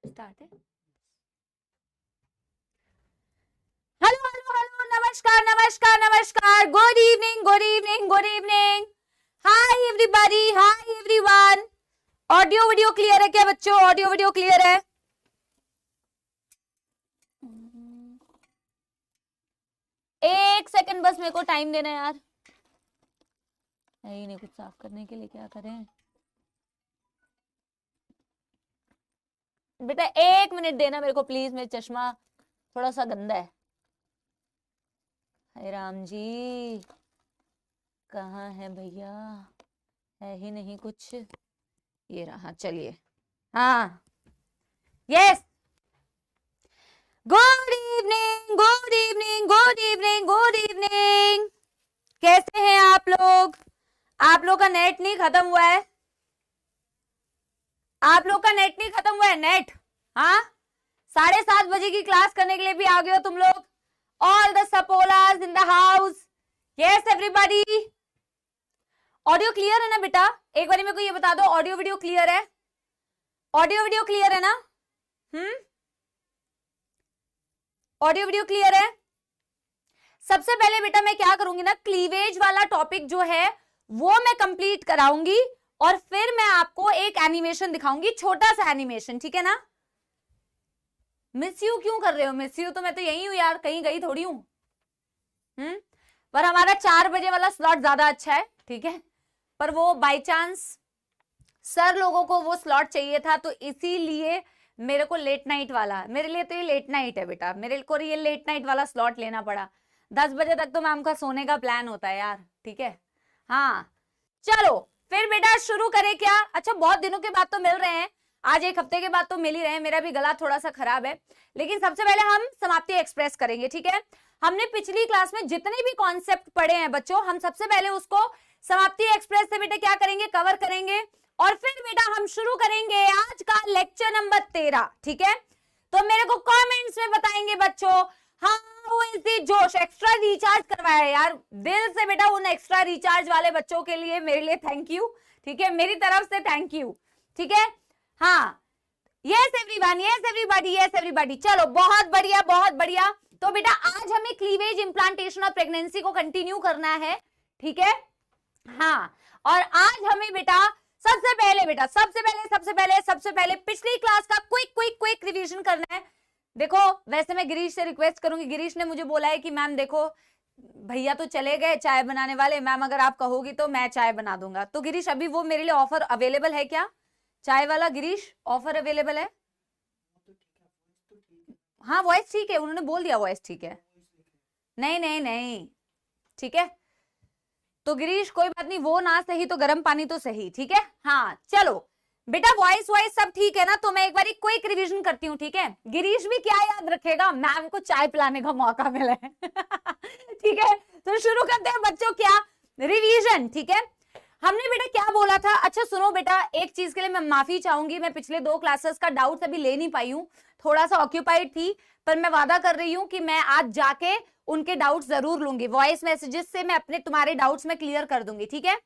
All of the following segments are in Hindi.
स्टार्ट है। हेलो हेलो हेलो, नमस्कार नमस्कार नमस्कार, good evening good evening good evening, hi everybody, hi everyone. Audio video clear है क्या बच्चों? ऑडियो वीडियो क्लियर है? एक सेकंड बस, मेरे को टाइम देना यार, नहीं कुछ साफ करने के लिए क्या करें बेटा, 1 मिनट देना मेरे को प्लीज, मेरा चश्मा थोड़ा सा गंदा है। हाय राम जी, कहाँ है भैया? है ही नहीं कुछ, ये रहा, चलिए। हाँ, yes, good evening good evening good evening good evening. कैसे हैं आप लोग? आप लोग का नेट नहीं खत्म हुआ है? आप लोग का नेट नहीं खत्म हुआ है? नेट, हाँ, 7:30 बजे की क्लास करने के लिए भी आ गए हो तुम लोग? ऑल द सपोलास in the house, yes everybody. Audio clear है ना बेटा? एक बार मेरे को ये बता दो, ऑडियो वीडियो क्लियर है? ऑडियो वीडियो क्लियर है ना? ऑडियो वीडियो क्लियर है? सबसे पहले बेटा मैं क्या करूंगी ना, क्लीवेज वाला टॉपिक जो है वो मैं कंप्लीट कराऊंगी और फिर मैं आपको एक एनिमेशन दिखाऊंगी, छोटा सा एनिमेशन, ठीक है ना? मिस यू क्यों कर रहे हो? मिस यू तो मैं तो यही हूं यार, कहीं गई थोड़ी हूं। पर हमारा 4 बजे वाला स्लॉट ज्यादा अच्छा है, ठीक है? पर वो बाय चांस सर लोगों को वो स्लॉट चाहिए था, तो इसीलिए मेरे को लेट नाइट वाला, मेरे लिए तो ये लेट नाइट है बेटा, मेरे को ये लेट नाइट वाला स्लॉट लेना पड़ा। 10 बजे तक तो मैम का सोने का प्लान होता है यार, ठीक है? हाँ चलो फिर बेटा शुरू करें क्या? अच्छा, बहुत दिनों के बाद तो मिल रहे हैं, आज 1 हफ्ते के बाद तो मिल ही रहे हैं, मेरा भी गला थोड़ा सा खराब है, लेकिन सबसे पहले हम समाप्ति एक्सप्रेस करेंगे, ठीक है? हमने पिछली क्लास में जितने भी कॉन्सेप्ट पढ़े हैं बच्चों, हम सबसे पहले उसको समाप्ति एक्सप्रेस से बेटा क्या करेंगे, कवर करेंगे, और फिर बेटा हम शुरू करेंगे आज का लेक्चर नंबर 13, ठीक है? तो मेरे को कमेंट्स में बताएंगे बच्चों, हाउ इज द जोश, एक्स्ट्रा रिचार्ज करवाया यार, दिल से बेटा उन एक्स्ट्रा रिचार्ज वाले बच्चों के लिए मेरे लिए थैंक यू, ठीक है? मेरी तरफ से थैंक यू, ठीक है? हाँ, yes everyone, yes everybody, yes everybody. चलो बहुत बढ़िया बहुत बढ़िया। तो बेटा आज हमें क्लीवेज, इम्प्लांटेशन और प्रेगनेंसी को कंटिन्यू करना है, ठीक है? हाँ, और आज हमें बेटा सबसे पहले पिछली क्लास का क्विक रिवीजन करना है। देखो वैसे मैं गिरीश से रिक्वेस्ट करूंगी, गिरीश ने मुझे बोला है कि मैम देखो भैया तो चले गए चाय बनाने वाले, मैम अगर आप कहोगी तो मैं चाय बना दूंगा। तो गिरीश अभी वो मेरे लिए ऑफर अवेलेबल है क्या? चाय वाला गिरीश ऑफर अवेलेबल है? हाँ वॉइस ठीक है, उन्होंने बोल दिया वॉइस ठीक है। नहीं ठीक है, तो गिरीश कोई बात नहीं, वो ना सही तो गर्म पानी तो सही, ठीक है? हाँ चलो बेटा, वॉइस सब ठीक है ना? तो मैं एक बार क्विक रिवीजन करती हूँ, ठीक है? गिरीश भी क्या याद रखेगा, मैम को चाय पिलाने का मौका मिला है ठीक है, तो शुरू करते हैं बच्चों, क्या रिवीजन, ठीक है? हमने बेटा क्या बोला था? अच्छा सुनो बेटा, एक चीज के लिए मैं माफी चाहूंगी, मैं पिछले 2 क्लासेस का डाउट्स अभी ले नहीं पाई हूँ, थोड़ा सा ऑक्यूपाइड थी, पर मैं वादा कर रही हूँ कि मैं आज जाके उनके डाउट्स जरूर लूंगी, वॉइस मैसेजेस से मैं अपने तुम्हारे डाउट्स में क्लियर कर दूंगी, ठीक है?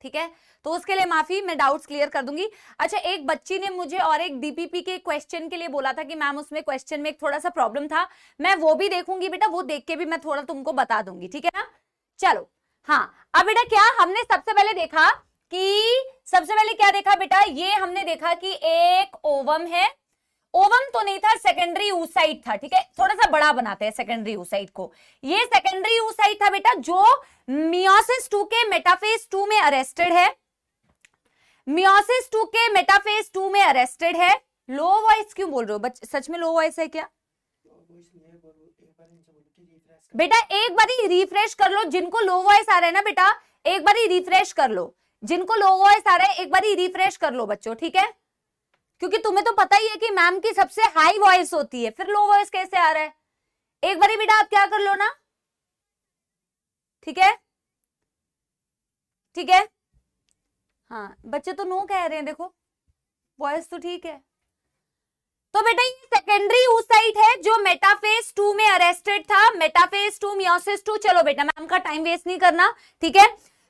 ठीक है, तो उसके लिए माफी, मैं डाउट्स क्लियर कर दूंगी। अच्छा, एक बच्ची ने मुझे और एक डीपीपी के क्वेश्चन के लिए बोला था कि मैम उसमें क्वेश्चन में एक थोड़ा सा प्रॉब्लम था, मैं वो भी देखूंगी बेटा, वो देख के भी मैं थोड़ा तुमको बता दूंगी, ठीक है ना? चलो हाँ, अब बेटा क्या हमने सबसे पहले देखा बेटा, ये हमने देखा कि एक ओवम है, ओवम तो नहीं था, सेकेंडरी oocyte था, ठीक है? थोड़ा सा बड़ा बनाते हैं सेकेंडरी oocyte को, ये सेकेंडरी oocyte था बेटा जो मियोसिस 2 के मेटाफेज 2 में अरेस्टेड है, मियोसिस 2 के मेटाफेज 2 में अरेस्टेड है। लो वॉइस क्यों बोल रहे हो बच्चे, सच में लो वॉइस है क्या बेटा? एक बारी रिफ्रेश कर लो, जिनको लो वॉइस आ रहा है ना बेटा एक बारी रिफ्रेश कर लो, जिनको लो वॉइस आ रहा है एक बारी रिफ्रेश कर लो बच्चों, ठीक है? क्योंकि तुम्हें तो पता ही है कि मैम की सबसे हाई वॉइस होती है, फिर लो वॉइस कैसे आ रहा है? एक बारी बेटा आप क्या कर लो ना, ठीक है? ठीक है, हाँ बच्चे तो नो कह रहे हैं, देखो वॉइस तो ठीक है। तो बेटा ये सेकेंडरी oocyte है जो मेटाफेज 2 में अरेस्टेड था, मेटाफेज 2 मियोसिस 2। चलो बेटा मैम का टाइम वेस्ट नहीं करना, ठीक है?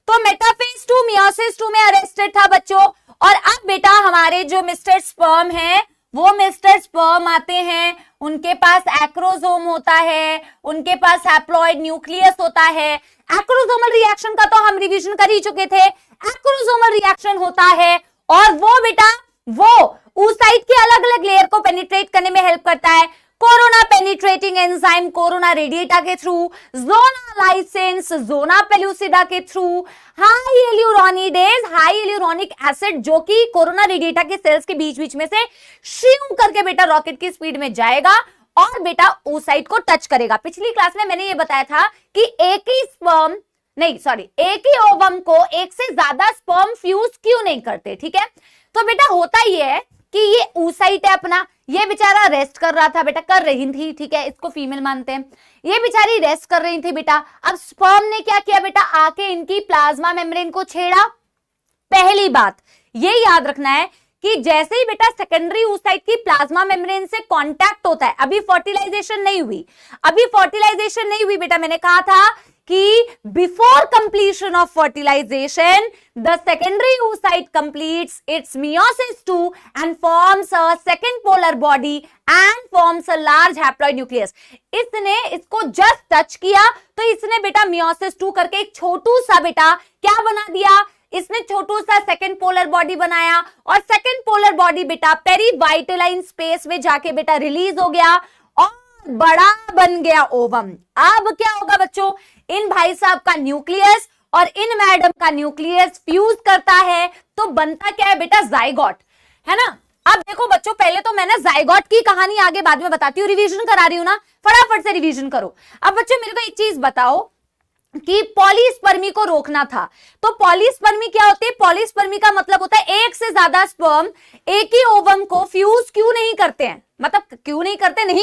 तो मेटाफेज 2 मियोसिस 2 में अरेस्टेड था बच्चों, और अब बेटा हमारे जो मिस्टर स्पर्म है वो मिस्टर स्पर्म आते हैं, उनके पास एक्रोसोम होता है, उनके पास हैप्लॉइड न्यूक्लियस होता है। एक्रोसोमल रिएक्शन का तो हम रिवीजन कर ही चुके थे। एक्रोसोमल रिएक्शन होता है और वो बेटा वो oocyte के अलग अलग लेयर को पेनिट्रेट करने में हेल्प करता है। Corona penetrating enzyme corona radiata के through, zona licence zona pellucida के through, hyaluronidase hyaluronic acid जो कि कोरोना रेडिएटा के सेल्स के बीच बीच में से श्रिंक करके बेटा रॉकेट की स्पीड में जाएगा और बेटा oocyte को टच करेगा। पिछली क्लास में मैंने ये बताया था कि एक ही ओवम को एक से ज्यादा स्पर्म फ्यूज क्यों नहीं करते, ठीक है। तो बेटा होता ये है कि ये oocyte है अपना, ये बेचारा रेस्ट कर रहा था बेटा, कर रही थी, ठीक है, इसको फीमेल मानते हैं। ये बेचारी रेस्ट कर रही थी बेटा। अब स्पर्म ने क्या किया बेटा, आके इनकी प्लाज्मा मेम्ब्रेन को छेड़ा। पहली बात ये याद रखना है कि जैसे ही बेटा सेकेंडरी oocyte की प्लाज्मा मेम्ब्रेन से कांटेक्ट होता है, अभी फर्टिलाइजेशन नहीं हुई बेटा, मैंने कहा था कि before completion of fertilisation the secondary oocyte completes its meiosis 2 and forms a second polar body and forms a large haploid nucleus। इसने इसको जस्ट टच किया तो इसने बेटा meiosis 2 करके एक छोटू सा बेटा क्या बना दिया, इसने छोटू सा सेकेंड पोलर बॉडी बनाया और सेकेंड पोलर बॉडी बेटा पेरीवाइटलाइन स्पेस में जाके बेटा रिलीज हो गया और बड़ा बन गया ओवम। अब क्या होगा बच्चों, इन भाई साहब का न्यूक्लियस और इन मैडम का न्यूक्लियस फ्यूज करता है तो बनता क्या है बेटा, जाइगोट, है ना। अब देखो बच्चों, पहले तो मैं ना जाइगोट की कहानी आगे बाद में बताती हूँ, रिवीजन करा रही हूँ ना, फटाफट से रिवीजन करो। अब बच्चों मेरे को एक चीज बताओ कि पॉलीस्पर्मी को रोकना था, तो पॉलीस्पर्मी क्या होती है, पॉलीस्पर्मी का मतलब होता है एक से ज्यादा स्पर्म एक ही ओवम को फ्यूज क्यों नहीं करते हैं, मतलब क्यों नहीं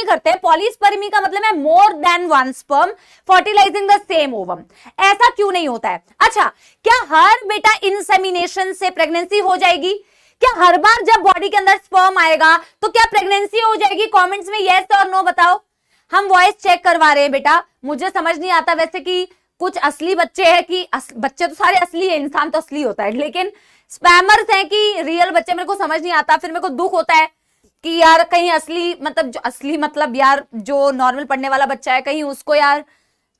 करते, पॉलीस्पर्मी का मतलब है more than one sperm fertilising the same ovum. ऐसा क्यों नहीं होता है? अच्छा, क्या हर बेटा इंसेमिनेशन से प्रेगनेंसी हो जाएगी? क्या हर बार जब बॉडी के अंदर स्पर्म आएगा तो क्या प्रेगनेंसी हो जाएगी? कमेंट्स में यस और नो बताओ। हम वॉइस चेक करवा रहे हैं बेटा, मुझे समझ नहीं आता वैसे कि कुछ असली बच्चे हैं कि बच्चे तो सारे असली है, इंसान तो असली होता है, लेकिन स्पैमर्स हैं कि रियल बच्चे, मेरे को समझ नहीं आता। फिर मेरे को दुख होता है कि यार कहीं असली मतलब यार जो नॉर्मल पढ़ने वाला बच्चा है कहीं उसको यार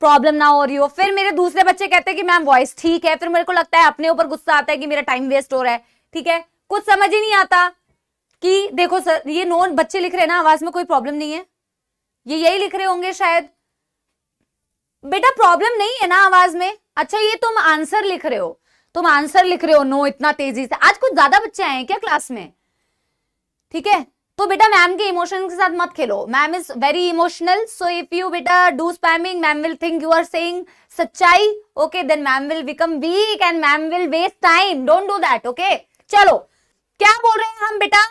प्रॉब्लम ना हो रही हो। फिर मेरे दूसरे बच्चे कहते हैं कि मैम वॉइस ठीक है, फिर मेरे को लगता है अपने ऊपर गुस्सा आता है कि मेरा टाइम वेस्ट हो रहा है, ठीक है। कुछ समझ ही नहीं आता कि देखो सर ये नॉन बच्चे लिख रहे हैं ना, आवाज में कोई प्रॉब्लम नहीं है, ये यही लिख रहे होंगे शायद। बेटा प्रॉब्लम नहीं है ना आवाज में? अच्छा ये तुम आंसर लिख रहे हो, नो इतना तेजी से। आज कुछ ज्यादा बच्चे आए हैं क्या क्लास में? ठीक है, तो बेटा मैम के इमोशन के साथ मत खेलो, ma'am is very emotional, so if you बेटा do spamming ma'am will think you are saying सच्चाई, okay, then ma'am will become weak and ma'am will waste time, don't do that, okay. चलो क्या बोल रहे हैं हम बेटा,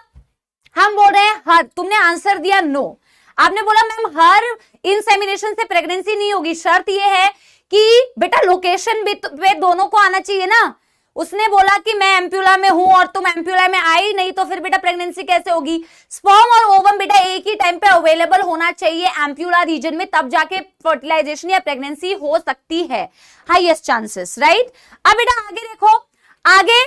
हम बोल रहे हैं हर, तुमने आंसर दिया नो, आपने बोला मैम हर इंसेमिनेशन से प्रेगनेंसी नहीं होगी, शर्त ये है कि बेटा लोकेशन भी पे दोनों को आना चाहिए ना। उसने बोला कि मैं एम्प्यूला में हूं और तुम एम्प्यूला में आई नहीं, तो फिर बेटा प्रेगनेंसी कैसे होगी? स्पर्म और ओवम बेटा एक ही टाइम पे अवेलेबल होना चाहिए एम्प्यूला रीजन में, तब जाके फर्टिलाइजेशन या प्रेगनेंसी हो सकती है, हाईएस्ट चांसेस, राइट। अब बेटा आगे देखो, आगे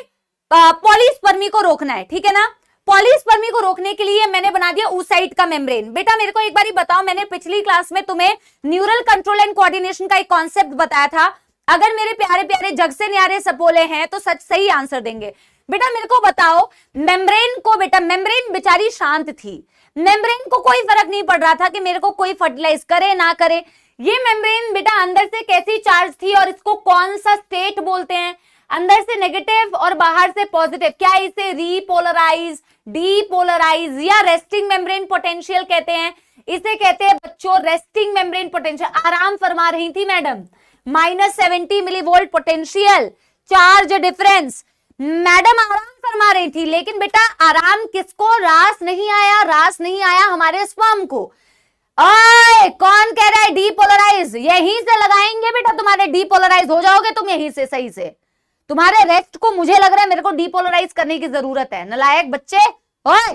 पॉलीस्पर्मी को रोकना है, ठीक है ना। पॉलीस्पर्मी को रोकने के लिए मैंने बना दिया oocyte का मेम्ब्रेन। बेटा मेरे को एक बार बताओ, मैंने पिछली क्लास में तुम्हें न्यूरल कंट्रोल एंड कोऑर्डिनेशन का एक कॉन्सेप्ट बताया था। अगर मेरे प्यारे प्यारे जग से न्यारे सपोले हैं तो सच सही आंसर देंगे। बेटा मेरे को बताओ, मेम्ब्रेन को बेटा, मेम्ब्रेन बेचारी शांत थी, मेम्ब्रेन को कोई फर्क नहीं पड़ रहा था कि मेरे को कोई फर्टिलाइज करे ना करे। ये मेम्ब्रेन बेटा अंदर से कैसी चार्ज थी और इसको कौन सा स्टेट बोलते हैं? अंदर से नेगेटिव और बाहर से पॉजिटिव। क्या इसे रीपोलराइज, डीपोलराइज या रेस्टिंग मेम्ब्रेन पोटेंशियल कहते हैं? इसे कहते हैं बच्चों रेस्टिंग मेम्ब्रेन पोटेंशियल। आराम फरमा रही थी madam, -70 millivolt potential charge difference, madam आराम फरमा रही थी। लेकिन बेटा आराम किसको? रास नहीं आया हमारे स्पर्म को। ओए कौन कह रहा है डीपोलराइज? यहीं से लगाएंगे बेटा, तुम्हारे डीपोलराइज हो जाओगे तुम यहीं से, सही से। तुम्हारे रेस्ट को मुझे लग रहा है मेरे को डीपोलराइज करने की जरूरत है, नलायक बच्चे। ओए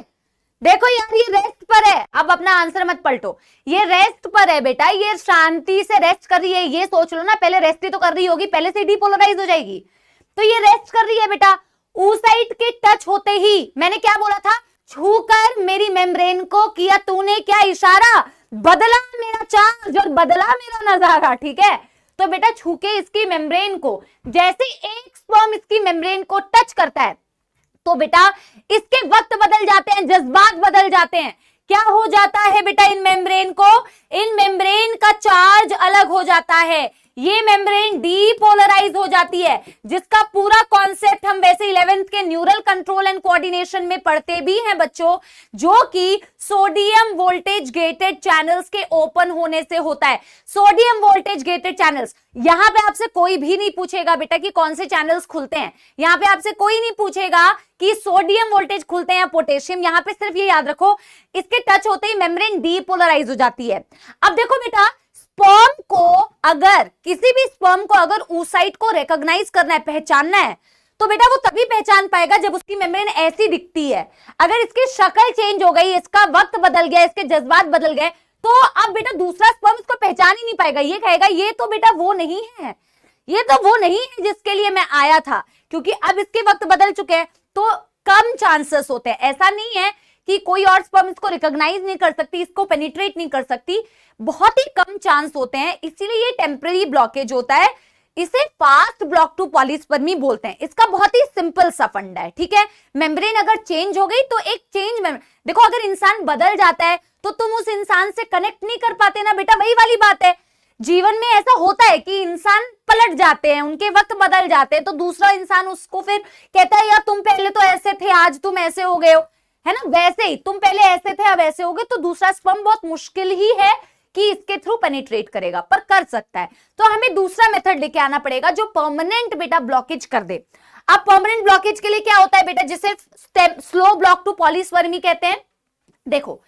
देखो यार ये रेस्ट पर है, अब अपना आंसर मत पलटो, ये रेस्ट पर है बेटा, ये शांति से रेस्ट कर रही है। ये सोच लो ना, पहले रेस्ट ही तो कर रही होगी, पहले से डीपोलराइज हो जाएगी। तो ये रेस्ट कर रही है बेटा। oocyte के टच होते ही, मैंने क्या बोला था, छूकर मेरी मेम्ब्रेन को किया तूने क्या इशारा, बदला मेरा चार्ज और बदला मेरा नजारा। ठीक है, तो बेटा छूके इसकी मेम्ब्रेन को, जैसे एक स्पर्म इसकी मेम्ब्रेन को टच करता है तो बेटा इसके वक्त बदल जाते हैं, जज्बात बदल जाते हैं। क्या हो जाता है बेटा इन मेम्ब्रेन को, इन मेम्ब्रेन का चार्ज अलग हो जाता है, ये मेम्ब्रेन डीपोलराइज हो जाती है, जिसका पूरा कॉन्सेप्ट हम वैसे 11th के न्यूरल कंट्रोल एंड कोऑर्डिनेशन में पढ़ते भी हैं बच्चों, जो कि सोडियम वोल्टेज गेटेड चैनल्स के ओपन होने से होता है। सोडियम वोल्टेज गेटेड चैनल्स, यहां पे आपसे कोई भी नहीं पूछेगा बेटा कि कौन से चैनल्स खुलते हैं, यहां पे आपसे कोई नहीं पूछेगा कि सोडियम वोल्टेज खुलते हैं या पोटेशियम, यहां पे सिर्फ ये याद रखो इसके टच होते ही मेम्ब्रेन डीपोलराइज हो जाती है। अब देखो बेटा, स्पर्म को अगर किसी भी स्पर्म को अगर oocyte को रिकॉग्नाइज करना है, पहचानना है, तो बेटा वो तभी पहचान पाएगा जब उसकी मेम्ब्रेन ऐसी दिखती है। अगर इसकी शक्ल चेंज हो गई, इसका वक्त बदल गया, इसके जज्बात बदल गए, तो अब बेटा दूसरा स्पर्म इसको पहचान ही नहीं पाएगा, ये कहेगा ये तो बेटा वो नहीं है, ये तो वो नहीं है जिसके लिए मैं आया था, क्योंकि अब इसके वक्त बदल चुके हैं। तो कम चांसेस होते हैं, ऐसा नहीं है कि कोई और स्पर्म इसको रिकॉग्नाइज नहीं कर सकती, इसको पेनिट्रेट नहीं कर सकती, बहुत ही कम चांस होते हैं। इसीलिए ये टेम्पररी ब्लॉकेज होता है, इसे फास्ट ब्लॉक टू पॉलीस्पर्मी बोलते हैं। इसका बहुत ही सिंपल सा फंडा है। ठीक है, मेम्ब्रेन अगर चेंज हो गई तो एक चेंज, देखो अगर इंसान बदल जाता है तो तुम उस इंसान से कनेक्ट नहीं कर पाते ना बेटा, वही वाली बात है। जीवन में ऐसा होता है कि इंसान पलट जाते हैं, उनके वक्त बदल जाते हैं, तो दूसरा इंसान उसको फिर कहता है यार तुम पहले तो ऐसे थे, आज तुम ऐसे हो गए हो, है ना, वैसे ही तुम पहले ऐसे थे अब ऐसे हो गए। तो दूसरा स्पर्म बहुत मुश्किल ही है कि इसके थ्रू पेनिट्रेट करेगा, पर कर सकता है। तो हमें दूसरा मेथड लेके आना पड़ेगा जो परमानेंट बेटा ब्लॉकेज कर दे। अब परमानेंट ब्लॉकेज के लिए क्या होता है बेटा, जिसे स्लो ब्लॉक टू पॉलीस्पर्मी कहते हैं। देखो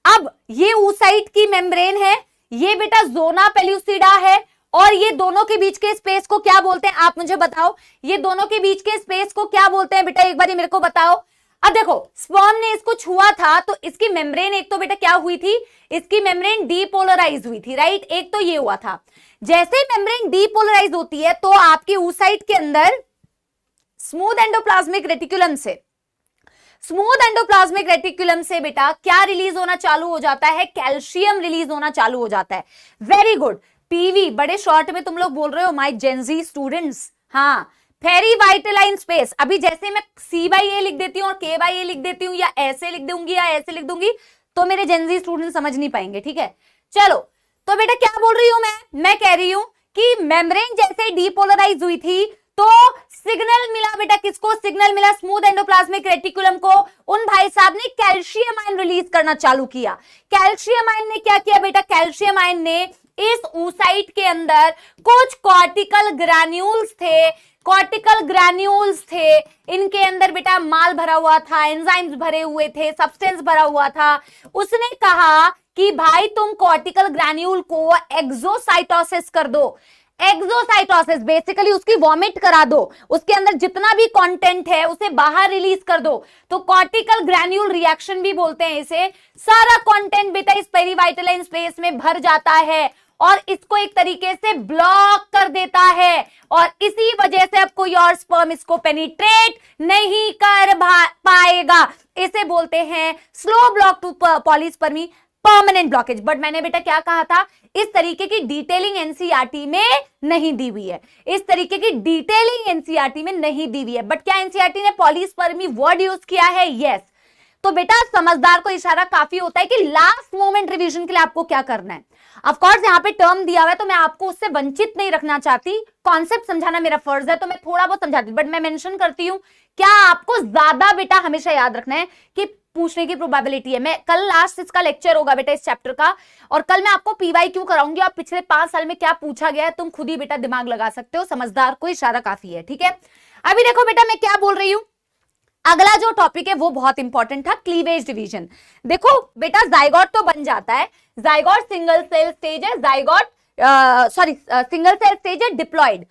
अब ये oocyte की मेम्ब्रेन है, ये बेटा ज़ोना पेल्यूसिडा है, और ये दोनों के बीच के स्पेस को क्या बोलते हैं आप मुझे बताओ, ये दोनों के बीच के स्पेस को क्या बोलते हैं बेटा, एक बार मेरे को बताओ। अब देखो स्पर्म ने इसको छुआ था तो इसकी मेम्ब्रेन एक तो बेटा क्या हुई थी, इसकी मेम्ब्रेन डीपोलराइज हुई थी, राइट, एक तो ये हुआ था। जैसे मेम्ब्रेन डीपोलराइज होती है तो आपकी oocyte के अंदर स्मूथ एंडोप्लाज्मिक रेटिकुलम से बेटा क्या रिलीज होना चालू हो जाता है, कैल्शियम रिलीज होना चालू हो जाता है। वेरी गुड, पीवी बड़े शॉर्ट में तुम लोग बोल रहे हो माय जेनजी स्टूडेंट्स। हाँ, पेरीवाइटलाइन स्पेस, अभी जैसे मैं C/A लिख देती हूँ और K/A लिख देती हूँ, या ऐसे लिख दूंगी या ऐसे लिख दूंगी, तो मेरे जेनजी स्टूडेंट समझ नहीं पाएंगे। ठीक है, चलो तो बेटा क्या बोल रही हूं मैं कह रही हूं कि मेम्ब्रेन जैसे डीपोलराइज हुई थी तो सिग्नल मिला बेटा, किसको सिग्नल मिला, स्मूथ एंडोप्लाज्मिक रेटिकुलम को। उन भाई साहब ने कैल्शियम आयन रिलीज करना चालू किया। कैल्शियम आयन ने क्या किया बेटा, कैल्शियम आयन ने इस oocyte के अंदर कुछ कॉर्टिकल ग्रैन्यूल्स थे, इनके अंदर बेटा माल भरा हुआ था, एंजाइम्स भरे हुए थे, सब्सटेंस भरा हुआ था। उसने कहा कि भाई तुम कॉर्टिकल ग्रैन्यूल को एक्सोसाइटोसिस कर दो। एक्सोसाइटोसिस बेसिकली उसकी वॉमिट करा दो, उसके अंदर जितना भी कंटेंट है उसे बाहर रिलीज कर दो। तो कॉर्टिकल ग्रैन्यूल रिएक्शन भी बोलते हैं इसे। सारा कंटेंट बेटा इस पेरीवाइटलाइन स्पेस में भर जाता है और इसको एक तरीके से ब्लॉक कर देता है, और इसी वजह से अब कोई और स्पर्म इसको पेनिट्रेट नहीं कर पाएगा। इसे बोलते हैं slow block to polyspermy, permanent blockage. But मैंने बेटा क्या कहा था, इस तरीके की डिटेलिंग एनसीईआरटी में नहीं दी हुई है, इस तरीके की डिटेलिंग एनसीईआरटी में नहीं दी हुई है। बट क्या एनसीईआरटी ने पॉलीस्पर्मी वर्ड यूज किया है? यस। तो बेटा समझदार को इशारा काफी होता है कि लास्ट मोमेंट रिवीजन के लिए आपको क्या करना है। ऑफ कोर्स यहाँ पे टर्म दिया हुआ है तो मैं आपको उससे वंचित नहीं रखना चाहती, कॉन्सेप्ट समझाना मेरा फर्ज है तो मैं थोड़ा बहुत समझाती हूँ, बट मैं मेंशन करती हूँ। क्या आपको ज्यादा बेटा हमेशा याद रखना है कि पूछने की प्रोबेबिलिटी है। मैं कल लास्ट इसका लेक्चर होगा बेटा इस चैप्टर का, और कल मैं आपको पीवाईक्यू कराऊंगी और पिछले 5 साल में क्या पूछा गया है तुम खुद ही बेटा दिमाग लगा सकते हो। समझदार को इशारा काफी है, ठीक है। अभी देखो बेटा मैं क्या बोल रही हूं, अगला जो टॉपिक है वो बहुत इंपॉर्टेंट था, क्लीवेज डिवीजन। देखो बेटा जाइगोट तो बन जाता है, जाइगोट सिंगल सेल स्टेज है, जाइगोट सिंगल सेल स्टेज है, डिप्लॉइड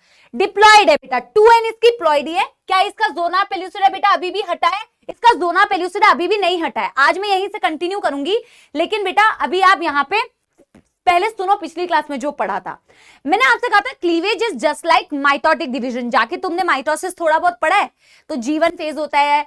है बेटा, 2n इसकी प्लॉइडी है। क्या इसका ज़ोना पेल्यूसिडा बेटा अभी भी हटा है? इसका ज़ोना पेल्यूसिडा अभी भी नहीं हटा है। आज मैं यहीं से कंटिन्यू करूंगी, लेकिन बेटा अभी आप यहाँ पे पहले सुनो पिछली क्लास में जो पढ़ा था, मैंने आपसे कहा था cleavage is just like mitotic division. जाके तुमने माइटोसिस थोड़ा बहुत पढ़ा है, तो G1 फेज होता है,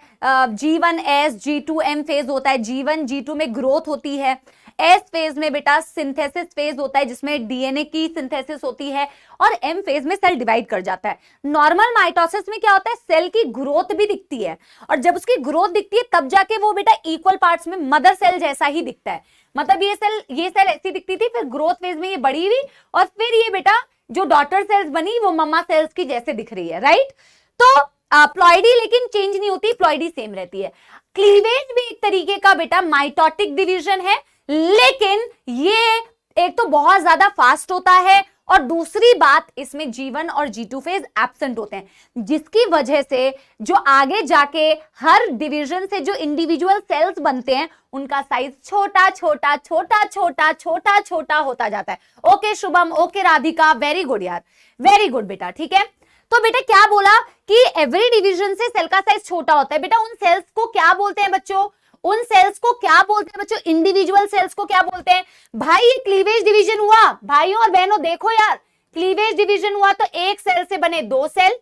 G1S G2M फेज होता है, G1 G2 में ग्रोथ होती है, एस फेज में बेटा सिंथेसिस फेज होता है जिसमें डीएनए की सिंथेसिस होती है, और एम फेज में सेल डिवाइड कर जाता है। नॉर्मल माइटोसिस में क्या होता है, सेल की ग्रोथ भी दिखती है, और जब उसकी ग्रोथ दिखती है तब जाके वो बेटा इक्वल पार्ट्स में मदर सेल जैसा ही दिखता है। मतलब ये सेल ऐसी दिखती थी, फिर ग्रोथ फेज में ये बड़ी हुई, और फिर ये बेटा जो डॉटर सेल्स बनी वो मम्मा सेल्स की जैसे दिख रही है, राइट। तो प्लॉइडी लेकिन चेंज नहीं होती, प्लॉइडी सेम रहती है। क्लीवेज भी एक तरीके का बेटा माइटोटिक डिवीजन है, लेकिन ये एक तो बहुत ज्यादा फास्ट होता है, और दूसरी बात इसमें G1 और G2 फेज एब्सेंट होते हैं, जिसकी वजह से जो आगे जाके हर डिवीजन से जो इंडिविजुअल सेल्स बनते हैं उनका साइज छोटा छोटा छोटा छोटा छोटा छोटा होता जाता है। Okay Shubham, okay Radhika, very good यार, वेरी गुड बेटा, ठीक है। तो बेटा क्या बोला कि एवरी डिवीजन से सेल का साइज छोटा होता है। बेटा उन सेल्स को क्या बोलते हैं बच्चों, उन सेल्स को क्या बोलते हैं बच्चों, इंडिविजुअल सेल्स को क्या बोलते हैं भाई। ये क्लीवेज डिवीजन हुआ भाइयों और बहनों, देखो यार क्लीवेज डिवीजन हुआ तो एक सेल से बने दो सेल,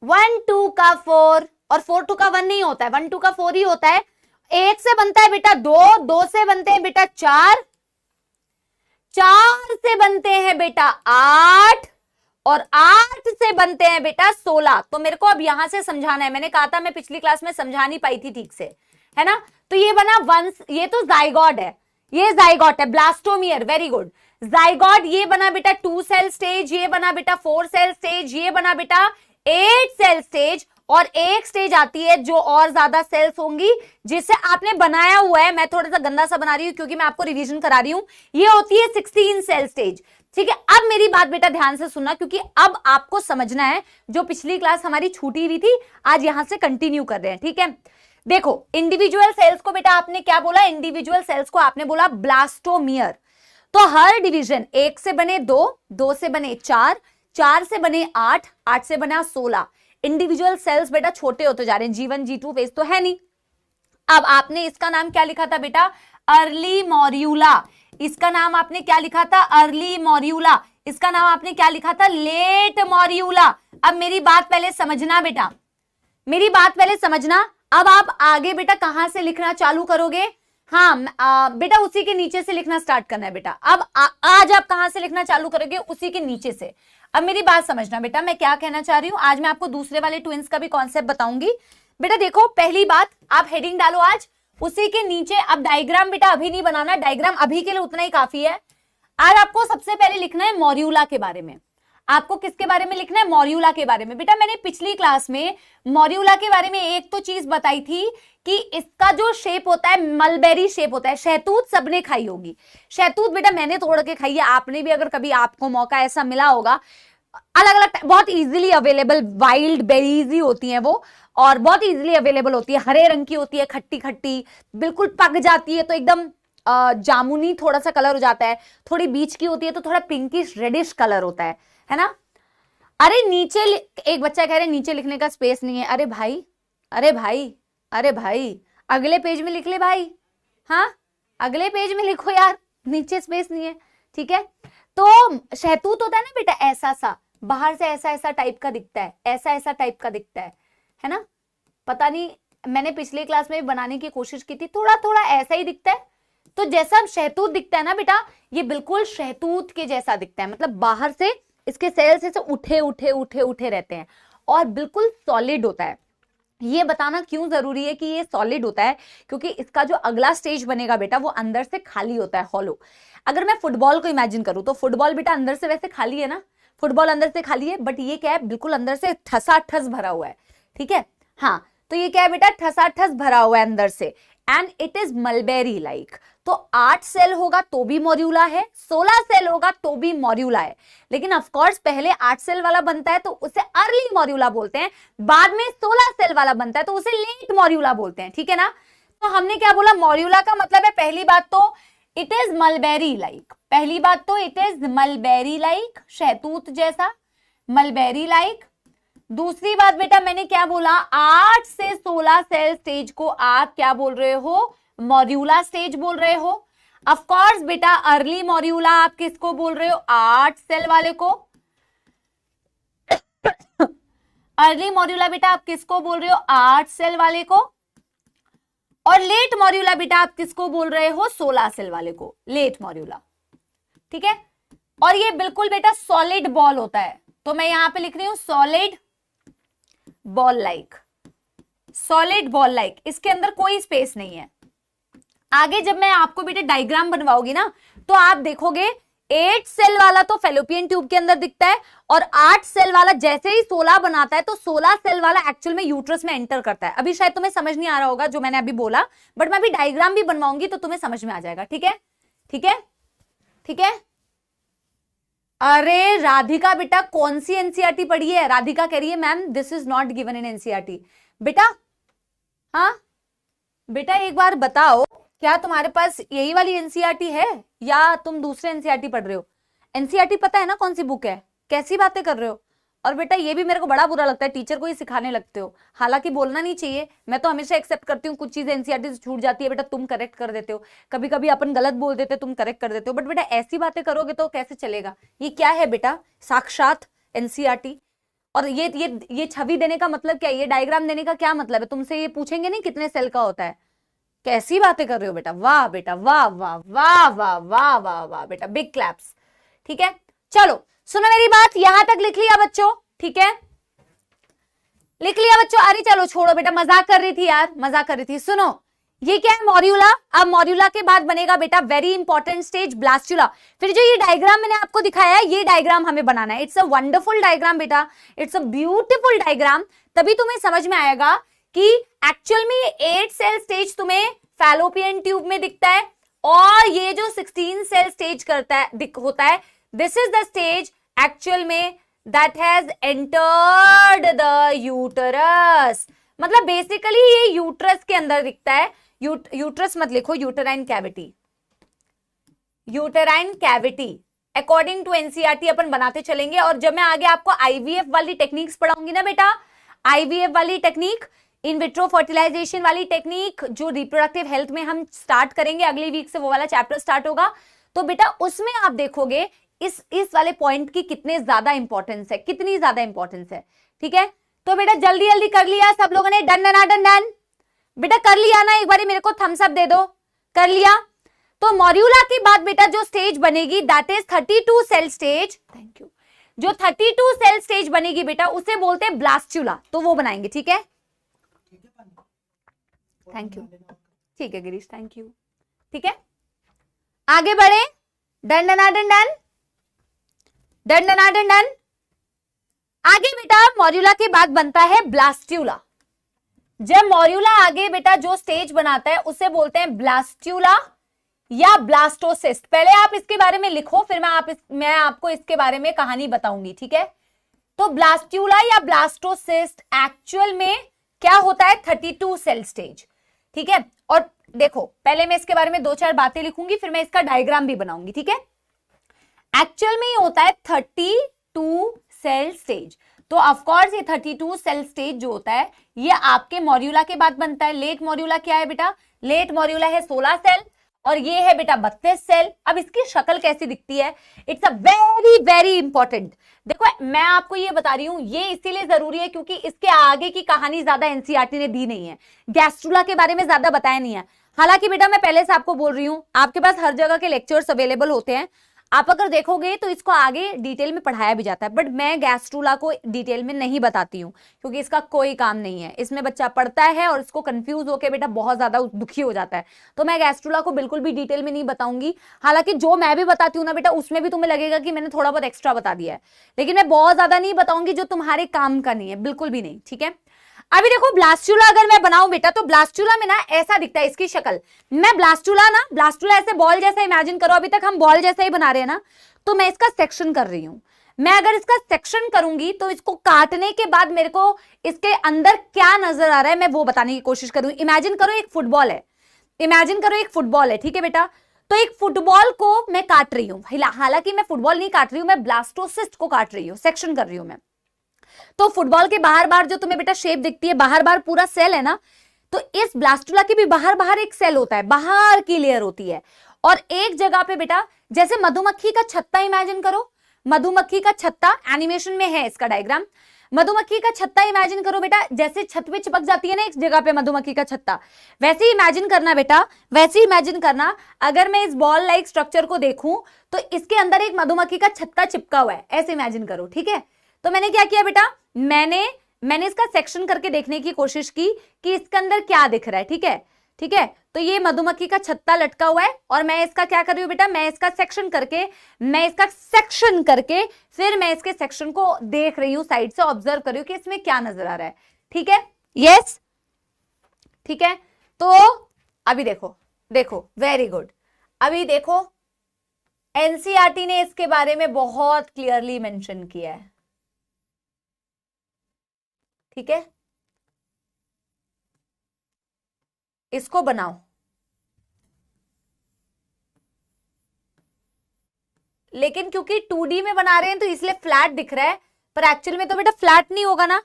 1 2 का 4 और 4 2 का 1 नहीं होता है, 1 2 का 4 ही होता है। एक से बनता है बेटा 2, 2 से बनते हैं बेटा 4, 4 से बनते हैं बेटा 8, और 8 से बनते हैं बेटा 16। तो मेरे को अब यहां से समझाना है, मैंने कहा था मैं पिछली क्लास में समझा नहीं पाई थी ठीक से, है ना। तो ये बना वन, ये तो जाइगोट है, ये जाइगोट है, ब्लास्टोमियर, वेरी गुड। जाइगोट ये बना बेटा 2 सेल स्टेज, ये बना बेटा 4 सेल स्टेज, ये बना बेटा 8 सेल स्टेज, और एक स्टेज आती है जो और ज्यादा सेल्स होंगी जिसे आपने बनाया हुआ है। मैं थोड़ा सा गंदा सा बना रही हूं क्योंकि मैं आपको रिवीजन करा रही हूं। ये होती है 16 सेल स्टेज, ठीक है। अब मेरी बात बेटा ध्यान से सुनना, क्योंकि अब आपको समझना है, जो पिछली क्लास हमारी छूटी हुई थी आज यहां से कंटिन्यू कर रहे हैं, ठीक है। देखो इंडिविजुअल सेल्स को बेटा आपने क्या बोला, इंडिविजुअल सेल्स को आपने बोला ब्लास्टोमियर। तो हर डिवीजन 1 से बने 2, 2 से बने 4, 4 से बने 8, 8 से बना 16। इंडिविजुअल सेल्स बेटा छोटे होते जा रहे हैं, G1 G2 फेज तो है नहीं। अब आपने इसका नाम क्या लिखा था बेटा, अर्ली मॉर्यूला। इसका नाम आपने क्या लिखा था, अर्ली मॉर्यूला। इसका नाम आपने क्या लिखा था, लेट मॉर्यूला। अब मेरी बात पहले समझना बेटा, मेरी बात पहले समझना। अब आप आगे बेटा कहां से लिखना चालू करोगे, हाँ बेटा उसी के नीचे से लिखना स्टार्ट करना है बेटा। अब आज आप कहां से लिखना चालू करोगे, उसी के नीचे से। अब मेरी बात समझना बेटा, मैं क्या कहना चाह रही हूं। आज मैं आपको दूसरे वाले ट्विंस का भी कॉन्सेप्ट बताऊंगी बेटा। देखो पहली बात, आप हेडिंग डालो आज, उसी के नीचे। अब डायग्राम बेटा अभी नहीं बनाना, डायग्राम अभी के लिए उतना ही काफी है। आज आपको सबसे पहले लिखना है मॉर्यूला के बारे में। आपको किसके बारे में लिखना है, मॉर्यूला के बारे में। बेटा मैंने पिछली क्लास में मॉर्यूला के बारे में एक तो चीज बताई थी कि इसका जो शेप होता है मलबेरी शेप होता है। शहतूत सबने खाई होगी, शहतूत बेटा मैंने तोड़ के खाई है, आपने भी अगर कभी आपको मौका ऐसा मिला होगा। अलग अलग बहुत इजीली अवेलेबल वाइल्ड बेरीज ही होती हैं वो, और बहुत इजीली अवेलेबल होती है। हरे रंग की होती है, खट्टी खट्टी, बिल्कुल पक जाती है तो एकदम जामुनी थोड़ा सा कलर हो जाता है। थोड़ी बीच की होती है तो थोड़ा पिंकिश रेडिश कलर होता है ना। अरे नीचे एक बच्चा कह रहे नीचे लिखने का स्पेस नहीं है। अरे भाई अरे भाई अरे भाई अगले पेज में लिख ले भाई, हाँ अगले पेज में लिखो यार, नीचे स्पेस नहीं है, ठीक है। तो शहतूत होता है ना बेटा ऐसा सा, बाहर से ऐसा ऐसा टाइप का दिखता है, ऐसा ऐसा टाइप का दिखता है ना। पता नहीं मैंने पिछली क्लास में बनाने की कोशिश की थी, थोड़ा थोड़ा ऐसा ही दिखता है। तो जैसा शहतूत दिखता है ना बेटा, ये बिल्कुल शहतूत के जैसा दिखता है। मतलब बाहर से इसके सेल्स ऐसे उठे उठे उठे उठे रहते हैं और बिल्कुल सॉलिड होता है। ये बताना क्यों जरूरी है कि ये सॉलिड होता है, क्योंकि इसका जो अगला स्टेज बनेगा बेटा वो अंदर से खाली होता है, हॉलो। अगर मैं फुटबॉल को इमेजिन करूं तो फुटबॉल बेटा अंदर से वैसे खाली है ना, फुटबॉल अंदर से खाली है, बट ये क्या है, बिल्कुल अंदर से ठसाठस भरा हुआ है, ठीक है। हाँ तो ये क्या है बेटा, ठसाठस भरा हुआ है अंदर से, and it is mulberry like. तो 8 सेल होगा तो भी मॉर्यूला है, 16 सेल होगा तो भी मॉर्यूला है। लेकिन ऑफ कोर्स पहले 8 सेल वाला बनता है तो उसे अर्ली मॉर्यूला बोलते हैं, बाद में 16 सेल वाला बनता है तो उसे लेट मॉर्यूला बोलते हैं, ठीक है ना। तो हमने क्या बोला, मॉर्यूला का मतलब है पहली बात तो इट इज मलबेरी लाइक, पहली बात तो इट इज मलबेरी लाइक, शहतूत जैसा, मलबेरी लाइक। दूसरी बात बेटा मैंने क्या बोला, 8 से 16 सेल स्टेज को आप क्या बोल रहे हो, मॉर्यूला स्टेज बोल रहे हो। ऑफ कोर्स बेटा अर्ली मॉड्यूला आप किसको बोल रहे हो? 8 सेल वाले को। अर्ली मॉड्यूला बेटा आप किसको बोल रहे हो? 8 सेल वाले को। और लेट मॉड्यूला बेटा आप किसको बोल रहे हो? 16 सेल वाले को, लेट मॉड्यूला। ठीक है, और ये बिल्कुल बेटा सॉलिड बॉल होता है, तो मैं यहां पे लिख रही हूं solid ball like, solid ball like, इसके अंदर कोई स्पेस नहीं है। आगे जब मैं आपको बेटा डायग्राम बनवाऊंगी ना, तो आप देखोगे 8 सेल वाला तो फेलोपियन ट्यूब के अंदर दिखता है, और 8 सेल वाला जैसे ही 16 बनाता है तो 16 सेल वाला एक्चुअल में यूट्रस में एंटर करता है। अभी शायद तुम्हें समझ नहीं आ रहा होगा जो मैंने अभी बोला, बट मैं अभी डायग्राम भी बनवाऊंगी तो तुम्हें समझ में आ जाएगा। ठीक है, ठीक है, ठीक है। अरे राधिका बेटा कौन सी एनसीईआरटी पढ़ी है? राधिका कह रही है ma'am this is not given in NCERT. बेटा हाँ बेटा एक बार बताओ, क्या तुम्हारे पास यही वाली एनसीईआरटी है या तुम दूसरे एनसीईआरटी पढ़ रहे हो? एनसीईआरटी पता है ना कौन सी बुक है? कैसी बातें कर रहे हो? और बेटा ये भी मेरे को बड़ा बुरा लगता है, टीचर को ही सिखाने लगते हो। हालांकि बोलना नहीं चाहिए, मैं तो हमेशा एक्सेप्ट करती हूँ, कुछ चीजें एनसीईआरटी से छूट जाती है बेटा, तुम करेक्ट कर देते हो, कभी कभी अपन गलत बोल देते तुम करेक्ट कर देते हो, बट बेटा ऐसी बातें करोगे तो कैसे चलेगा? ये क्या है बेटा? साक्षात एनसीईआरटी। और ये छवि देने का मतलब क्या है? ये डायग्राम देने का क्या मतलब है? तुमसे ये पूछेंगे नहीं कितने सेल का होता है? कैसी बातें कर रहे हो बेटा? वाह बेटा, वाह वाह वाह वाह वाह वाह वाह बेटा, बिग क्लैप्स। ठीक है, चलो सुनो मेरी बात, यहां तक लिख लिया बच्चों? ठीक है, लिख लिया बच्चों? अरे चलो छोड़ो बेटा, मजाक कर रही थी यार, मजाक कर रही थी। सुनो ये क्या है? मॉड्यूला। अब मॉड्यूला के बाद बनेगा बेटा वेरी इंपॉर्टेंट स्टेज ब्लास्टुला। फिर जो ये डायग्राम मैंने आपको दिखाया है, ये डायग्राम हमें बनाना है। इट्स अ वंडरफुल डायग्राम बेटा, इट्स अ ब्यूटीफुल डायग्राम। तभी तुम्हें समझ में आएगा कि एक्चुअल में 8 सेल स्टेज तुम्हें फैलोपियन ट्यूब में दिखता है, और ये जो 16 सेल स्टेज करता है होता है, this is the stage actual में that has entered the uterus। मतलब बेसिकली ये यूट्रस के अंदर दिखता है। यूट्रस मत लिखो, uterine cavity, uterine cavity according to NCERT अपन बनाते चलेंगे। और जब मैं आगे आपको आईवीएफ वाली टेक्निक्स पढ़ाऊंगी ना बेटा, आईवीएफ वाली टेक्निक, इन विट्रो फर्टिलाइजेशन वाली टेक्निक, जो रिप्रोडक्टिव हेल्थ में हम स्टार्ट करेंगे, अगली वीक से वो वाला चैप्टर स्टार्ट होगा, तो बेटा उसमें आप देखोगे इस वाले पॉइंट की कितने ज्यादा इंपॉर्टेंस है, कितनी ज्यादा इंपॉर्टेंस है। ठीक है, तो बेटा जल्दी जल्दी कर लिया सब लोगों ने? डन डन डन डन बेटा, कर लिया ना? एक बार मेरे को थम्स अप दे दो, कर लिया? तो मॉड्यूला के बाद बेटा जो स्टेज बनेगी that is 32 cell stage. Thank you. जो 32 सेल स्टेज बनेगी बेटा उसे बोलते हैं ब्लास्टुला, तो वो बनाएंगे। ठीक है, थैंक यू। ठीक है गिरीश, थैंक यू। ठीक है, आगे बढ़े। Done done done done done done done done. आगे बेटा मॉड्यूला के बाद बनता है ब्लास्टुला। जब मॉड्यूला आगे बेटा जो स्टेज बनाता है उसे बोलते हैं ब्लास्टुला या ब्लास्टोसिस्ट। पहले आप इसके बारे में लिखो, फिर मैं आपको इसके बारे में कहानी बताऊंगी। ठीक है, तो ब्लास्टुला या ब्लास्टोसिस्ट एक्चुअल में क्या होता है? 32 सेल स्टेज। ठीक है, और देखो पहले मैं इसके बारे में 2-4 बातें लिखूंगी, फिर मैं इसका डायग्राम भी बनाऊंगी। ठीक है, एक्चुअल में ये होता है 32 सेल स्टेज। तो ऑफ कोर्स ये 32 सेल स्टेज जो होता है ये आपके मॉड्यूला के बाद बनता है। लेट मॉड्यूला क्या है बेटा? लेट मॉड्यूला है 16 सेल, और ये है बेटा 32 सेल। अब इसकी शक्ल कैसी दिखती है? It's a very very important. देखो मैं आपको ये बता रही हूं, ये इसीलिए जरूरी है क्योंकि इसके आगे की कहानी ज्यादा एनसीईआरटी ने दी नहीं है, गैस्ट्रुला के बारे में ज्यादा बताया नहीं है। हालांकि बेटा मैं पहले से आपको बोल रही हूं, आपके पास हर जगह के लेक्चर्स अवेलेबल होते हैं, आप अगर देखोगे तो इसको आगे डिटेल में पढ़ाया भी जाता है, बट मैं गैस्ट्रुला को डिटेल में नहीं बताती हूँ क्योंकि इसका कोई काम नहीं है। इसमें बच्चा पढ़ता है और इसको कंफ्यूज होकर बेटा बहुत ज्यादा दुखी हो जाता है, तो मैं गैस्ट्रुला को बिल्कुल भी डिटेल में नहीं बताऊंगी। हालांकि जो मैं भी बताती हूँ ना बेटा उसमें भी तुम्हें लगेगा कि मैंने थोड़ा बहुत एक्स्ट्रा बता दिया है, लेकिन मैं बहुत ज्यादा नहीं बताऊंगी जो तुम्हारे काम का नहीं है, बिल्कुल भी नहीं। ठीक है, अभी देखो ब्लास्टुला अगर मैं बनाऊं बेटा तो ब्लास्टुला में ना ऐसा दिखता है इसकी शक्ल। मैं ब्लास्टुला ऐसे बॉल जैसा इमेजिन करो, अभी तक हम बॉल जैसा ही बना रहे हैं ना, तो मैं इसका सेक्शन कर रही हूं। मैं अगर इसका सेक्शन करूंगी तो इसको काटने के बाद मेरे को इसके अंदर क्या नजर आ रहा है मैं वो बताने की कोशिश करूंगी। इमेजिन करो एक फुटबॉल है, इमेजिन करो एक फुटबॉल है। ठीक है बेटा, तो एक फुटबॉल को मैं काट रही हूं, हालांकि मैं फुटबॉल नहीं काट रही हूं, मैं ब्लास्टोसिस्ट को काट रही हूं, सेक्शन कर रही हूं मैं। तो फुटबॉल के बाहर बाहर जो तुम्हें बेटा शेप दिखती है, बाहर बाहर पूरा सेल है ना, तो इस ब्लास्टुला के भी बाहर बाहर एक सेल होता है, बाहर की लेयर होती है, और एक जगह पे बेटा जैसे मधुमक्खी का छत्ता इमेजिन करो, मधुमक्खी का छत्ता एनिमेशन में है इसका डायग्राम, मधुमक्खी का छत्ता इमेजिन करो बेटा, जैसे छत पे चिपक जाती है ना एक जगह पे मधुमक्खी का छत्ता, वैसे ही इमेजिन करना बेटा, वैसे ही इमेजिन करना। अगर मैं इस बॉल लाइक स्ट्रक्चर को देखूं तो इसके अंदर एक मधुमक्खी का छत्ता चिपका हुआ है, ऐसे इमेजिन करो, ठीक है। तो मैंने क्या किया बेटा, मैंने इसका सेक्शन करके देखने की कोशिश की कि इसके अंदर क्या दिख रहा है, ठीक है, ठीक है। तो ये मधुमक्खी का छत्ता लटका हुआ है और मैं इसका क्या कर रही हूं बेटा, मैं इसका सेक्शन करके फिर मैं इसके सेक्शन को देख रही हूं, साइड से ऑब्जर्व कर रही हूं कि इसमें क्या नजर आ रहा है, ठीक है, यस, ठीक है। तो अभी देखो, देखो वेरी गुड, अभी देखो एनसीईआरटी ने इसके बारे में बहुत क्लियरली मेंशन किया है, ठीक है। इसको बनाओ, लेकिन क्योंकि 2D में बना रहे हैं तो इसलिए फ्लैट दिख रहा है, पर एक्चुअल में तो बेटा फ्लैट नहीं होगा ना,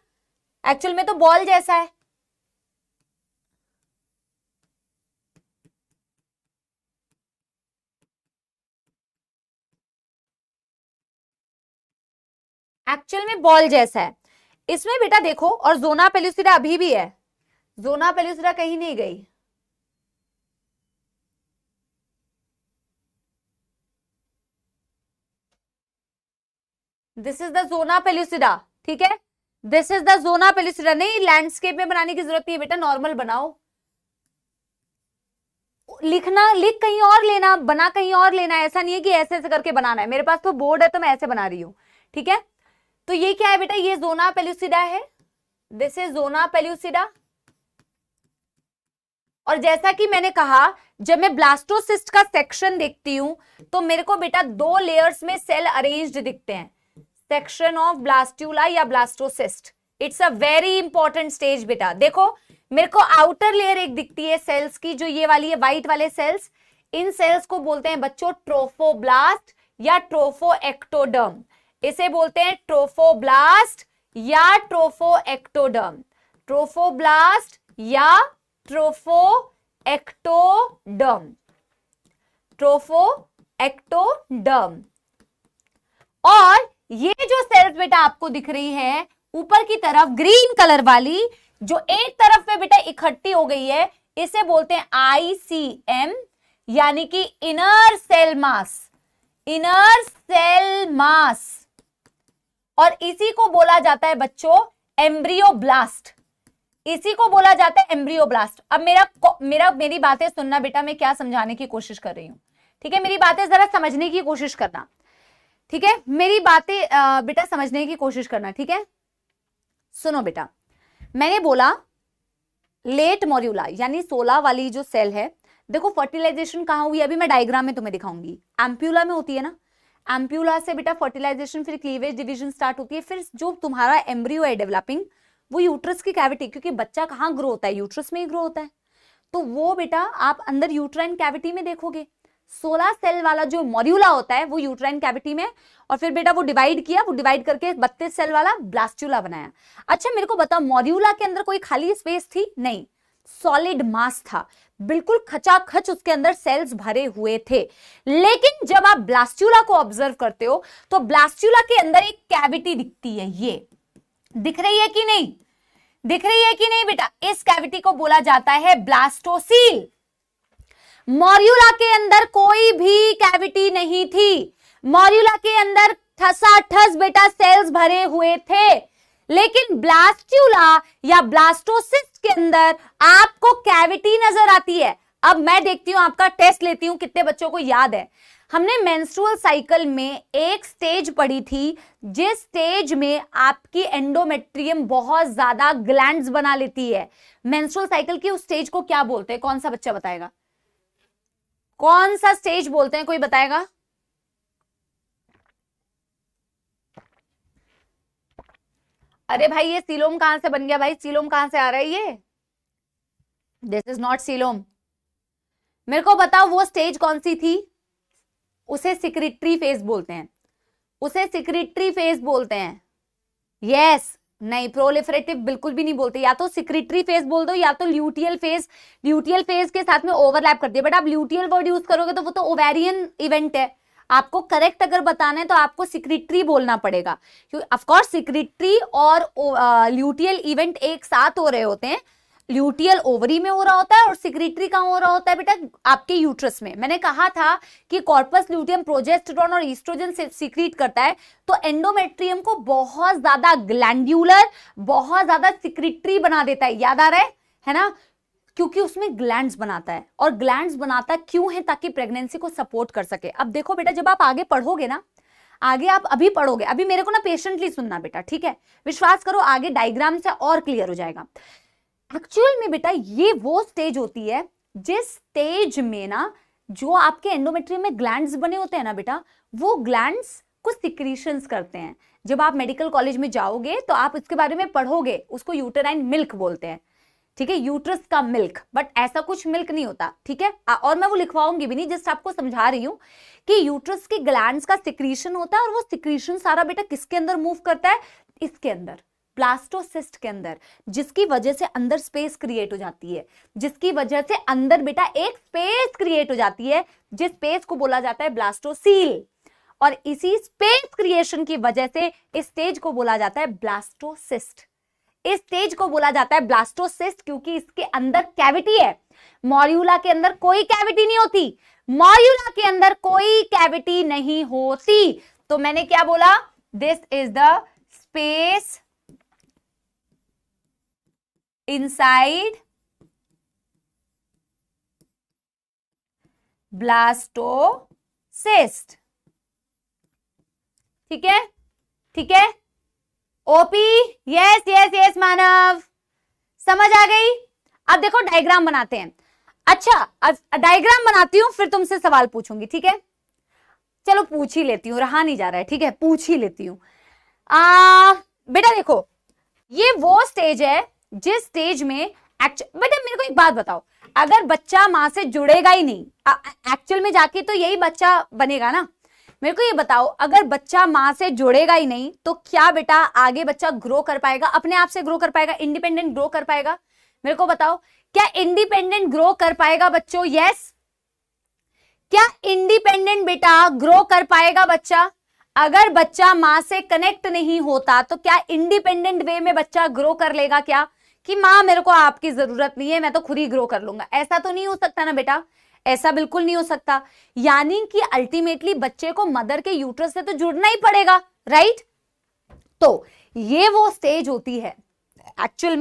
एक्चुअल में तो बॉल जैसा है। एक्चुअल में बॉल जैसा है इसमें बेटा, देखो, और जोना पेलुसिडा अभी भी है, जोना पेलुसिडा कहीं नहीं गई, this is the zona pellucida, ठीक है, this is the zona pellucida. नहीं, लैंडस्केप में बनाने की जरूरत नहीं है बेटा, नॉर्मल बनाओ, लिखना लिख कहीं और लेना, बना कहीं और लेना, ऐसा नहीं है कि ऐसे ऐसे करके बनाना है। मेरे पास तो बोर्ड है तो मैं ऐसे बना रही हूं, ठीक है। तो ये क्या है बेटा, ये जोना पेलुसिडा है, दिस इज जोना पेलुसिडा। और जैसा कि मैंने कहा, जब मैं ब्लास्टोसिस्ट का सेक्शन देखती हूं तो मेरे को बेटा 2 लेयर्स में सेल अरेंज्ड दिखते हैं, सेक्शन ऑफ ब्लास्टुला या blastocyst. It's a very important stage बेटा। देखो मेरे को आउटर लेयर एक दिखती है सेल्स की, जो ये वाली है, व्हाइट वाले सेल्स, इन सेल्स को बोलते हैं बच्चों ट्रोफोब्लास्ट या ट्रोफोएक्टोडर्म। इसे बोलते हैं ट्रोफोब्लास्ट या ट्रोफोएक्टोडर्म, ट्रोफोब्लास्ट या ट्रोफोएक्टोडर्म, ट्रोफोएक्टोडर्म। और ये जो सेल्स बेटा आपको दिख रही है ऊपर की तरफ ग्रीन कलर वाली, जो एक तरफ पे बेटा इकट्ठी हो गई है, इसे बोलते हैं ICM, यानी कि inner cell mass, inner cell mass. और इसी को बोला जाता है बच्चों एम्ब्रियोब्लास्ट, इसी को बोला जाता है एम्ब्रियोब्लास्ट। अब मेरी बातें सुनना बेटा, मैं क्या समझाने की कोशिश कर रही हूं, ठीक है, मेरी बातें जरा समझने की कोशिश करना, ठीक है, मेरी बातें बेटा समझने की कोशिश करना, ठीक है। सुनो बेटा, मैंने बोला लेट मॉड्यूला यानी 16 वाली जो सेल है, देखो फर्टिलाइजेशन कहां हुई, अभी मैं डायग्राम में तुम्हें दिखाऊंगी, एम्प्यूला में होती है ना, एम्प्यूला से बेटा फर्टिलाइजेशन, फिर क्लीवेज डिवीजन स्टार्ट होती है, फिर जो तुम्हारा एम्ब्रियो है डेवलपिंग, वो यूट्रस की कैविटी, क्योंकि बच्चा कहां ग्रो होता है, यूट्रस में ही ग्रो होता है, तो वो बेटा आप अंदर यूट्राइन कैविटी में देखोगे 16 सेल वाला जो मॉड्यूला होता है वो यूट्राइन कैविटी में, और फिर बेटा वो डिवाइड किया, वो डिवाइड करके 32 सेल वाला ब्लास्टुला बनाया। अच्छा मेरे को बताओ, मॉड्यूला के अंदर कोई खाली स्पेस थी? नहीं, सॉलिड मास था, बिल्कुल खचाखच उसके अंदर सेल्स भरे हुए थे। लेकिन जब आप ब्लास्टुला को ऑब्जर्व करते हो तो ब्लास्टुला के अंदर एक कैविटी दिखती है, ये दिख रही है कि नहीं, दिख रही है कि नहीं बेटा, इस कैविटी को बोला जाता है ब्लास्टोसील। मॉड्यूला के अंदर कोई भी कैविटी नहीं थी, मॉड्यूला के अंदर ठसाठस बेटा सेल्स भरे हुए थे, लेकिन ब्लास्टुला या ब्लास्टोसिस्ट के अंदर आपको कैविटी नजर आती है। अब मैं देखती हूं, आपका टेस्ट लेती हूं, कितने बच्चों को याद है, हमने मेंस्ट्रुअल साइकिल में एक स्टेज पढ़ी थी, जिस स्टेज में आपकी एंडोमेट्रियम बहुत ज्यादा ग्लैंड्स बना लेती है। मेंस्ट्रुअल साइकिल की उस स्टेज को क्या बोलते हैं, कौन सा बच्चा बताएगा, कौन सा स्टेज बोलते हैं, कोई बताएगा? अरे भाई ये सीलोम कहां से बन गया भाई, सीलोम कहां से आ रहा है ये, दिस इज नॉट सीलोम। मेरे को बताओ वो स्टेज कौन सी थी, उसे सिक्रेटरी फेज बोलते हैं, उसे सिक्रेटरी फेज बोलते हैं। यस, नहीं, प्रोलिफरेटिव बिल्कुल भी नहीं बोलते, या तो सिक्रेटरी फेज बोल दो या तो ल्यूटियल फेज। ल्यूटियल फेज के साथ में ओवरलैप कर दिया, बट आप ल्यूटियल वर्ड यूज करोगे तो वो तो ओवेरियन इवेंट है। आपको करेक्ट अगर बताना है तो आपको सिक्रेटरी बोलना पड़ेगा, क्योंकि ऑफ कोर्स सिक्रेटरी और ल्यूटियल इवेंट एक साथ हो रहे होते हैं। ल्यूटियल ओवरी में हो रहा होता है और सिक्रेटरी कहां हो रहा होता है बेटा, आपके यूट्रस में। मैंने कहा था कि कॉर्पस ल्यूटियम प्रोजेस्टेरोन और ईस्ट्रोजन से सीक्रेट करता है, तो एंडोमेट्रियम को बहुत ज्यादा ग्लैंड्यूलर, बहुत ज्यादा सिक्रेटरी बना देता है। याद आ रहा है ना, क्योंकि उसमें ग्लैंड्स बनाता है। और ग्लैंड्स बनाता क्यों है, ताकि प्रेगनेंसी को सपोर्ट कर सके। अब देखो बेटा, जब आप आगे पढ़ोगे ना, आगे आप अभी पढ़ोगे, अभी मेरे को ना पेशेंटली सुनना बेटा, ठीक है, विश्वास करो आगे डायग्राम से और क्लियर हो जाएगा। एक्चुअल में बेटा ये वो स्टेज होती है जिस स्टेज में ना जो आपके एंडोमेट्रियम में ग्लैंड्स बने होते हैं ना बेटा, वो ग्लैंड्स कुछ सिक्रीशंस करते हैं। जब आप मेडिकल कॉलेज में जाओगे तो आप इसके बारे में पढ़ोगे, उसको यूटेराइन मिल्क बोलते हैं, ठीक है, यूट्रस का मिल्क। बट ऐसा कुछ मिल्क नहीं होता, ठीक है, और मैं वो लिखवाऊंगी भी नहीं, जस्ट आपको समझा रही हूं कि यूट्रस के ग्लैंड्स का सिक्रीशन होता है, और वो सिक्रीशन सारा बेटा किसके अंदर मूव करता है, इसके अंदर, ब्लास्टोसिस्ट के अंदर, जिसकी वजह से अंदर स्पेस क्रिएट हो जाती है, जिसकी वजह से अंदर बेटा एक स्पेस क्रिएट हो जाती है, जिस स्पेस को बोला जाता है ब्लास्टोसील। और इसी स्पेस क्रिएशन की वजह से इस स्टेज को बोला जाता है ब्लास्टोसिस्ट। इस स्टेज को बोला जाता है ब्लास्टोसिस्ट, क्योंकि इसके अंदर कैविटी है। मॉर्यूला के अंदर कोई कैविटी नहीं होती, मॉर्यूला के अंदर कोई कैविटी नहीं होती। तो मैंने क्या बोला, this is the space inside blastocyst. ठीक है, ठीक है, ओपी, यस यस यस मानव, समझ आ गई। अब देखो डायग्राम बनाते हैं। अच्छा, अब डायग्राम बनाती हूं, फिर तुमसे सवाल पूछूंगी, ठीक है, चलो पूछ ही लेती हूं, रहा नहीं जा रहा है, ठीक है, पूछ ही लेती हूं। बेटा देखो, ये वो स्टेज है जिस स्टेज में बेटा मेरे को एक बात बताओ, अगर बच्चा मां से जुड़ेगा ही नहीं, एक्चुअल में जाके तो यही बच्चा बनेगा ना। मेरे को ये बताओ, अगर बच्चा मां से जुड़ेगा ही नहीं तो क्या बेटा आगे बच्चा ग्रो कर पाएगा, अपने आप से ग्रो कर पाएगा, इंडिपेंडेंट ग्रो कर पाएगा? मेरे को बताओ, क्या इंडिपेंडेंट ग्रो कर पाएगा बच्चों? यस, क्या इंडिपेंडेंट बेटा ग्रो कर पाएगा बच्चा? अगर बच्चा मां से कनेक्ट नहीं होता तो क्या इंडिपेंडेंट वे में बच्चा ग्रो कर लेगा क्या, कि मां मेरे को आपकी जरूरत नहीं है, मैं तो खुद ही ग्रो कर लूंगा? ऐसा तो नहीं हो सकता ना बेटा, ऐसा बिल्कुल नहीं हो सकता। यानी कि अल्टीमेटली बच्चे को मदर के यूट्रस से तो जुड़ना ही पड़ेगा, राइट? तो ये वो स्टेज होती है एक्चुअल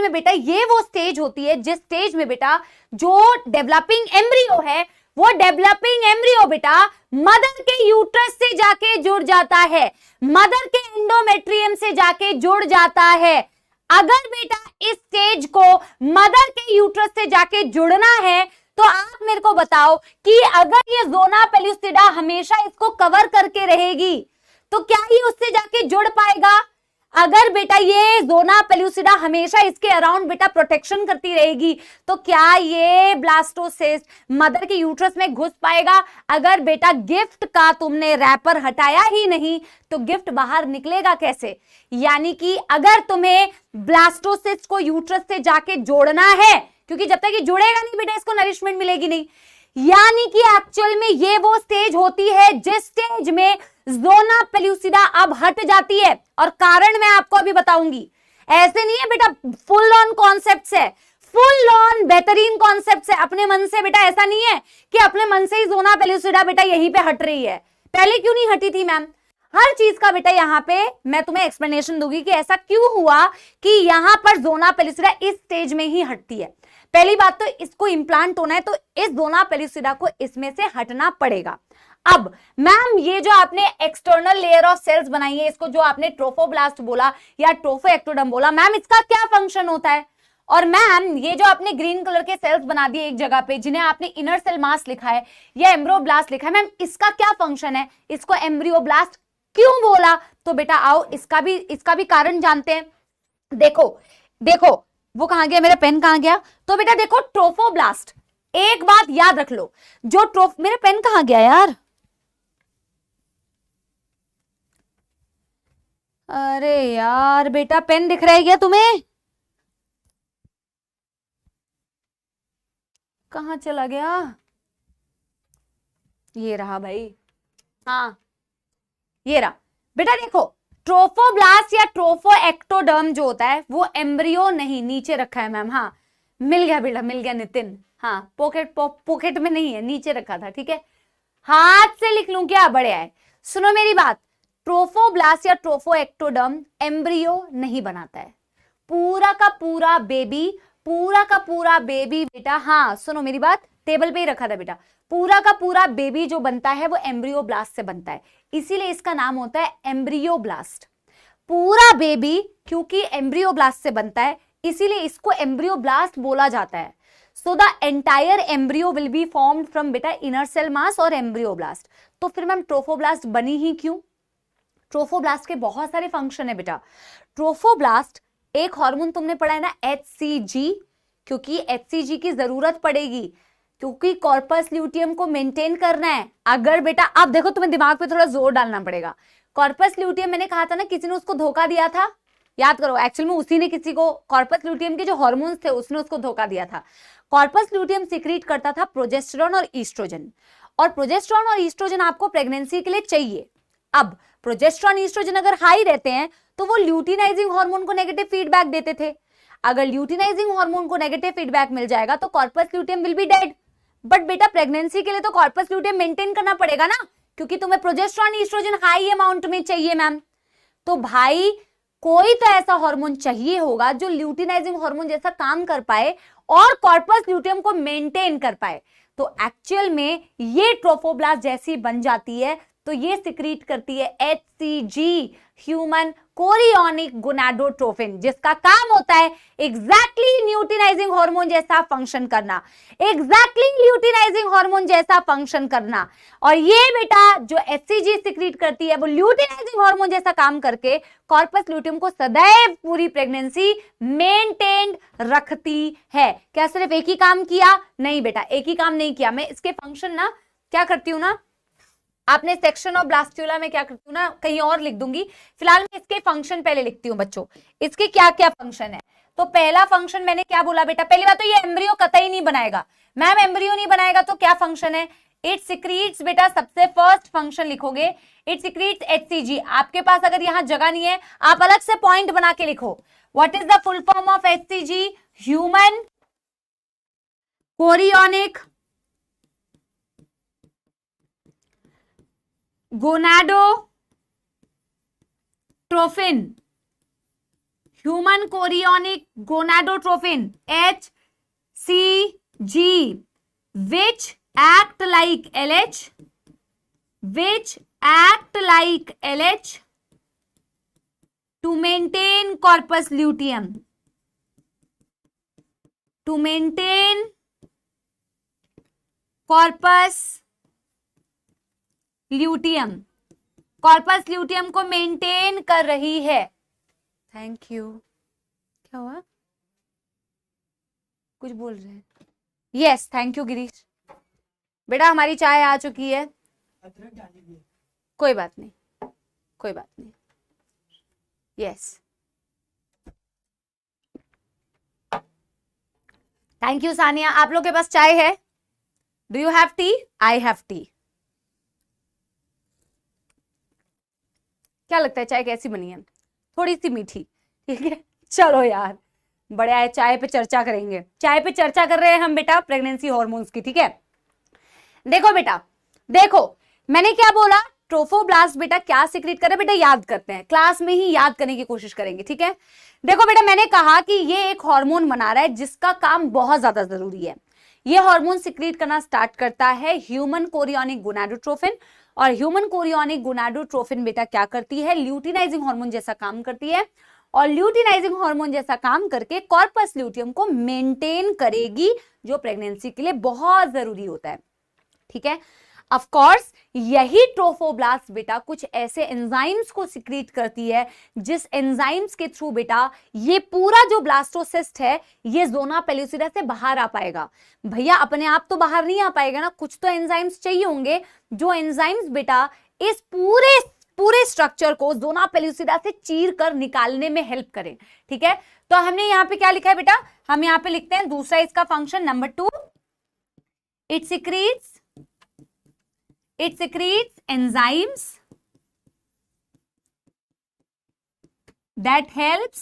में बेटा, ये वो स्टेज होती है जिस स्टेज में बेटा जो डेवलपिंग एम्ब्रियो है, वो डेवलपिंग एम्ब्रियो बेटा मदर के यूट्रस से जाके जुड़ जाता है, मदर के एंडोमेट्रियम से जाके जुड़ जाता है। अगर बेटा इस स्टेज को मदर के यूट्रस से जाके जुड़ना है तो आप मेरे को बताओ कि अगर ये ज़ोना पेलुसिडा हमेशा इसको कवर करके रहेगी तो क्या ही उससे जाके जुड़ पाएगा? अगर बेटा ये ज़ोना पेलुसिडा हमेशा इसके अराउंड बेटा प्रोटेक्शन करती रहेगी तो क्या ये ब्लास्टोसिस्ट मदर के यूट्रस में घुस पाएगा? अगर बेटा गिफ्ट का तुमने रैपर हटाया ही नहीं तो गिफ्ट बाहर निकलेगा कैसे? यानी कि अगर तुम्हें ब्लास्टोसिस्ट को यूट्रस से जाके जोड़ना है, क्योंकि जब तक ये जुड़ेगा नहीं बेटा इसको नरिशमेंट मिलेगी नहीं, यानी कि एक्चुअल में ये वो स्टेज होती है जिस स्टेज में ज़ोना पेलुसिडा अब हट जाती है। और कारण मैं आपको अभी बताऊंगी, ऐसे नहीं है बेटा फुल ऑन कॉन्सेप्ट्स है, फुल ऑन बेहतरीन कॉन्सेप्ट्स है, अपने मन से बेटा ऐसा नहीं है कि अपने मन से ही ज़ोना पेलुसिडा बेटा यहीं पे हट रही है। पहले क्यों नहीं हटी थी मैम? हर चीज का बेटा यहाँ पे मैं तुम्हें एक्सप्लेनेशन दूंगी कि ऐसा क्यों हुआ कि यहाँ पर ज़ोना पेलुसिडा इस स्टेज में ही हटती है। पहली बात तो इसको इंप्लांट होना है तो इस ज़ोना पेलुसिडा को इसमें से हटना पड़ेगा। अब मैम ये जो आपने एक्सटर्नल लेयर ऑफ सेल्स बनाई है, इसको जो आपने ट्रोफोब्लास्ट बोला या ट्रोफोएक्टोडर्म बोला, मैम इसका क्या फंक्शन होता है? और मैम ये जो आपने ग्रीन कलर के सेल्स बना दिए एक जगह पे जिन्हें आपने इनर सेल मास लिखा है या एम्ब्रियोब्लास्ट लिखा है, मैम इसका क्या फंक्शन है? इसको एम्ब्रियोब्लास्ट क्यों बोला? तो बेटा आओ इसका भी कारण जानते हैं। देखो वो कहां गया, मेरा पेन कहां गया? तो बेटा देखो ट्रोफोब्लास्ट, एक बात याद रख लो, जो मेरा पेन कहां गया यार? अरे यार बेटा, पेन दिख रहा है क्या तुम्हें? कहाँ चला गया? ये रहा भाई। हाँ ये रहा बेटा। देखो, ट्रोफोब्लास्ट या ट्रोफोएक्टोडर्म जो होता है वो एम्ब्रियो नहीं, नीचे रखा है मैम। हाँ मिल गया बेटा, मिल गया नितिन। हाँ पॉकेट में नहीं है, नीचे रखा था। ठीक है, हाथ से लिख लूं क्या? बढ़िया है। सुनो मेरी बात, ट्रोफोब्लास्ट या ट्रोफोएक्टोडर्म एम्ब्रियो नहीं बनाता है। पूरा का पूरा बेबी, पूरा का पूरा बेबी बेटा, हाँ सुनो मेरी बात, टेबल पे ही रखा था बेटा। पूरा का पूरा बेबी जो बनता है वो एम्ब्रियोब्लास्ट से बनता है, इसीलिए इसका नाम होता है एम्ब्रियोब्लास्ट। पूरा बेबी क्योंकि एम्ब्रियोब्लास्ट से बनता है, इसीलिए इसको एम्ब्रियोब्लास्ट बोला जाता है। So the entire embryo will be formed from बेटा इनर सेल मास और एम्ब्रियोब्लास्ट। तो फिर मैम ट्रोफोब्लास्ट बनी ही क्यों? ट्रोफोब्लास्ट के बहुत सारे फंक्शन है बेटा। ट्रोफोब्लास्ट, एक हार्मोन तुमने पढ़ा है ना HCG, क्योंकि HCG की जरूरत पड़ेगी, क्योंकि कॉर्पस ल्यूटियम को मेंटेन करना है। अगर बेटा अब देखो, तुम्हें दिमाग पे थोड़ा जोर डालना पड़ेगा। कॉर्पस ल्यूटियम मैंने कहा था ना, किसी ने उसको धोखा दिया था, याद करो। एक्चुअल में उसी ने किसी को, कॉर्पस ल्यूटियम के जो हार्मोन्स थे उसने उसको धोखा दिया था। कॉर्पस ल्यूटियम सिक्रीट करता था प्रोजेस्टेरॉन और ईस्ट्रोजन, और प्रोजेस्टेरॉन और ईस्ट्रोजन आपको प्रेगनेंसी के लिए चाहिए। अब प्रोजेस्टेरॉन ईस्ट्रोजन अगर हाई रहते हैं तो वो ल्यूटिनाइजिंग हार्मोन को नेगेटिव फीडबैक देते थे। अगर ल्यूटिनाइजिंग हार्मोन को नेगेटिव फीडबैक मिल जाएगा तो corpus luteum will be dead. But बेटा प्रेगनेंसी के लिए तो कॉर्पस ल्यूटियम मेंटेन करना पड़ेगा ना, क्योंकि तुम्हें प्रोजेस्टेरॉन ईस्ट्रोजन हाई अमाउंट में चाहिए मैम। तो भाई कोई तो ऐसा हार्मोन चाहिए होगा जो ल्यूटिनाइजिंग हार्मोन जैसा काम कर पाए और कॉर्पस ल्यूटियम को मेंटेन कर पाए। तो एक्चुअल में ये ट्रोफोब्लास्ट जैसी बन जाती है तो ये सिक्रीट करती है HCG, ह्यूमन कोरियोनिक गोनाडोट्रोफिन, जिसका काम होता है एग्जैक्टली ल्यूटिनाइजिंग हार्मोन जैसा फंक्शन करना, एग्जैक्टली ल्यूटिनाइजिंग हार्मोन जैसा फंक्शन करना। और ये बेटा जो HCG सिक्रीट करती है वो ल्यूटिनाइजिंग हार्मोन जैसा काम करके कॉर्पस ल्यूटियम को सदैव पूरी प्रेगनेंसी मेंटेन रखती है। क्या सिर्फ एक ही काम किया? नहीं बेटा, एक ही काम नहीं किया। मैं इसके फंक्शन ना क्या करती हूँ ना, आपने सेक्शन ऑफ ब्लास्टुला में क्या करती हूँ ना, कहीं और लिख दूंगी। फिलहाल मैं इसके फंक्शन पहले लिखती हूँ बच्चों, इसके क्या क्या फंक्शन है। तो पहला फंक्शन मैंने क्या बोला बेटा? पहली बात तो ये एम्ब्रियो कतई नहीं बनाएगा मैम। एम्ब्रियो नहीं बनाएगा तो क्या फंक्शन है? इट सिक्रीट्स बेटा, सबसे फर्स्ट फंक्शन लिखोगे इट सिक्रीट्स HCG। आपके पास अगर यहां जगह नहीं है, आप अलग से पॉइंट बना के लिखो। What is the full form of HCG? Human chorionic gonadotrophin, human chorionic gonadotrophin HCG, which act like LH, which act like LH to maintain corpus luteum, to maintain corpus luteum, corpus luteum को मेंटेन कर रही है। Thank you. क्या हुआ? कुछ बोल रहे हैं? Yes thank you Girish. बेटा हमारी चाय आ चुकी है, कोई बात नहीं, कोई बात नहीं। Yes thank you Sania. आप लोग के पास चाय है? Do you have T? I have T. क्या लगता है चाय कैसी बनी है? थोड़ी सी मीठी, ठीक है। चलो यार बढ़िया है, चाय पे चर्चा करेंगे। चाय पे चर्चा कर रहे हैं हम बेटा प्रेगनेंसी हार्मोन्स की, ठीक है। देखो बेटा, देखो मैंने क्या बोला, ट्रोफोब्लास्ट बेटा क्या सिक्रीट करे बेटा, याद करते हैं, क्लास में ही याद करने की कोशिश करेंगे, ठीक है। देखो बेटा मैंने कहा कि ये एक हार्मोन बना रहा है जिसका काम बहुत ज्यादा जरूरी है। ये हार्मोन सिक्रीट करना स्टार्ट करता है ह्यूमन कोरियोनिक गोनाडोट्रोफिन, और ह्यूमन कोरियोनिक गोनाडोट्रोफिन बेटा क्या करती है? ल्यूटिनाइजिंग हार्मोन जैसा काम करती है, और ल्यूटिनाइजिंग हार्मोन जैसा काम करके कॉर्पस ल्यूटियम को मेंटेन करेगी, जो प्रेगनेंसी के लिए बहुत जरूरी होता है, ठीक है। ऑफ कोर्स यही ट्रोफोब्लास्ट बेटा कुछ ऐसे एंजाइम्स को सिक्रीट करती है जिस एंजाइम्स के थ्रू बेटा ये पूरा जो ब्लास्टोसिस्ट है ये जोना पेलुसिडा से बाहर आ पाएगा। भैया अपने आप तो बाहर नहीं आ पाएगा ना, कुछ तो एंजाइम्स चाहिए होंगे, जो एंजाइम्स बेटा इस पूरे पूरे स्ट्रक्चर को ज़ोना पेलुसिडा से चीर कर निकालने में हेल्प करें। ठीक है, तो हमने यहाँ पे क्या लिखा है बेटा, हम यहाँ पे लिखते हैं दूसरा इसका function number 2, it secretes enzymes that helps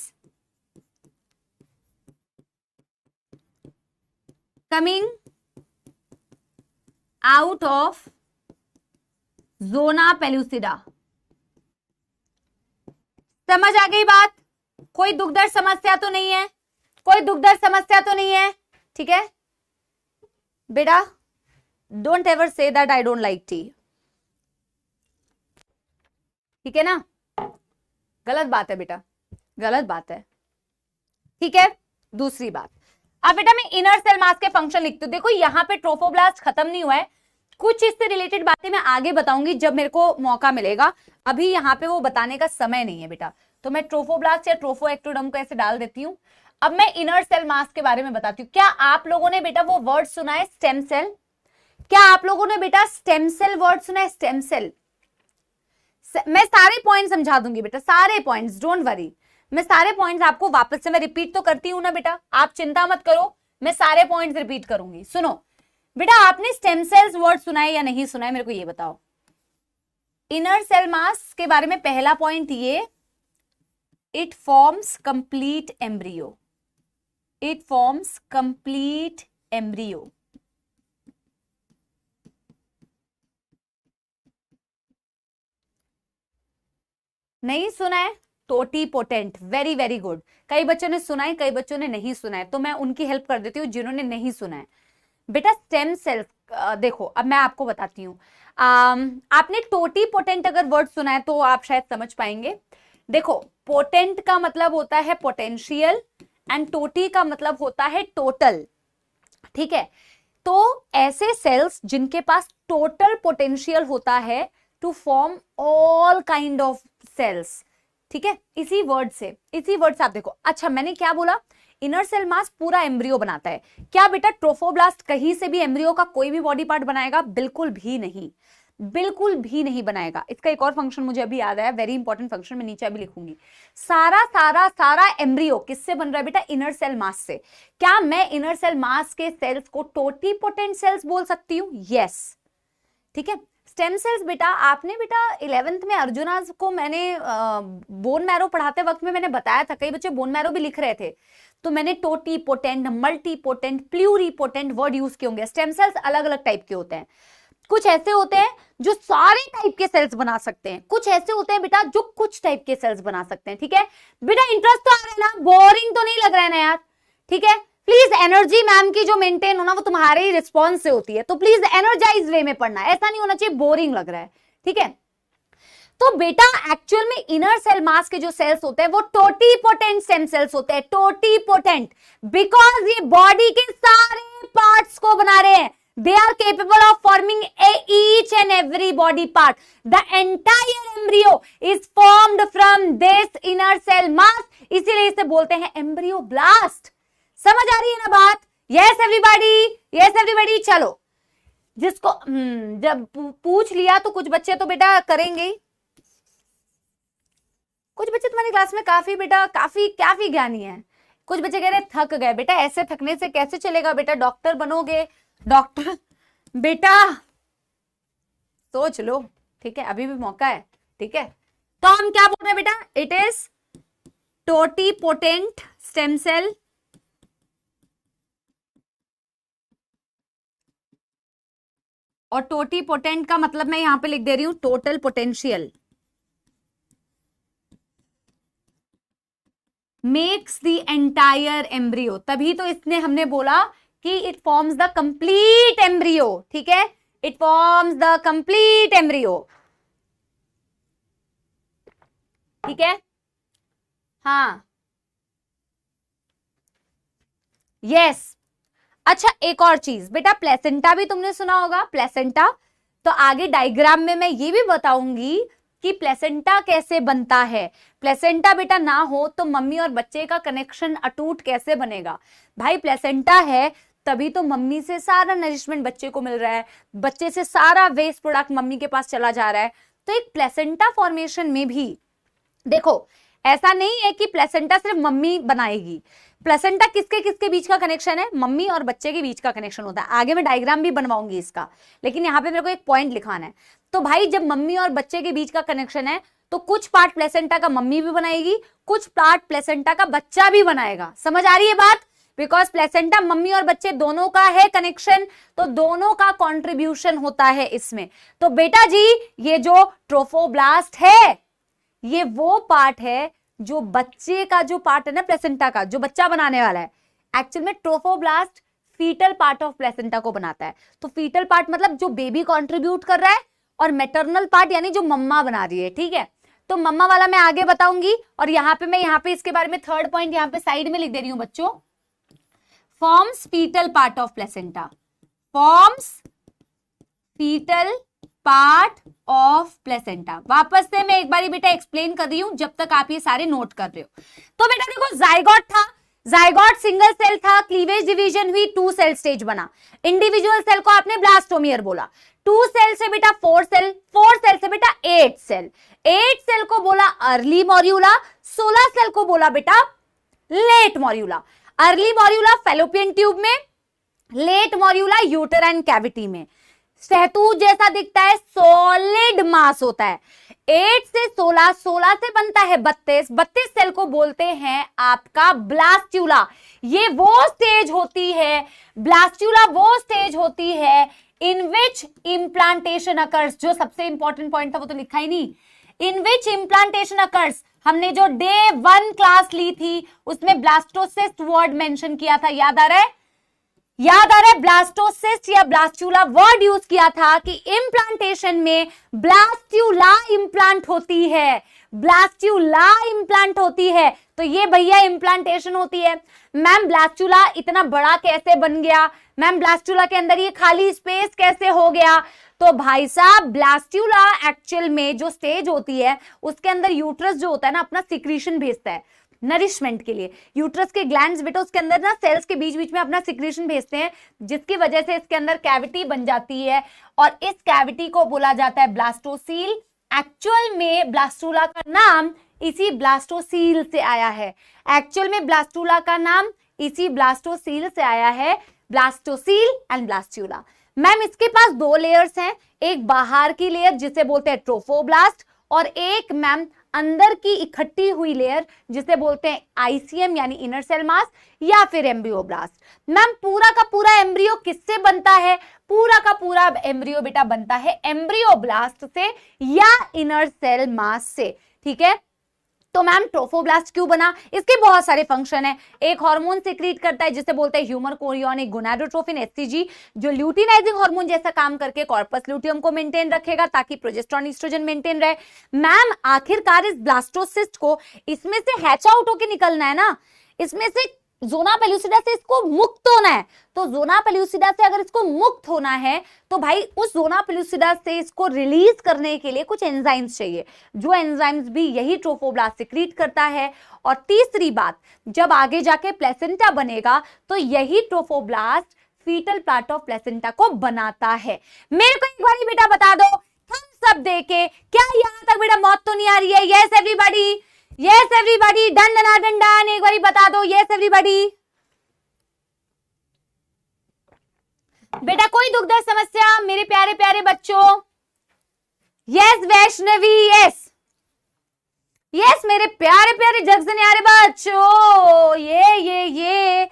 coming out of zona pellucida। समझ आ गई बात? कोई दुख दर्द समस्या तो नहीं है, कोई दुख दर्द समस्या तो नहीं है? ठीक है बेटा, don't ever say that I don't like T, ठीक है ना? गलत बात है बेटा, गलत बात है। ठीक है, दूसरी बात, अब बेटा मैं इनर सेल मास के फंक्शन लिखती हूँ। देखो यहाँ पे ट्रोफोब्लास्ट खत्म नहीं हुआ है, कुछ इससे रिलेटेड बातें मैं आगे बताऊंगी जब मेरे को मौका मिलेगा, अभी यहाँ पे वो बताने का समय नहीं है बेटा। तो मैं ट्रोफोब्लास्ट या ट्रोफोएक्टोडर्म को ऐसे डाल देती हूँ। अब मैं इनर सेल मास के बारे में बताती हूँ। क्या आप लोगों ने बेटा वो वर्ड सुना है स्टेम सेल? क्या आप लोगों ने बेटा स्टेम सेल वर्ड सुना है? स्टेम सेल, मैं सारे पॉइंट समझा दूंगी बेटा, सारे पॉइंट्स, डोंट वरी, मैं सारे पॉइंट्स आपको वापस से मैं रिपीट तो करती हूं ना बेटा, आप चिंता मत करो, मैं सारे पॉइंट्स रिपीट करूंगी। सुनो बेटा, आपने स्टेम सेल्स वर्ड सुना है या नहीं सुना है, मेरे को ये बताओ। इनर सेल मास के बारे में पहला पॉइंट ये, it forms complete embryo, it forms complete embryo. नहीं सुना है? Totipotent, very very good. कई बच्चों ने सुना है, कई बच्चों ने नहीं सुना है, तो मैं उनकी हेल्प कर देती हूँ जिन्होंने नहीं सुना है। बेटा स्टेम सेल, देखो अब मैं आपको बताती हूँ। आपने टोटीपोटेंट अगर वर्ड सुना है तो आप शायद समझ पाएंगे। देखो पोटेंट का मतलब होता है पोटेंशियल एंड टोटी का मतलब होता है टोटल। ठीक है, तो ऐसे सेल्स जिनके पास टोटल पोटेंशियल होता है to form all kind of cells. ठीक है, इसी वर्ड से आप देखो। अच्छा मैंने क्या बोला, इनर सेल मास पूरा एम्ब्रियो बनाता है। क्या बेटा ट्रोफोब्लास्ट कहीं से भी एम्ब्रियो का कोई भी बॉडी पार्ट बनाएगा? बिल्कुल भी नहीं, बिल्कुल भी नहीं बनाएगा। इसका एक और फंक्शन मुझे अभी याद आया, वेरी इंपॉर्टेंट फंक्शन, मैं नीचे अभी लिखूंगी। सारा सारा सारा एम्ब्रियो किससे बन रहा है बेटा? इनर सेल मास से। क्या मैं इनर सेल मास के सेल्स को टोटीपोटेंट सेल्स बोल सकती हूँ? यस। ठीक है, स्टेम सेल्स बेटा, आपने बेटा 11th में अर्जुनाज को मैंने बोन मैरो पढ़ाते वक्त में मैंने बताया था, कई बच्चे बोन मैरो भी लिख रहे थे, तो मैंने totipotent, multipotent, pluripotent word use किए होंगे। स्टेम सेल्स अलग अलग टाइप के होते हैं, कुछ ऐसे होते हैं जो सारे टाइप के सेल्स बना सकते हैं, कुछ ऐसे होते हैं बेटा जो कुछ टाइप के सेल्स बना सकते हैं। ठीक है बेटा, इंटरेस्ट तो आ रहा है ना? बोरिंग तो नहीं लग रहा है ना यार? ठीक है, प्लीज एनर्जी मैम की जो मेंटेन होना वो तुम्हारे ही रिस्पॉन्स से होती है, तो प्लीज एनर्जाइज वे में पढ़ना है, ऐसा नहीं होना चाहिए बोरिंग लग रहा है। ठीक है, तो बेटा एक्चुअल में इनर सेल मास के जो सेल्स होते हैं वो टोटीपोटेंट स्टेम सेल्स होते हैं। टोटीपोटेंट बिकॉज ये बॉडी के सारे पार्ट्स को बना रहे हैं। They are capable of forming each and every body part. The entire embryo is formed from this inner cell mass. इसीलिए इसे बोलते हैं embryoblast. समझ आ रही है ना बात? Yes everybody, yes everybody. चलो, जिसको जब पूछ लिया तो कुछ बच्चे तो बेटा करेंगे ही। कुछ बच्चे तुम्हारी क्लास में काफी बेटा काफी ज्ञानी हैं। कुछ बच्चे कह रहे थक गए। बेटा ऐसे थकने से कैसे चलेगा बेटा? डॉक्टर बनोगे? डॉक्टर बेटा सोच लो। ठीक है, अभी भी मौका है। ठीक है, तो हम क्या बोल रहे हैं बेटा? It is totipotent stem cell और टोटीपोटेंट का मतलब मैं यहां पे लिख दे रही हूं total potential makes the entire embryo. तभी तो इसने हमने बोला कि it forms the complete embryo. ठीक है, it forms the complete embryo. ठीक है, हाँ यस। अच्छा एक और चीज बेटा, प्लेसेंटा भी तुमने सुना होगा, प्लेसेंटा। तो आगे डायग्राम में मैं ये भी बताऊंगी कि प्लेसेंटा कैसे बनता है। प्लेसेंटा बेटा ना हो तो मम्मी और बच्चे का कनेक्शन अटूट कैसे बनेगा? भाई प्लेसेंटा है तभी तो मम्मी से सारा नरिशमेंट बच्चे को मिल रहा है, बच्चे से सारा वेस्ट प्रोडक्ट मम्मी के पास चला जा रहा है। तो एक प्लेसेंटा फॉर्मेशन में भी देखो ऐसा नहीं है कि प्लेसेंटा सिर्फ मम्मी बनाएगी, प्लेसेंटा किसके किसके बीच का कनेक्शन है, मम्मी और बच्चे के बीच का कनेक्शन होता है। आगे मैं डायग्राम भी बनवाऊंगी इसका, लेकिन यहाँ पे मेरे को एक पॉइंट लिखाना है। तो भाई जब मम्मी और बच्चे के बीच का कनेक्शन है तो कुछ पार्ट प्लेसेंटा का मम्मी भी बनाएगी, कुछ पार्ट प्लेसेंटा का बच्चा भी बनाएगा। समझ आ रही है बात? बिकॉज प्लेसेंटा मम्मी और बच्चे दोनों का है कनेक्शन, तो दोनों का कंट्रीब्यूशन होता है इसमें। तो बेटा जी ये जो ट्रोफोब्लास्ट है ये वो पार्ट है जो बच्चे का जो पार्ट है ना प्लेसेंटा का, जो बच्चा बनाने वाला है, एक्चुअल में trophoblast foetal part of placenta को बनाता है। तो फीटल पार्ट मतलब जो बेबी कंट्रीब्यूट कर रहा है, और मैटरनल पार्ट यानी जो मम्मा बना रही है। ठीक है, तो मम्मा वाला मैं आगे बताऊंगी। और यहाँ पे इसके बारे में थर्ड पॉइंट यहाँ पे साइड में लिख दे रही हूं बच्चों, forms foetal part of placenta, forms foetal part of placenta. वापस से मैं एक बारी बेटा एक्सप्लेन कर रही हूं जब तक आप ये सारे नोट कर रहे हो। तो बेटा देखो जाइगोट था, जाइगोट सिंगल सेल था, क्लीवेज डिवीजन हुई, 2 सेल स्टेज बना। इंडिविजुअल सेल को आपने ब्लास्टोमियर बोला। 2 सेल से बेटा 4 सेल, 4 सेल से बेटा 8 सेल, 8 सेल को बोला अर्ली मॉर्यूला, 16 सेल को बोला बेटा late morula. Early morula fallopian tube में, लेट मॉर्यूला यूटेराइन कैविटी में। सहतूत जैसा दिखता है, सॉलिड मास होता है। 8 से 16, 16 से बनता है 32, 32 सेल को बोलते हैं आपका ब्लास्टूला। ये वो स्टेज होती है, ब्लास्टूला वो स्टेज होती है इन विच इम्प्लांटेशन अकर्स। जो सबसे इंपॉर्टेंट पॉइंट था वो तो लिखा ही नहीं, इन विच इम्प्लांटेशन अकर्स। हमने जो डे 1 क्लास ली थी उसमें ब्लास्टोसिस्ट वर्ड मेंशन किया था, याद आ रहा है? याद आ रहा है? ब्लास्टोसिस्ट या ब्लास्टूला वर्ड यूज किया था कि इम्प्लांटेशन में ब्लास्टूला इम्प्लांट होती है, ब्लास्टूला इम्प्लांट होती है। तो ये भैया इम्प्लांटेशन होती है। मैम ब्लास्टूला इतना बड़ा कैसे बन गया, मैम ब्लास्टूला के अंदर ये खाली स्पेस कैसे हो गया? तो भाई साहब ब्लास्टूला एक्चुअल में जो स्टेज होती है उसके अंदर यूट्रस जो होता है ना अपना सिक्रीशन भेजता है नरिशमेंट के लिए। यूट्रस के ग्लैंड्स बेटा उसके अंदर ना सेल्स के बीच बीच में अपना सिक्रीशन भेजते हैं, जिसकी वजह से इसके अंदर कैविटी बन जाती है और इस कैविटी को बोला जाता है ब्लास्टोसील। एक्चुअल में ब्लास्टूला का नाम इसी ब्लास्टोसील से आया है। एक्चुअल में ब्लास्टूला का नाम इसी ब्लास्टोसील से आया है, ब्लास्टोसील एंड ब्लास्टूला। मैम इसके पास 2 लेयर्स हैं, एक बाहर की लेयर जिसे बोलते हैं ट्रोफोब्लास्ट, और एक मैम अंदर की इकट्ठी हुई लेयर जिसे बोलते हैं आईसीएम यानी इनर सेल मास या फिर एम्ब्रियोब्लास्ट। मैम पूरा का पूरा एम्ब्रियो किससे बनता है? पूरा का पूरा एम्ब्रियो बेटा बनता है एम्ब्रियोब्लास्ट से या इनर सेल मास से। ठीक है, तो मैम ट्रोफोब्लास्ट क्यों बना? इसके बहुत सारे फंक्शन है। एक हार्मोन सिक्रीट करता है जिसे बोलते हैं ह्यूमर कोरियोनिक गोनाडोट्रोफिन एचसीजी, जो ल्यूटिनाइजिंग हार्मोन जैसा काम करके कॉर्पस ल्यूटियम को मेंटेन रखेगा ताकि प्रोजेस्टेरॉन ईस्ट्रोजन मेंटेन रहे। मैम आखिरकार इस ब्लास्टोसिस्ट को इसमें से हैच आउट होकर निकलना है ना, इसमें से जोना पेल्यूसिडा से इसको मुक्त होना है। तो जोना पेल्यूसिडा से अगर इसको मुक्त होना है तो भाई उस जोना पेल्यूसिडा से इसको रिलीज करने के लिए कुछ एंजाइम्स चाहिए, जो एंजाइम्स भी यही ट्रोफोब्लास्ट सिक्रीट करता है। और तीसरी बात, जब आगे जाके प्लेसेंटा बनेगा तो यही trophoblast foetal part of placenta को बनाता है। मेरे को एक बार बेटा बता दो थम्स अप देके, क्या यहां तक बेटा मौत तो नहीं आ रही है? Yes everybody, yes everybody, done done done done, एक बारी बता दो यस एवरीबॉडी। बेटा कोई दुख दर्द समस्या मेरे प्यारे प्यारे बच्चों? यस वैष्णवी, यस यस मेरे प्यारे प्यारे जगसन यारे बच्चों, ये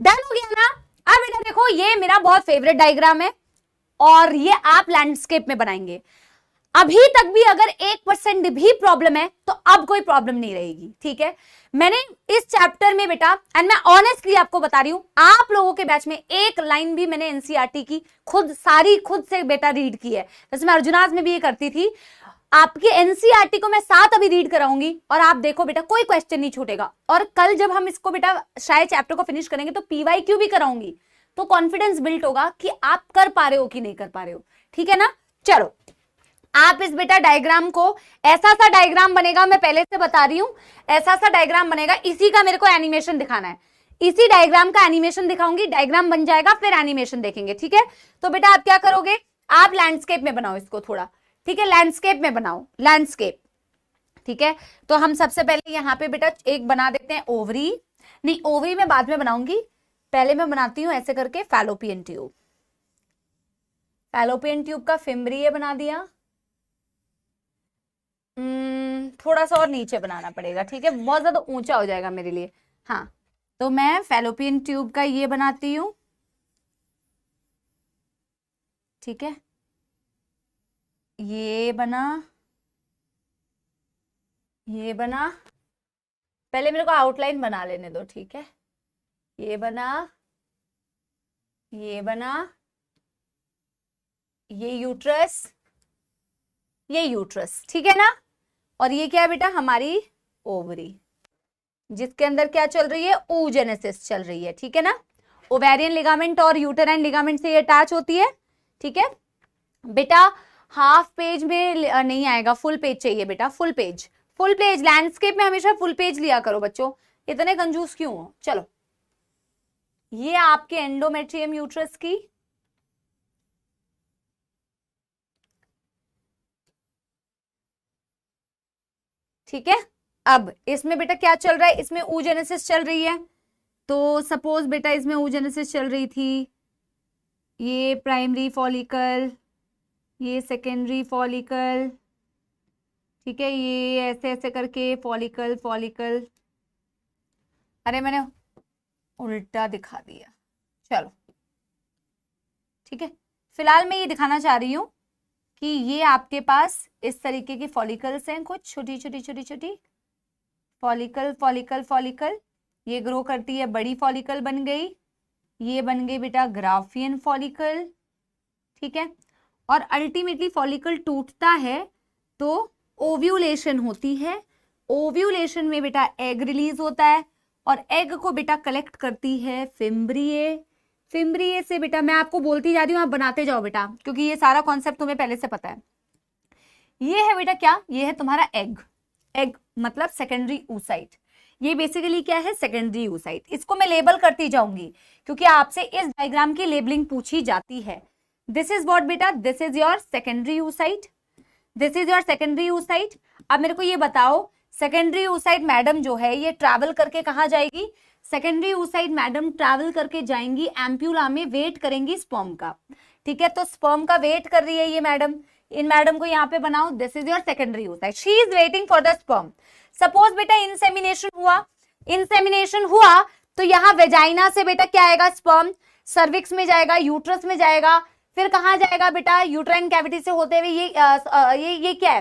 डन हो गया ना? अब बेटा देखो ये मेरा बहुत फेवरेट डायग्राम है और ये आप लैंडस्केप में बनाएंगे। अभी तक भी अगर 1% भी प्रॉब्लम है तो अब कोई प्रॉब्लम नहीं रहेगी। ठीक है, मैंने इस चैप्टर में बेटा, एंड मैं ऑनेस्टली आपको बता रही हूं, आप लोगों के बैच में एक लाइन भी मैंने एनसीईआरटी की खुद से बेटा रीड की है। जैसे मैं अर्जुनाज में भी ये करती थी। आपके एनसीईआरटी को मैं 7 अभी रीड कराऊंगी और आप देखो बेटा कोई क्वेश्चन नहीं छूटेगा। और कल जब हम इसको बेटा शायद चैप्टर को फिनिश करेंगे तो पीवाईक्यू भी कराऊंगी, तो कॉन्फिडेंस बिल्ड होगा कि आप कर पा रहे हो कि नहीं कर पा रहे हो। ठीक है ना? चलो आप इस बेटा डायग्राम को, ऐसा सा डायग्राम बनेगा, मैं पहले से बता रही हूं, ऐसा सा डायग्राम बनेगा। इसी का मेरे को एनिमेशन दिखाना है, इसी डायग्राम का एनिमेशन दिखाऊंगी। डायग्राम बन जाएगा फिर एनिमेशन देखेंगे। ठीक है, तो बेटा आप क्या करोगे, आप लैंडस्केप में बनाओ इसको थोड़ा। ठीक है, लैंडस्केप में बनाओ, लैंडस्केप। ठीक है, तो हम सबसे पहले यहाँ पे बेटा एक बना देते हैं ओवरी, नहीं ओवरी मैं बाद में बनाऊंगी, पहले मैं बनाती हूं ऐसे करके फैलोपियन ट्यूब। फैलोपियन ट्यूब का फिम्ब्रिये बना दिया, थोड़ा सा और नीचे बनाना पड़ेगा, ठीक है, बहुत ज्यादा ऊंचा हो जाएगा मेरे लिए। हाँ, तो मैं फैलोपियन ट्यूब का ये बनाती हूँ, ठीक है, ये बना, ये बना, पहले मेरे को आउटलाइन बना लेने दो, ठीक है, ये बना, ये बना, ये यूट्रस, ये यूट्रस, ठीक है ना, और ये क्या है बेटा हमारी ओवरी, जिसके अंदर क्या चल रही है, oogenesis चल रही है, ठीक है ना, ओवेरियन लिगामेंट और यूटेराइन लिगामेंट से ये अटैच होती है, ठीक है बेटा। हाफ पेज में नहीं आएगा, फुल पेज चाहिए बेटा, full page, full page, landscape में हमेशा फुल पेज लिया करो बच्चों, इतने कंजूस क्यों हो। चलो, ये आपके एंडोमेट्रियम यूट्रस की, ठीक है, अब इसमें बेटा क्या चल रहा है, इसमें oogenesis चल रही है, तो सपोज बेटा इसमें oogenesis चल रही थी, ये प्राइमरी फॉलिकल, ये सेकेंडरी फॉलिकल, ठीक है, ये ऐसे ऐसे करके फॉलिकल फॉलिकल, अरे मैंने उल्टा दिखा दिया, चलो ठीक है, फिलहाल मैं ये दिखाना चाह रही हूं कि ये आपके पास इस तरीके की फॉलिकल्स हैं, कुछ छोटी छोटी छोटी छोटी फॉलिकल फॉलिकल फॉलिकल, ये ग्रो करती है, बड़ी फॉलिकल बन गई, ये बन गई बेटा ग्राफियन फॉलिकल, ठीक है, और अल्टीमेटली फॉलिकल टूटता है तो ओव्यूलेशन होती है, ओव्यूलेशन में बेटा एग रिलीज होता है, और एग को बेटा कलेक्ट करती है फिम्ब्रिये, फिम्ब्रिये से बेटा मैं आपको बोलती जा रही हूँ, आप बनाते जाओ बेटा, क्योंकि ये सारा कॉन्सेप्ट तुम्हें पहले से पता है। ये है बेटा क्या, ये है तुम्हारा एग, एग मतलब सेकेंडरी oocyte, ये बेसिकली क्या है, सेकेंडरी oocyte, इसको मैं लेबल करती जाऊंगी क्योंकि आपसे इस डायग्राम की लेबलिंग पूछी जाती है। दिस इज व्हाट बेटा, this is your secondary oocyte, this is your secondary oocyte। अब मेरे को ये बताओ, सेकेंडरी oocyte मैडम जो है ये ट्रैवल करके कहाँ जाएगी, सेकेंडरी oocyte मैडम ट्रैवल करके जाएंगी एम्प्यूला में, वेट करेंगी स्पर्म का, ठीक है, तो स्पर्म का वेट कर रही है ये मैडम, इन मैडम को यहाँ पे बनाओ, this is your secondary oocyte, she is waiting for the sperm. Suppose बेटा इंसेमिनेशन हुआ, इंसेमिनेशन हुआ तो यहाँ वेजाइना से बेटा क्या आएगा, स्पर्म सर्विक्स में जाएगा, यूट्रस में जाएगा, फिर कहाँ जाएगा बेटा, यूट्राइन कैविटी से होते हुए ये क्या है,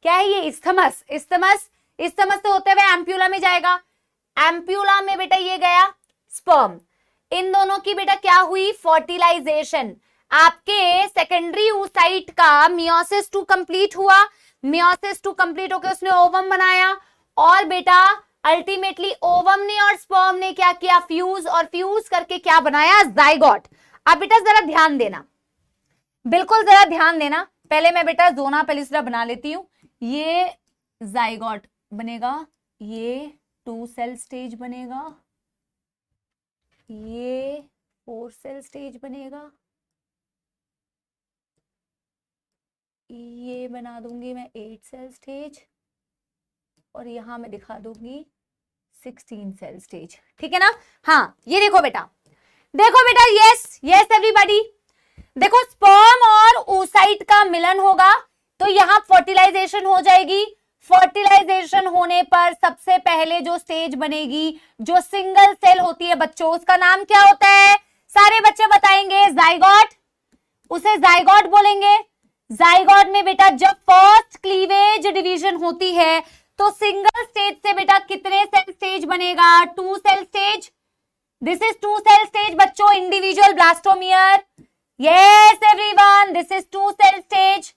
क्या है ये, इस्थमस, इस्थमस, इस्थमस से होते हुए एम्प्यूला में जाएगा, एम्प्यूला में बेटा ये गया स्पर्म, इन दोनों की बेटा क्या हुई, फर्टिलाइजेशन, आपके सेकेंडरी oocyte का मियोसिस टू कंप्लीट हुआ, मियोसिस टू कंप्लीट होकर उसने ओवम बनाया, और बेटा अल्टीमेटली ओवम ने और स्पर्म ने क्या किया, फ्यूज, और फ्यूज करके क्या बनाया, जाइगोट। अब बेटा जरा ध्यान देना, बिल्कुल जरा ध्यान देना, पहले मैं बेटा जोना पेलिस्ट्रा बना लेती हूँ, ये जाइगोट बनेगा, ये 2 सेल स्टेज बनेगा, ये 4 सेल स्टेज बनेगा, ये बना दूंगी मैं 8 सेल स्टेज, और यहां मैं दिखा दूंगी 16 सेल स्टेज, ठीक है ना। हाँ ये देखो बेटा, देखो बेटा, यस यस एवरीबॉडी, देखो स्पर्म और oocyte का मिलन होगा तो यहाँ फर्टिलाइजेशन हो जाएगी, फर्टिलाइजेशन होने पर सबसे पहले जो स्टेज बनेगी, जो सिंगल सेल होती है बच्चों, उसका नाम क्या होता है, सारे बच्चे बताएंगे, जाइगोट, उसे जाइगोट बोलेंगे। जाइगोट में बेटा जब फर्स्ट क्लीवेज डिवीजन होती है तो सिंगल स्टेज से बेटा कितने सेल स्टेज बनेगा, 2 cell stage, this is 2 cell stage बच्चों, individual blastomere, yes everyone, this is 2 cell stage,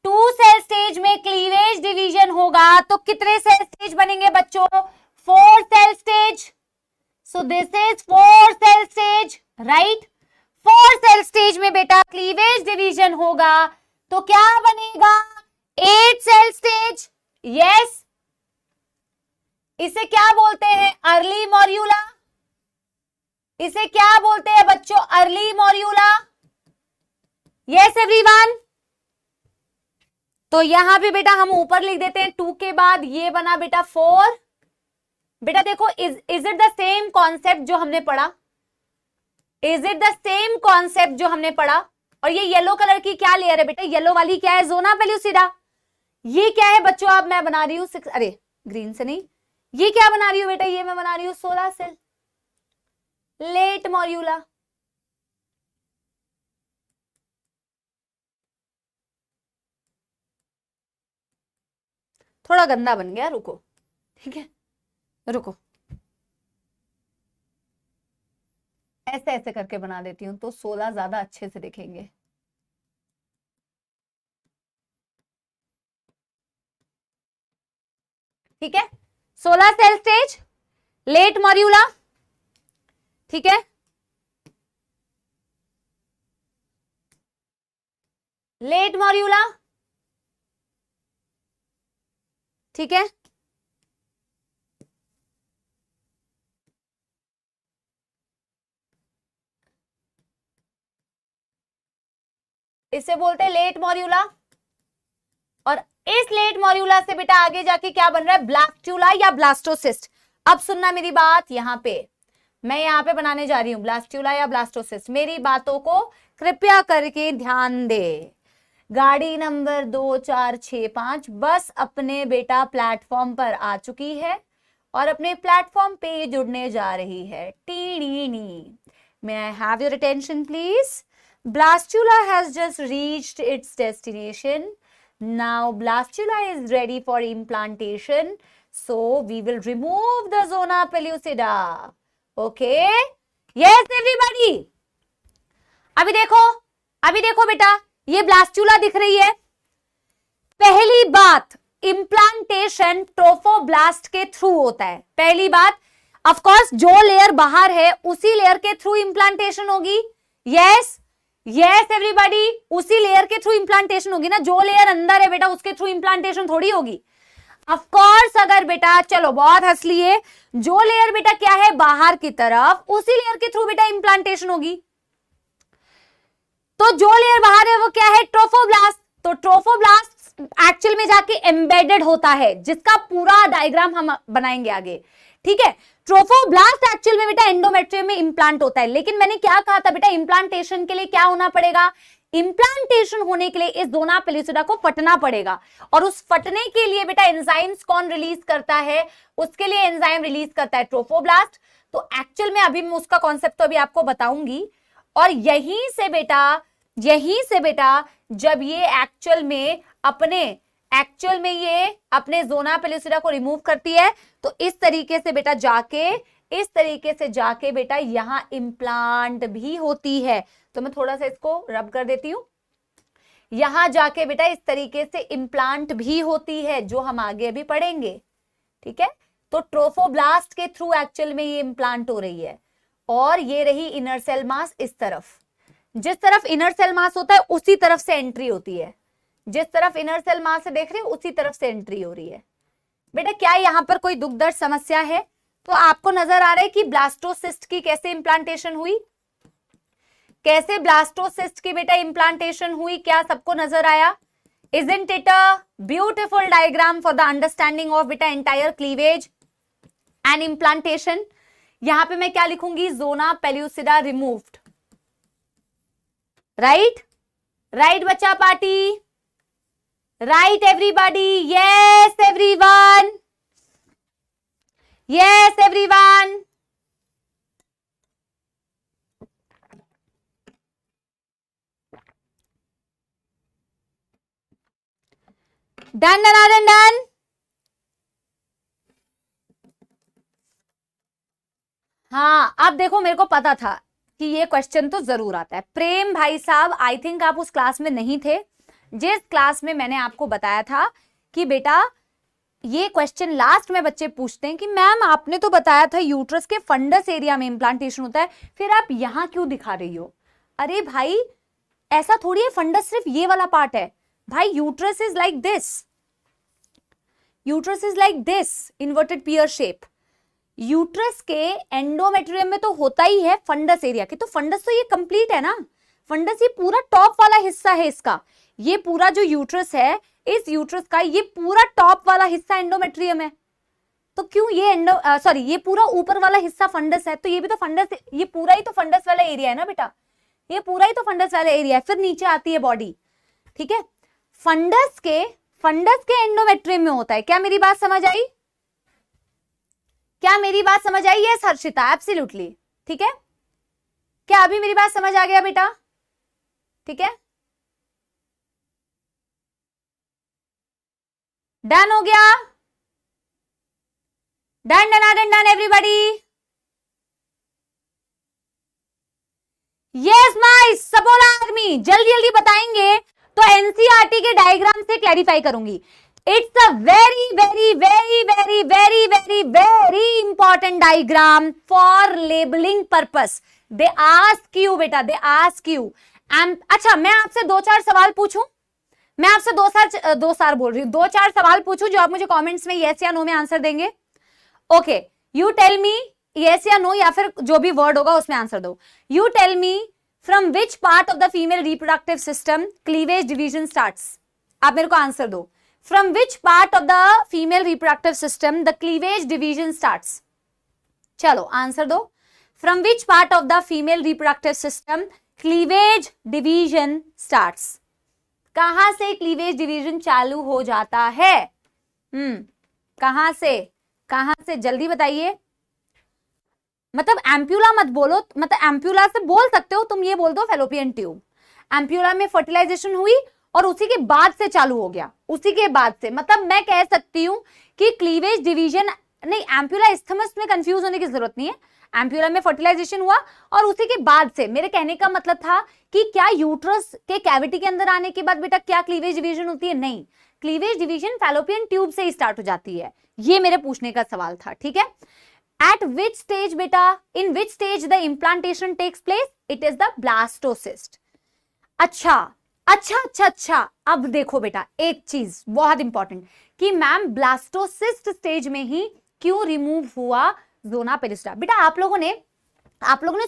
2 cell stage में क्लीवेज डिवीजन होगा तो कितने सेल स्टेज बनेंगे बच्चों, 4 cell stage, so this is 4 cell stage, right, 4 cell stage में बेटा क्लीवेज डिवीजन होगा तो क्या बनेगा, 8 सेल स्टेज, यस, इसे क्या बोलते हैं, अर्ली मॉर्यूला, इसे क्या बोलते हैं बच्चों, अर्ली मॉर्यूला, यस एवरीवन, तो यहां पे बेटा हम ऊपर लिख देते हैं 2 के बाद ये बना बेटा 4। बेटा देखो is it the same concept जो हमने पढ़ा? Is it the same concept जो हमने पढ़ा? और ये येलो कलर की क्या लेयर है बेटा? येलो वाली क्या है? Zona pellucida. ये क्या है बच्चों? अब मैं बना रही हूँ अरे ग्रीन से नहीं, ये क्या बना रही हूँ बेटा? ये मैं बना रही हूँ 16 सेल लेट मॉर्यूला। थोड़ा गंदा बन गया, रुको, ठीक है रुको, ऐसे ऐसे करके बना देती हूँ तो 16 ज्यादा अच्छे से दिखेंगे। ठीक है, 16 सेल स्टेज लेट मॉर्यूला। ठीक है, लेट मॉर्यूला। ठीक है, इसे बोलते हैं लेट मॉर्यूला। और इस लेट मॉर्यूला से बेटा आगे जाके क्या बन रहा है? ब्लास्टूला या ब्लास्टोसिस्ट। अब सुनना मेरी बात, यहां पे मैं यहां पे बनाने जा रही हूं ब्लास्टूला या ब्लास्टोसिस्ट। मेरी बातों को कृपया करके ध्यान दे। गाड़ी नंबर 2 4 6 5 बस अपने बेटा प्लेटफॉर्म पर आ चुकी है और अपने प्लेटफॉर्म पे जुड़ने जा रही है। Tiny, may I have your attention please? Blastula has just reached its destination. Now blastula is ready for implantation. So we will remove the zona pellucida. Okay? Yes everybody. अभी देखो बेटा, ये ब्लास्टूला दिख रही है। पहली बात, इम्प्लांटेशन ट्रोफोब्लास्ट के थ्रू होता है। पहली बात, ऑफ कोर्स जो लेयर बाहर है उसी लेयर के थ्रू इम्प्लांटेशन होगी। यस यस एवरीबॉडी, उसी लेयर के थ्रू इम्प्लांटेशन होगी ना। जो लेयर अंदर है बेटा उसके थ्रू इम्प्लांटेशन थोड़ी होगी। ऑफ कोर्स अगर बेटा, चलो बहुत हंस लिए, जो लेयर बेटा क्या है बाहर की तरफ, उसी लेयर के थ्रू बेटा इम्प्लांटेशन होगी। तो जो लेयर बाहर है वो क्या है? ट्रोफोब्लास्ट। तो ट्रोफोब्लास्ट एक्चुअल में जाके एम्बेडेड होता है, जिसका पूरा डायग्राम हम बनाएंगे आगे। ठीक है, ट्रोफोब्लास्ट एक्चुअल में बेटा एंडोमेट्रियम में इंप्लांट होता है। लेकिन मैंने क्या कहा था बेटा, इंप्लांटेशन के लिए क्या होना पड़ेगा? इंप्लांटेशन होने के लिए इस ज़ोना पेल्यूसिडा को फटना पड़ेगा। और उस फटने के लिए बेटा एंजाइम्स कौन रिलीज करता है? उसके लिए एंजाइम रिलीज करता है ट्रोफोब्लास्ट। तो एक्चुअल में अभी मैं उसका कॉन्सेप्ट तो अभी आपको बताऊंगी। और यहीं से बेटा जब ये एक्चुअल में ये अपने ज़ोना पेल्यूसिडा को रिमूव करती है, तो इस तरीके से जाके बेटा यहां इंप्लांट भी होती है। तो मैं थोड़ा सा इसको रब कर देती हूं। यहां जाके बेटा इस तरीके से इंप्लांट भी होती है, जो हम आगे अभी पढ़ेंगे। ठीक है, तो ट्रोफोब्लास्ट के थ्रू एक्चुअल में ये इंप्लांट हो रही है। और ये रही इनर सेल मास। इस तरफ, जिस तरफ इनर सेल मास होता है उसी तरफ से एंट्री होती है। जिस तरफ इनर सेल मास से देख रहे हो उसी तरफ से एंट्री हो रही है। बेटा क्या यहां पर कोई दुख दर्द समस्या है? तो आपको नजर आ रहा है कि ब्लास्टोसिस्ट की कैसे इंप्लांटेशन हुई, कैसे ब्लास्टोसिस्ट की बेटा इंप्लांटेशन हुई, क्या सबको नजर आया? Isn't it a beautiful diagram for the understanding of बेटा entire cleavage and implantation? यहां पे मैं क्या लिखूंगी? Zona pellucida removed. राइट बच्चा party, right everybody, yes everyone, yes everyone. Done. हाँ, अब देखो मेरे को पता था कि ये क्वेश्चन तो जरूर आता है। प्रेम भाई साहब, आई थिंक आप उस क्लास में नहीं थे जिस क्लास में मैंने आपको बताया था कि बेटा ये क्वेश्चन लास्ट में बच्चे पूछते हैं कि मैम आपने तो बताया था यूट्रस के फंडस एरिया में इंप्लांटेशन होता है, फिर आप यहां क्यों दिखा रही हो? अरे भाई ऐसा थोड़ी है, फंडस सिर्फ ये वाला पार्ट है भाई। Uterus is like this, inverted peer shape. Uterus के एंडोमेट्रियम में तो होता ही है फंडस एरिया के, तो फंडस तो ये कंप्लीट है ना। फंडस ये पूरा टॉप वाला हिस्सा है इसका, ये पूरा जो यूट्रस है, इस यूट्रस का ये पूरा टॉप वाला हिस्सा एंडोमेट्रियम है, तो क्यों ये सॉरी ये पूरा ऊपर वाला हिस्सा फंडस है, तो ये भी तो फंडस, ये पूरा ही तो फंडस वाला एरिया है ना बेटा, ये पूरा ही तो फंडस वाला एरिया है, फिर नीचे आती है बॉडी, ठीक है। फंडस के एंडोमेट्रियम में होता है। क्या मेरी बात समझ आई? क्या मेरी बात समझ आई? यस हर्षिता, एब्सोल्युटली, ठीक है। क्या अभी मेरी बात समझ आ गया बेटा? ठीक है, डन हो गया, done done done done everybody, yes nice, सबोला आर्मी जल्दी जल्दी बताएंगे तो एनसीईआरटी के डायग्राम से क्लैरिफाई करूंगी। It's a very very very very very very very important diagram for labelling purpose. They ask you बेटा, दे आस्क यू। अच्छा मैं आपसे 2-4 सवाल पूछूं, मैं आपसे दो चार सवाल पूछूं जो आप मुझे कमेंट्स में यस या नो में आंसर देंगे। Okay, you tell me yes या नो, या फिर जो भी वर्ड होगा उसमें आंसर दो। You tell me from which part of the female reproductive system cleavage division starts. आप मेरे को आंसर दो, from which part of the female reproductive system the cleavage division starts. चलो आंसर दो, from which part of the female reproductive system cleavage division starts. कहां से क्लीवेज डिवीजन चालू हो जाता है? कहां से जल्दी बताइए। मतलब एम्प्यूला मत बोलो, मतलब एम्प्यूला से बोल सकते हो तुम, ये बोल दो फेलोपियन ट्यूब। एम्प्यूला में फर्टिलाइजेशन हुई और उसी के बाद से चालू हो गया, उसी के बाद से, मतलब मैं कह सकती हूं कि क्लीवेज डिवीजन नहीं, एम्प्यूला इस्थमस में कंफ्यूज होने की जरूरत नहीं है। एम्प्यूला में फर्टिलाइजेशन हुआ और उसी के बाद से, मेरे कहने का मतलब था कि क्या यूट्रस के कैविटी के अंदर आने के बाद बेटा क्या क्लीवेज डिवीजन होती है? नहीं, क्लीवेज डिवीजन फैलोपियन ट्यूब से ही स्टार्ट हो जाती है, ये मेरे पूछने का सवाल था, ठीक है। At which stage बेटा, in which stage the implantation takes place? It is the blastocyst. अच्छा, अब देखो बेटा एक चीज बहुत इंपॉर्टेंट कि मैम ब्लास्टोसिस्ट स्टेज में ही क्यों रिमूव हुआ ज़ोना पेलिस्टा। बेटा आप लोगों ने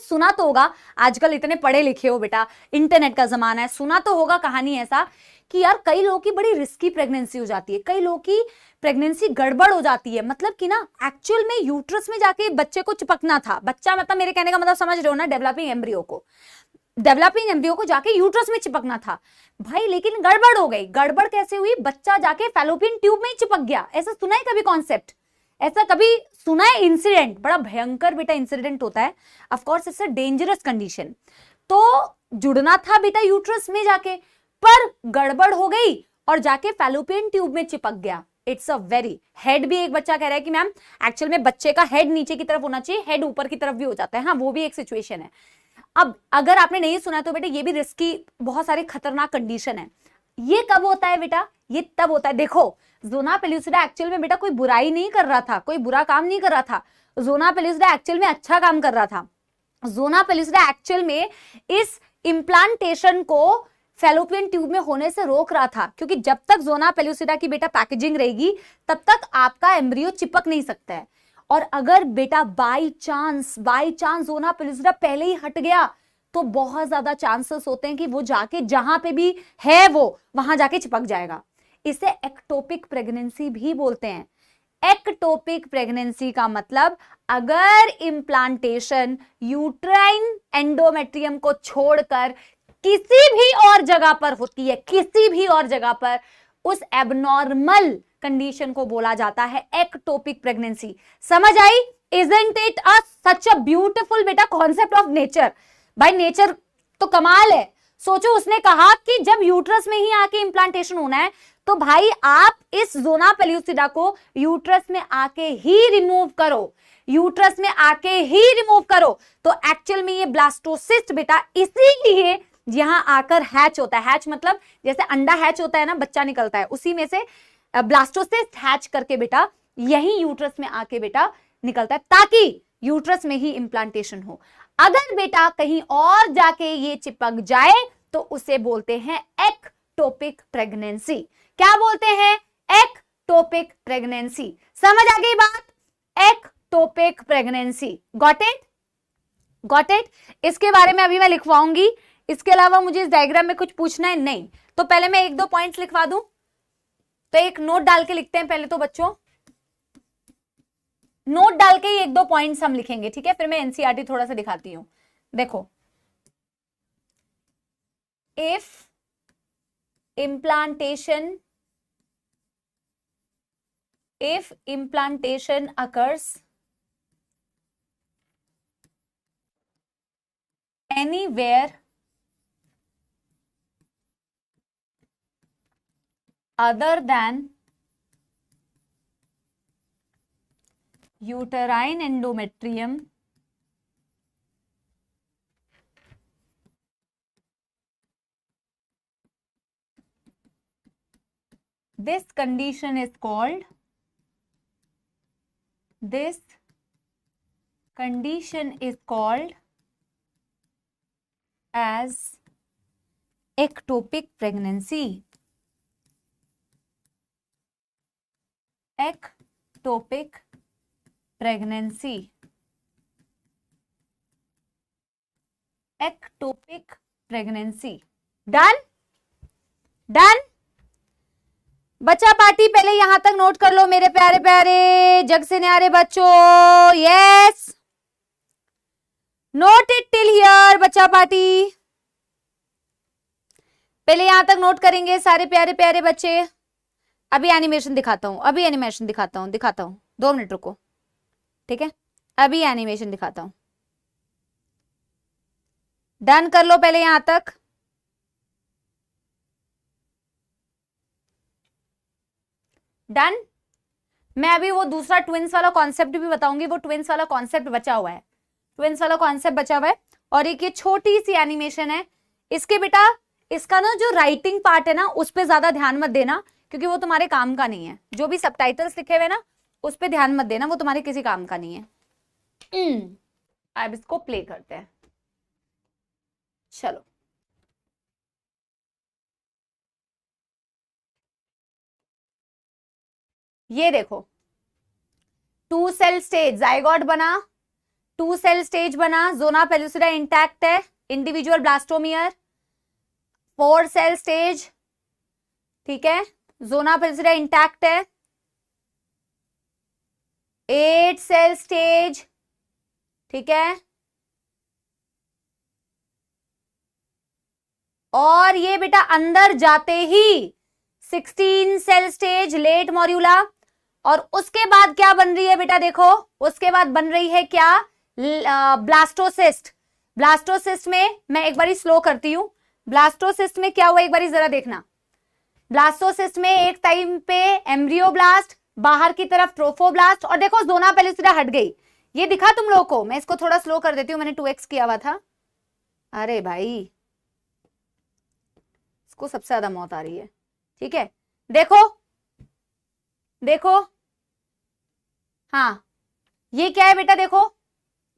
सुना तो होगा, आजकल इतने पढ़े लिखे हो बेटा, इंटरनेट का जमाना है, सुना तो होगा कहानी ऐसा कि यार कई लोगों की बड़ी रिस्की प्रेगनेंसी हो जाती है, कई लोगों की प्रेगनेंसी गड़बड़ हो जाती है, मतलब कि ना एक्चुअल में यूट्रस में जाके बच्चे को चिपकना था। बच्चा मतलब मेरे कहने का मतलब समझ रहे हो ना, डेवलपिंग एम्ब्रियो को जाके यूट्रस में चिपकना था भाई, लेकिन गड़बड़ हो गई। गड़बड़ कैसे हुई? बच्चा जाके फैलोपियन ट्यूब में ही चिपक गया। ऐसा सुना है कभी कॉन्सेप्ट? ऐसा कभी सुना है इंसिडेंट? बड़ा भयंकर बेटा इंसिडेंट होता है, of course it's a dangerous condition. तो जुड़ना था बेटा यूट्रस में जाके, पर गड़बड़ हो गई और जाके फैलोपियन ट्यूब में चिपक गया। इट्स अ वेरी, हेड भी एक बच्चा कह रहा है कि मैम एक्चुअल में बच्चे का हेड नीचे की तरफ होना चाहिए, हेड ऊपर की तरफ भी हो जाता है। हाँ, वो भी एक सिचुएशन है। अब अगर आपने नहीं सुना तो बेटा ये भी रिस्की, बहुत सारे खतरनाक कंडीशन है। ये कब होता है बेटा? ये तब होता है, देखो ज़ोना पेलुसिडा एक्चुअल में बेटा कोई बुराई नहीं कर रहा था, कोई बुरा काम नहीं कर रहा था। ज़ोना पेलुसिडा एक्चुअल में अच्छा काम कर रहा था। ज़ोना पेलुसिडा एक्चुअल में इस इम्प्लांटेशन को फैलोपियन ट्यूब में होने से रोक रहा था, क्योंकि जब तक ज़ोना पेलुसिडा की बेटा पैकेजिंग रहेगी तब तक आपका एम्ब्रियो चिपक नहीं सकता है। और अगर बेटा बाई चांस ज़ोना पेलुसिडा पहले ही हट गया तो बहुत ज्यादा चांसेस होते हैं कि वो जाके जहां पे भी है वो वहां जाके चिपक जाएगा। इसे एक्टोपिक प्रेगनेंसी भी बोलते हैं। एक्टोपिक प्रेगनेंसी का मतलब अगर इम्प्लांटेशन यूट्राइन एंडोमेट्रियम को छोड़कर किसी भी और जगह पर होती है, किसी भी और जगह पर, उस एबनॉर्मल कंडीशन को बोला जाता है एक्टोपिक प्रेगनेंसी। समझ आई? Isn't it a such a beautiful बेटा कॉन्सेप्ट ऑफ नेचर। भाई नेचर तो कमाल है। सोचो, उसने कहा कि जब यूट्रस में ही आके इंप्लांटेशन होना है तो भाई आप इस ज़ोना पेलुसिडा को यूट्रस में आके ही रिमूव करो, यूट्रस में आके ही रिमूव करो। तो एक्चुअल में ये ब्लास्टोसिस्ट बेटा इसीलिए यहां आकर हैच होता है। हैच मतलब जैसे अंडा हैच होता है ना, बच्चा निकलता है, उसी में से ब्लास्टोसिस्ट हैच करके बेटा यही यूट्रस में आके बेटा निकलता है, ताकि यूट्रस में ही इंप्लांटेशन हो। अगर बेटा कहीं और जाके ये चिपक जाए तो उसे बोलते हैं एक्टोपिक प्रेगनेंसी। क्या बोलते हैं? Ectopic pregnancy. समझ आ गई बात? Ectopic pregnancy. Got it? Got it? इसके बारे में अभी मैं लिखवाऊंगी इसके अलावा मुझे इस डायग्राम में कुछ पूछना है नहीं। तो पहले मैं 1-2 पॉइंट्स लिखवा दूं, तो एक नोट डाल के लिखते हैं पहले तो बच्चों, नोट डाल के ही 1-2 पॉइंट्स हम लिखेंगे, ठीक है। फिर मैं एनसीईआरटी थोड़ा सा दिखाती हूं। देखो, if implantation occurs anywhere other than uterine endometrium, this condition is called as ectopic pregnancy. Ectopic pregnancy. Ectopic pregnancy. Done? Done? बच्चा पार्टी पहले यहां तक नोट कर लो मेरे प्यारे प्यारे जग से न्यारे बच्चों। Yes, note it till here बच्चा पार्टी, पहले यहां तक नोट करेंगे सारे प्यारे प्यारे बच्चे। अभी एनिमेशन दिखाता हूं, दिखाता हूं 2 मिनट रुको, ठीक है। अभी एनिमेशन दिखाता हूं, डन कर लो पहले यहां तक। डन। मैं अभी वो दूसरा ट्विंस वाला कॉन्सेप्ट भी बताऊंगी, वो ट्विंस वाला कॉन्सेप्ट बचा हुआ है, और एक ये छोटी सी एनिमेशन है। इसके बेटा इसका ना जो राइटिंग पार्ट है ना उस पे ज्यादा ध्यान मत देना, क्योंकि वो तुम्हारे काम का नहीं है। जो भी सबटाइटल्स लिखे हुए ना उस पे ध्यान मत देना, वो तुम्हारे किसी काम का नहीं है। अब इसको प्ले करते हैं, चलो। ये देखो, 2 सेल स्टेज जाइगोट बना, 2 सेल स्टेज बना, जोना पेलुसिडा इंटैक्ट है, इंडिविजुअल ब्लास्टोमियर। 4 सेल स्टेज, ठीक है, जोना पेलुसिडा इंटैक्ट है। 8 सेल स्टेज, ठीक है, और ये बेटा अंदर जाते ही 16 सेल स्टेज लेट मॉड्यूला। और उसके बाद क्या बन रही है बेटा, देखो उसके बाद बन रही है क्या, ब्लास्टोसिस्ट। ब्लास्टोसिस्ट में मैं एक बारी स्लो करती हूं, ब्लास्टोसिस्ट में क्या हुआ एक बारी जरा देखना। ब्लास्टोसिस्ट में एक टाइम पे एम्ब्रियोब्लास्ट, बाहर की तरफ ट्रोफोब्लास्ट, और देखो जोना पेलुसिडा हट गई। ये दिखा तुम लोगों को, मैं इसको थोड़ा स्लो कर देती हूँ, मैंने 2x किया हुआ था। अरे भाई इसको सबसे ज्यादा मौत आ रही है, ठीक है। देखो देखो, हाँ ये क्या है बेटा, देखो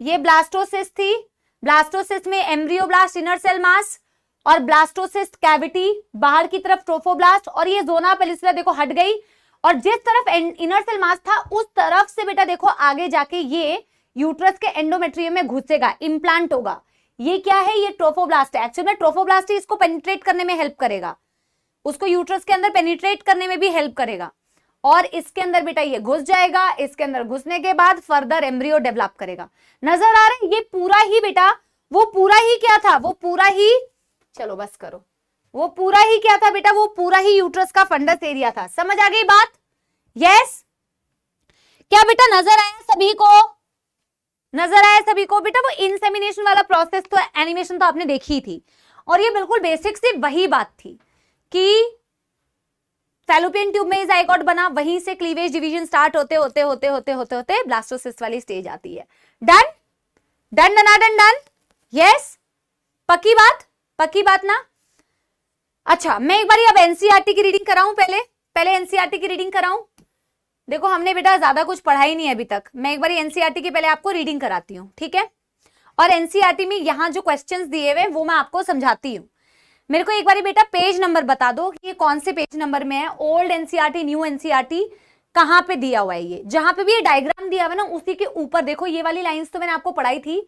ये ब्लास्टोसिस्ट थी। ब्लास्टोसिस्ट में एम्ब्रियोब्लास्ट इनर सेल मास, और ब्लास्टोसिस्ट कैविटी, बाहर की तरफ ट्रोफोब्लास्ट, और ये जोना पेलुसिडा देखो हट गई। और जिस तरफ इनर सेल मास था उस तरफ से बेटा देखो आगे जाके ये यूट्रस के एंडोमेट्रियम में घुसेगा, इंप्लांट होगा। ये क्या है, ये ट्रोफोब्लास्ट है। एक्चुअली में ट्रोफोब्लास्ट ही इसको पेनिट्रेट करने में हेल्प करेगा, उसको यूट्रस के अंदर पेनिट्रेट करने में भी हेल्प करेगा। और इसके अंदर बेटा ये घुस जाएगा, इसके अंदर घुसने के बाद फर्दर एम्ब्रियो डेवलप करेगा। नजर आ रहा है, ये पूरा ही बेटा, वो पूरा ही क्या था, वो पूरा ही, चलो बस करो, वो पूरा ही क्या था बेटा, वो पूरा ही यूट्रस का फंडस एरिया था। समझ आ गई बात? यस, क्या बेटा नजर आया सभी को? नजर आया सभी को बेटा? वो इंसेमिनेशन वाला प्रोसेस तो एनिमेशन तो आपने देखी थी, और ये बिल्कुल बेसिक से वही बात थी कि फैलोपियन ट्यूब में जाइगोट बना, वहीं से क्लीवेज डिवीजन स्टार्ट होते होते होते होते होते होते ब्लास्टोसिस्ट वाली स्टेज आती है। Done done done done, yes, पक्की बात ना। अच्छा, मैं एक बार अब एनसीईआरटी की रीडिंग कराऊं, पहले एनसीईआरटी की रीडिंग कराऊं। देखो हमने बेटा ज्यादा कुछ पढ़ा ही नहीं है अभी तक, मैं एक बार एनसीईआरटी की पहले आपको रीडिंग कराती हूँ, ठीक है। और एनसीईआरटी में यहाँ जो क्वेश्चंस दिए हुए वो मैं आपको समझाती हूँ। मेरे को एक बार बेटा पेज नंबर बता दो कि ये कौन से पेज नंबर में है, ओल्ड एनसीईआरटी न्यू एनसीईआरटी कहाँ पे दिया हुआ है। ये जहां पे भी ये डायग्राम दिया हुआ है ना उसी के ऊपर देखो, ये वाली लाइंस तो मैंने आपको पढ़ाई थी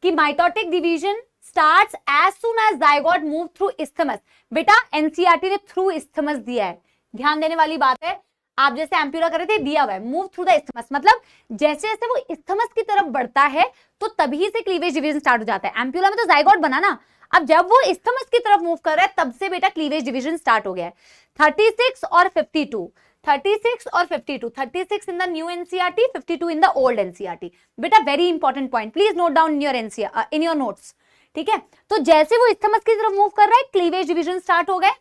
कि mitotic division starts as soon as zygote move through isthmus. बेटा एनसीईआरटी ने थ्रू isthmus दिया है, ध्यान देने वाली बात है। आप जैसे एम्प्यूला कर रहे थे, दिया हुआ है मूव थ्रू द isthmus, मतलब जैसे जैसे वो isthmus की तरफ बढ़ता है तो तभी से क्लीवेज डिवीजन स्टार्ट हो जाता है। एम्प्यूला में तो जाइगोट बना ना, अब जब वो isthmus की तरफ मूव कर रहा है तब से बेटा क्लीवेज डिवीजन स्टार्ट हो गया है। 36 और 52, 36 और 52, 36 in the new NCERT, 52 in the old NCERT. बेटा very important point, please note down in your notes, ठीक है। तो जैसे वो isthmus की तरफ मूव कर रहा है क्लीवेज डिवीजन स्टार्ट हो गए,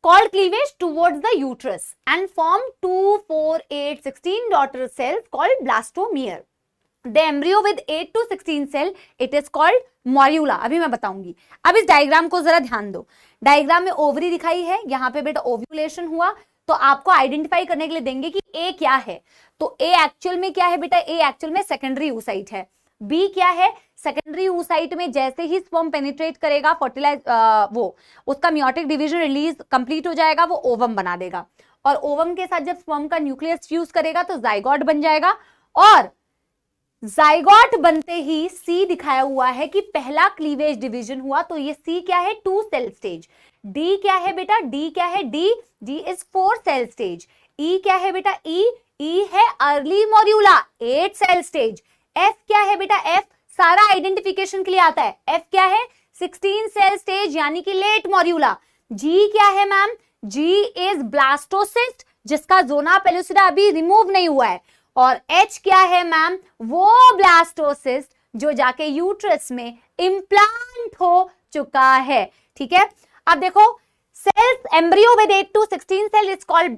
called cleavage towards the uterus and form 2, 4, 8, 16 daughter cells called blastomere. The embryo with 8 to 16 cell, it is called morula. अभी मैं बताऊंगी। अब इस डायग्राम को जरा ध्यान दो। डायग्राम में ओवरी दिखाई है, यहाँ पे बेटा ओव्यूलेशन हुआ, तो आपको आइडेंटिफाई करने के लिए देंगे कि ए क्या है। तो ए एक्चुअल में क्या है बेटा, ए एक्चुअल में सेकेंडरी oocyte है। बी क्या है, सेकेंडरी oocyte में जैसे ही स्पर्म पेनिट्रेट करेगा फर्टिलाइज वो उसका मियोटिक डिवीजन रिलीज कंप्लीट हो जाएगा, वो ओवम बना देगा, और ओवम के साथ जब स्पर्म का न्यूक्लियस फ्यूज करेगा तो जाइगोट बन जाएगा। और जाइगोट बनते ही सी दिखाया हुआ है कि पहला क्लीवेज डिवीजन हुआ, तो ये सी क्या है, 2 सेल स्टेज। डी क्या है बेटा, डी क्या है, डी इज 4 सेल स्टेज। ई क्या है बेटा, ई है अर्ली मॉड्यूला 8 सेल स्टेज। एफ क्या है बेटा, एफ सारा आइडेंटिफिकेशन के लिए आता है, एफ क्या है 16 सेल स्टेज यानी कि लेट मॉड्यूला। जी क्या है मैम, जी इज ब्लास्टोसिस्ट जिसका जोना पेलुसिडा अभी रिमूव नहीं हुआ है। और एच क्या है मैम, वो ब्लास्टोसिस्ट जो जाके यूट्रस में इम्प्लांट हो चुका है, ठीक है। अब देखो cells embryo with 8 to 16 cell is called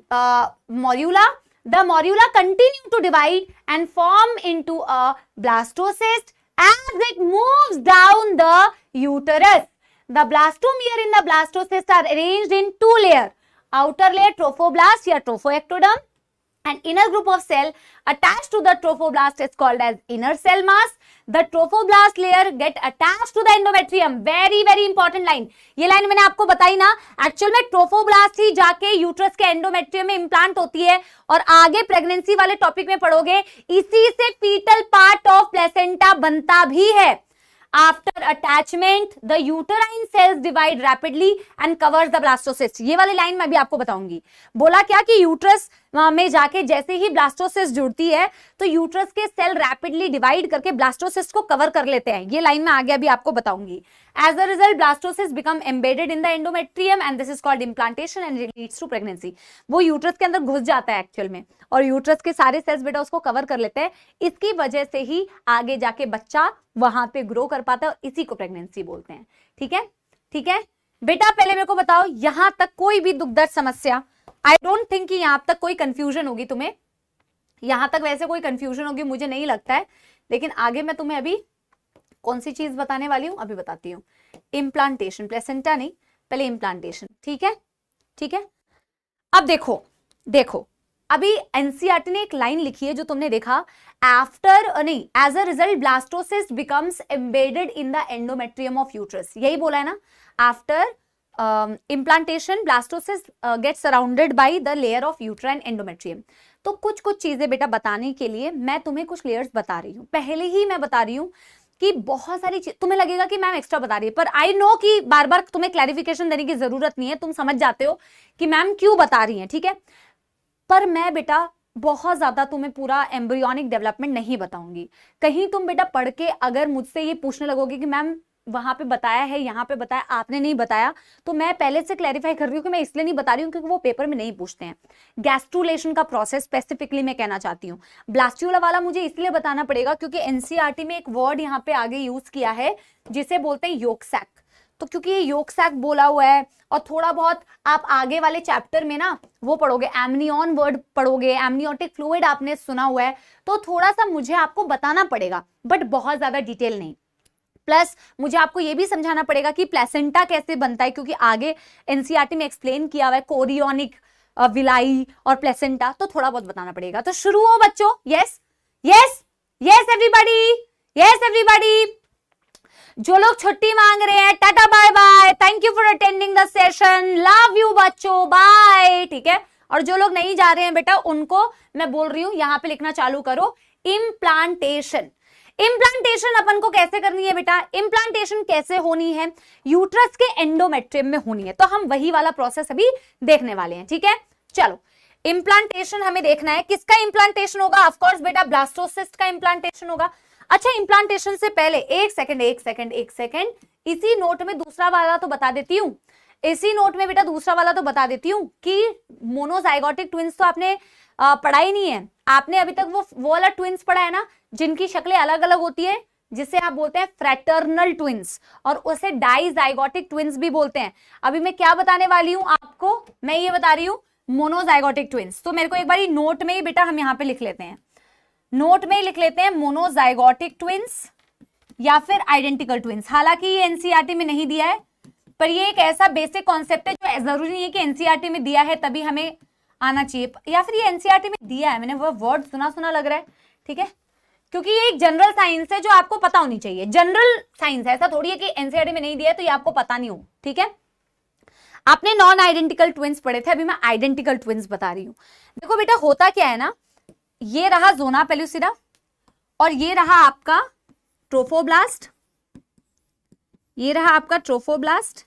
morula. The morula continue to divide and form into a blastocyst as it moves down the uterus. The blastomere in the blastocyst are arranged in 2 layers. Outer layer trophoblast या trophoectoderm, and inner group of cell attached to the trophoblast is called as inner cell mass. The trophoblast layer get attached to the endometrium. Very very important line. ये लाइन मैंने आपको बताई ना, एक्चुअल में ट्रोफोब्लास्ट ही जाके यूट्रस के एंडोमेट्रियम में इम्प्लांट होती है, और आगे प्रेगनेंसी वाले टॉपिक में पढ़ोगे इसी से फीटल पार्ट ऑफ प्लेसेंटा बनता भी है। After attachment, the uterine cells divide rapidly and covers the blastocyst. ये वाली लाइन मैं भी आपको बताऊंगी। बोला क्या कि यूट्रस में जाके जैसे ही ब्लास्टोसिस्ट जुड़ती है तो यूट्रस के सेल रैपिडली डिवाइड करके ब्लास्टोसिस्ट को कवर कर लेते हैं। ये लाइन में आगे अभी आपको बताऊंगी। As a result, blastocysts become embedded in the endometrium and this is called implantation and it leads to pregnancy. वो यूट्रस के अंदर घुस जाता है एक्चुअल में, और यूट्रस के सारे सेल्स बेटा उसको कवर कर लेते हैं। इसकी वजह से ही आगे जाके बच्चा वहां पे ग्रो कर पाता है, और इसी को प्रेगनेंसी बोलते हैं, ठीक है। ठीक है बेटा, पहले मेरे को बताओ यहां तक कोई भी दुख दर्द समस्या, आई डोंट थिंक कि यहां तक कोई कंफ्यूजन होगी तुम्हें, यहां तक वैसे कोई कंफ्यूजन होगी मुझे नहीं लगता है, लेकिन आगे मैं तुम्हें अभी कौन सी चीज बताने वाली हूं अभी बताती हूँ। इम्प्लांटेशन, प्लेसेंटा नहीं, पहले इम्प्लांटेशन, ठीक है। ठीक है, अब देखो अभी एनसीईआरटी ने एक लाइन लिखी है जो तुमने देखा, आफ्टर नहीं as a result blastocyst becomes embedded in the endometrium of uterus, यही बोला है ना। After implantation blastocyst get surrounded by the layer of uterine endometrium. तो कुछ चीजें बेटा बताने के लिए मैं तुम्हें कुछ लेयर्स बता रही हूँ, पहले ही मैं बता रही हूँ कि बहुत सारी चीज तुम्हें लगेगा कि मैम एक्स्ट्रा बता रही है, पर आई नो कि बार बार तुम्हें क्लैरिफिकेशन देने की जरूरत नहीं है, तुम समझ जाते हो कि मैम क्यों बता रही है, ठीक है। पर मैं बेटा बहुत ज्यादा तुम्हें पूरा एम्ब्रियोनिक डेवलपमेंट नहीं बताऊंगी। कहीं तुम बेटा पढ़ के अगर मुझसे ये पूछने लगोगे कि मैम वहां पे बताया है, यहाँ पे बताया, आपने नहीं बताया, तो मैं पहले से क्लैरिफाई कर रही हूँ कि मैं इसलिए नहीं बता रही हूँ क्योंकि वो पेपर में नहीं पूछते हैं। गैस्ट्रुलेशन का प्रोसेस स्पेसिफिकली मैं कहना चाहती हूँ। ब्लास्ट्यूला वाला मुझे इसलिए बताना पड़ेगा क्योंकि एनसीईआरटी में एक वर्ड यहाँ पे आगे यूज किया है जिसे बोलते हैं योक सैक, तो क्योंकि ये योक सैक बोला हुआ है और थोड़ा बहुत आप आगे वाले चैप्टर में ना वो पढ़ोगे, एमनियन वर्ड पढ़ोगे, एमनियोटिक फ्लूइड आपने सुना हुआ है, तो थोड़ा सा मुझे आपको बताना पड़ेगा, बट बहुत ज्यादा डिटेल नहीं। प्लस मुझे आपको ये भी समझाना पड़ेगा कि प्लेसेंटा कैसे बनता है, क्योंकि आगे एनसीईआरटी में एक्सप्लेन किया हुआ है कोरियोनिक, विलाई और प्लेसेंटा, तो थोड़ा बहुत बताना पड़ेगा। तो शुरू हो बच्चों, yes yes yes everybody, yes everybody. जो लोग छुट्टी मांग रहे हैं tata bye bye, thank you for attending the session, love you बच्चों, बाय, ठीक है। और जो लोग नहीं जा रहे हैं बेटा उनको मैं बोल रही हूं यहाँ पे लिखना चालू करो, इम्प्लांटेशन। इम्प्लांटेशन अपन को कैसे करनी है बेटा, इम्प्लांटेशन कैसे होनी है, यूट्रस के एंडोमेट्रियम में होनी है, तो हम वही वाला प्रोसेस अभी देखने वाले हैं, ठीक है। चलो, इम्प्लांटेशन हमें देखना है, किसका इम्प्लांटेशन होगा, ऑफ कोर्स बेटा ब्लास्टोसिस्ट का इम्प्लांटेशन होगा। अच्छा, इम्प्लांटेशन से पहले एक सेकंड, इसी नोट में दूसरा वाला तो बता देती हूँ, इसी नोट में बेटा दूसरा वाला तो बता देती हूँ कि मोनोजाइगोटिक ट्विंस तो आपने पढ़ा ही नहीं है, आपने अभी तक वो वाला ट्विंस पढ़ा है ना, जिनकी शक्लें अलग अलग होती है, जिसे आप बोलते हैं फ्रैटर्नल ट्विंस, और उसे डाइजाइगोटिक ट्विंस भी बोलते हैं। अभी मैं क्या बताने वाली हूं आपको, मैं ये बता रही हूं मोनोजाइगोटिक ट्विंस। तो मेरे को एक बार नोट में ही बेटा हम यहां पे लिख लेते हैं, नोट में ही लिख लेते हैं मोनोजाइगोटिक ट्विंस या फिर आइडेंटिकल ट्विंस। हालांकि ये एनसीईआरटी में नहीं दिया है, पर ये एक ऐसा बेसिक कॉन्सेप्ट है जो जरूरी नहीं है कि एनसीईआरटी में दिया है तभी हमें आना चाहिए, या फिर ये एनसीईआरटी में दिया है, मैंने वो वर्ड सुना लग रहा है, ठीक है, क्योंकि ये एक जनरल साइंस है जो आपको पता होनी चाहिए, जनरल साइंस है, ऐसा थोड़ी है कि एनसीईआरटी में नहीं दिया है तो ये आपको पता नहीं हो, ठीक है। आपने नॉन आइडेंटिकल ट्विंस पढ़े थे, अभी मैं आइडेंटिकल ट्विंस बता रही हूं। देखो बेटा, होता क्या है ना, ये रहा जोना पेलुसिडा और ये रहा आपका ट्रोफोब्लास्ट, ये रहा आपका ट्रोफोब्लास्ट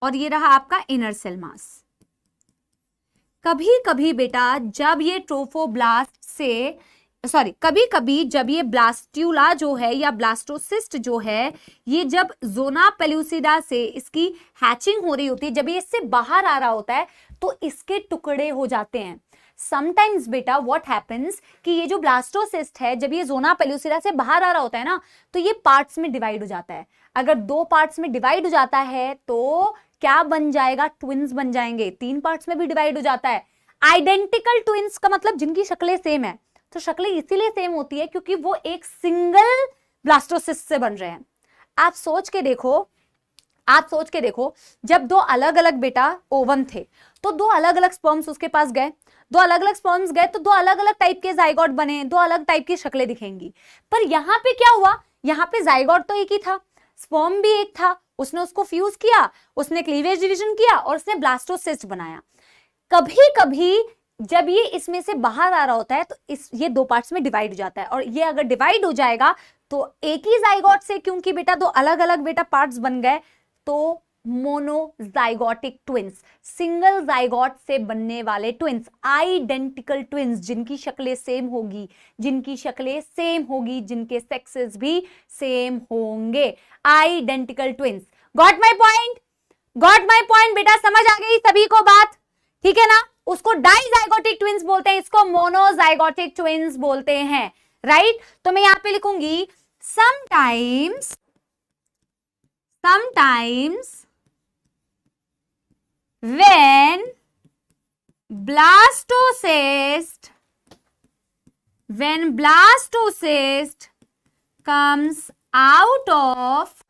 और ये रहा आपका इनर सेल मास। कभी कभी बेटा जब ये ट्रोफोब्लास्ट से कभी कभी जब ये ब्लास्ट्यूला जो है या ब्लास्टोसिस्ट जो है, ये जब जोना पेलुसिडा से इसकी हैचिंग हो रही होती है, जब ये इससे बाहर आ रहा होता है तो इसके टुकड़े हो जाते हैं। समटाइम्स बेटा व्हाट हैपेंस कि ये जो ब्लास्टोसिस्ट है, जब ये जोना पेलुसिडा से बाहर आ रहा होता है ना, तो ये पार्ट्स में डिवाइड हो जाता है। अगर 2 पार्ट्स में डिवाइड हो जाता है तो क्या बन जाएगा, ट्विंस बन जाएंगे। 3 पार्ट्स में भी डिवाइड हो जाता है। आइडेंटिकल ट्विंस का मतलब जिनकी शक्लें सेम है, तो शक्लें इसीलिए सेम होती है क्योंकि वो एक सिंगल ब्लास्टोसिस्ट से बन रहे हैं। आप सोच के देखो, जब 2 अलग अलग बेटा ओवम थे तो 2 अलग अलग स्पर्म्स उसके पास गए, 2 अलग अलग स्पर्म्स गए तो 2 अलग अलग टाइप के जाइगोट बने, 2 अलग टाइप की शक्लें दिखेंगी। पर यहां पे क्या हुआ, यहां पे जाइगोट तो एक ही था, स्पर्म भी एक था, उसने उसको फ्यूज किया, उसने क्लीवेज डिवीजन किया और उसने ब्लास्टोसिस्ट बनाया। कभी कभी जब ये इसमें से बाहर आ रहा होता है तो ये 2 पार्ट्स में डिवाइड हो जाता है, और ये अगर डिवाइड हो जाएगा तो एक ही जाइगोट से, क्योंकि बेटा 2 अलग अलग बेटा पार्ट्स बन गए, तो मोनोजाइगोटिक ट्विंस, सिंगल जाइगोट से बनने वाले ट्विंस, आइडेंटिकल ट्विंस, जिनकी शक्लें सेम होगी, जिनके सेक्सेस भी सेम होंगे, identical twins. Got my point बेटा, समझ आ गई सभी को बात, ठीक है ना। उसको डाइजाइगोटिक ट्विंस बोलते हैं, इसको मोनोजाइगोटिक ट्विंस बोलते हैं, राइट। तो मैं यहां पे लिखूंगी sometimes when blastocyst comes out of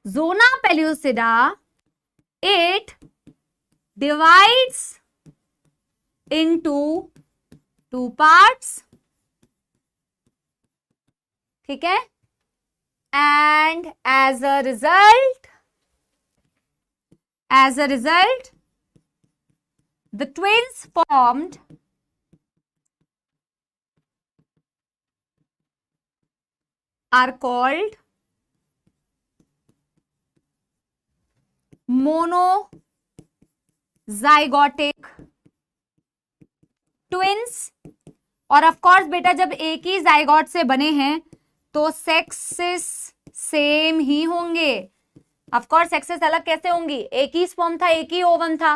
zona pellucida, it divides into 2 parts, ठीक है, and as a result the twins formed are called monozygotic twins। और ऑफ कोर्स बेटा जब एक ही जाइगोट से बने हैं तो सेक्सेस सेम ही होंगे। ऑफ कोर्स सेक्सेस अलग कैसे होंगी, एक ही स्पर्म था, एक ही ओवम था,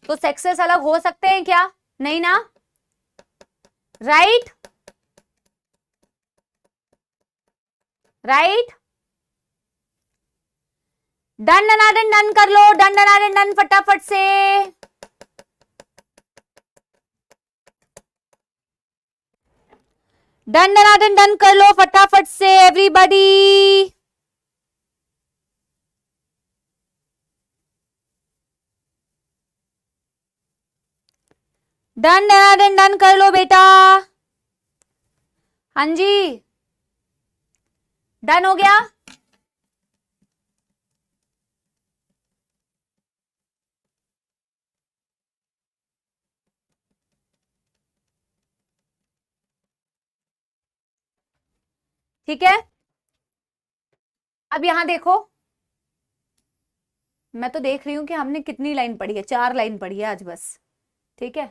तो सेक्सेस अलग हो सकते हैं क्या, नहीं ना, राइट। डन कर लो, डन फटाफट से। डन कर लो फटाफट से एवरीबॉडी। डन कर लो बेटा। हाँ जी, डन हो गया। ठीक है, अब यहां देखो, मैं तो देख रही हूं कि हमने कितनी लाइन पढ़ी है, 4 लाइन पढ़ी है आज बस, ठीक है।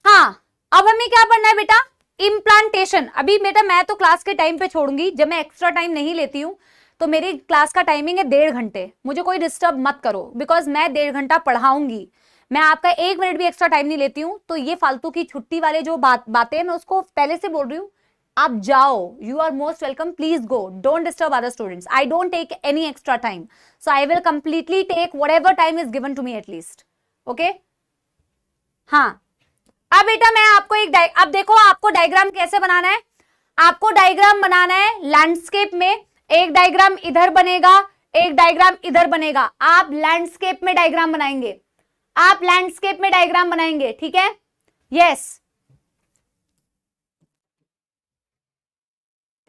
हाँ, अब हमें क्या पढ़ना है बेटा, इम्प्लांटेशन। अभी बेटा मैं तो क्लास के टाइम पे छोड़ूंगी, जब मैं एक्स्ट्रा टाइम नहीं लेती हूँ, तो मेरी क्लास का टाइमिंग है 1.5 घंटे, मुझे कोई डिस्टर्ब मत करो, बिकॉज मैं 1.5 घंटा पढ़ाऊंगी, मैं आपका 1 मिनट भी एक्स्ट्रा टाइम नहीं लेती हूँ। तो ये फालतू की छुट्टी वाले जो बातें मैं उसको पहले से बोल रही हूँ, आप जाओ, you are most welcome, please go, don't disturb other students, I don't take any extra time, so I will completely take whatever time is given to me at least, okay. हाँ, अब बेटा मैं आपको अब देखो आपको डायग्राम कैसे बनाना है, आपको डायग्राम बनाना है लैंडस्केप में, एक डायग्राम इधर बनेगा, एक डायग्राम इधर बनेगा, आप लैंडस्केप में डायग्राम बनाएंगे, आप लैंडस्केप में डायग्राम बनाएंगे, ठीक है, यस।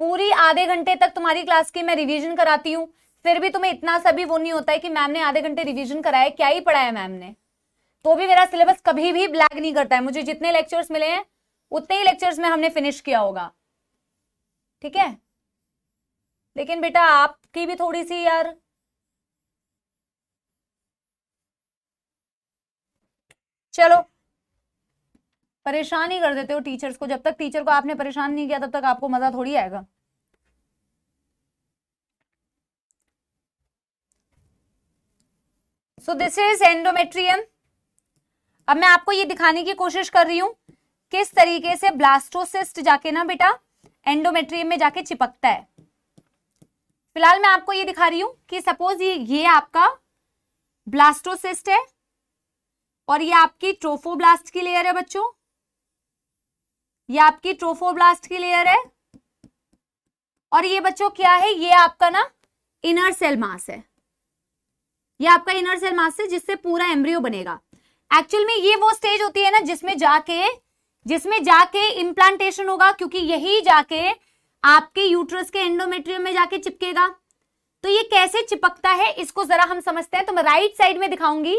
पूरी आधे घंटे तक तुम्हारी क्लास की मैं रिवीजन कराती हूँ, फिर भी तुम्हें इतना सा भी वो नहीं होता है कि मैम ने आधे घंटे रिवीजन कराया, क्या ही पढ़ाया मैम ने, तो भी मेरा सिलेबस कभी भी ब्लैक नहीं करता है, मुझे जितने लेक्चर्स मिले हैं उतने ही लेक्चर्स में हमने फिनिश किया होगा, ठीक है। लेकिन बेटा आपकी भी थोड़ी सी यार, चलो परेशान ही कर देते हो टीचर्स को, जब तक टीचर को आपने परेशान नहीं किया तब तक आपको मजा थोड़ी आएगा। सो दिस इज एंडोमेट्रियम। अब मैं आपको ये दिखाने की कोशिश कर रही हूं किस तरीके से ब्लास्टोसिस्ट जाके ना बेटा एंडोमेट्रियम में जाके चिपकता है। फिलहाल मैं आपको ये दिखा रही हूं कि सपोज ये आपका ब्लास्टोसिस्ट है और ये आपकी ट्रोफोब्लास्ट की लेयर है बच्चों, ये आपकी ट्रोफोब्लास्ट की लेयर है, और ये बच्चों क्या है, ये आपका ना इनर सेल मास है, ये आपका इनर सेल मास है जिससे पूरा एम्ब्रियो बनेगा। एक्चुअल में ये वो स्टेज होती है ना जिसमें जाके इम्प्लांटेशन होगा, क्योंकि यही जाके आपके यूट्रस के एंडोमेट्रियम में जाके चिपकेगा। तो ये कैसे चिपकता है इसको जरा हम समझते हैं। तो मैं राइट साइड में दिखाऊंगी,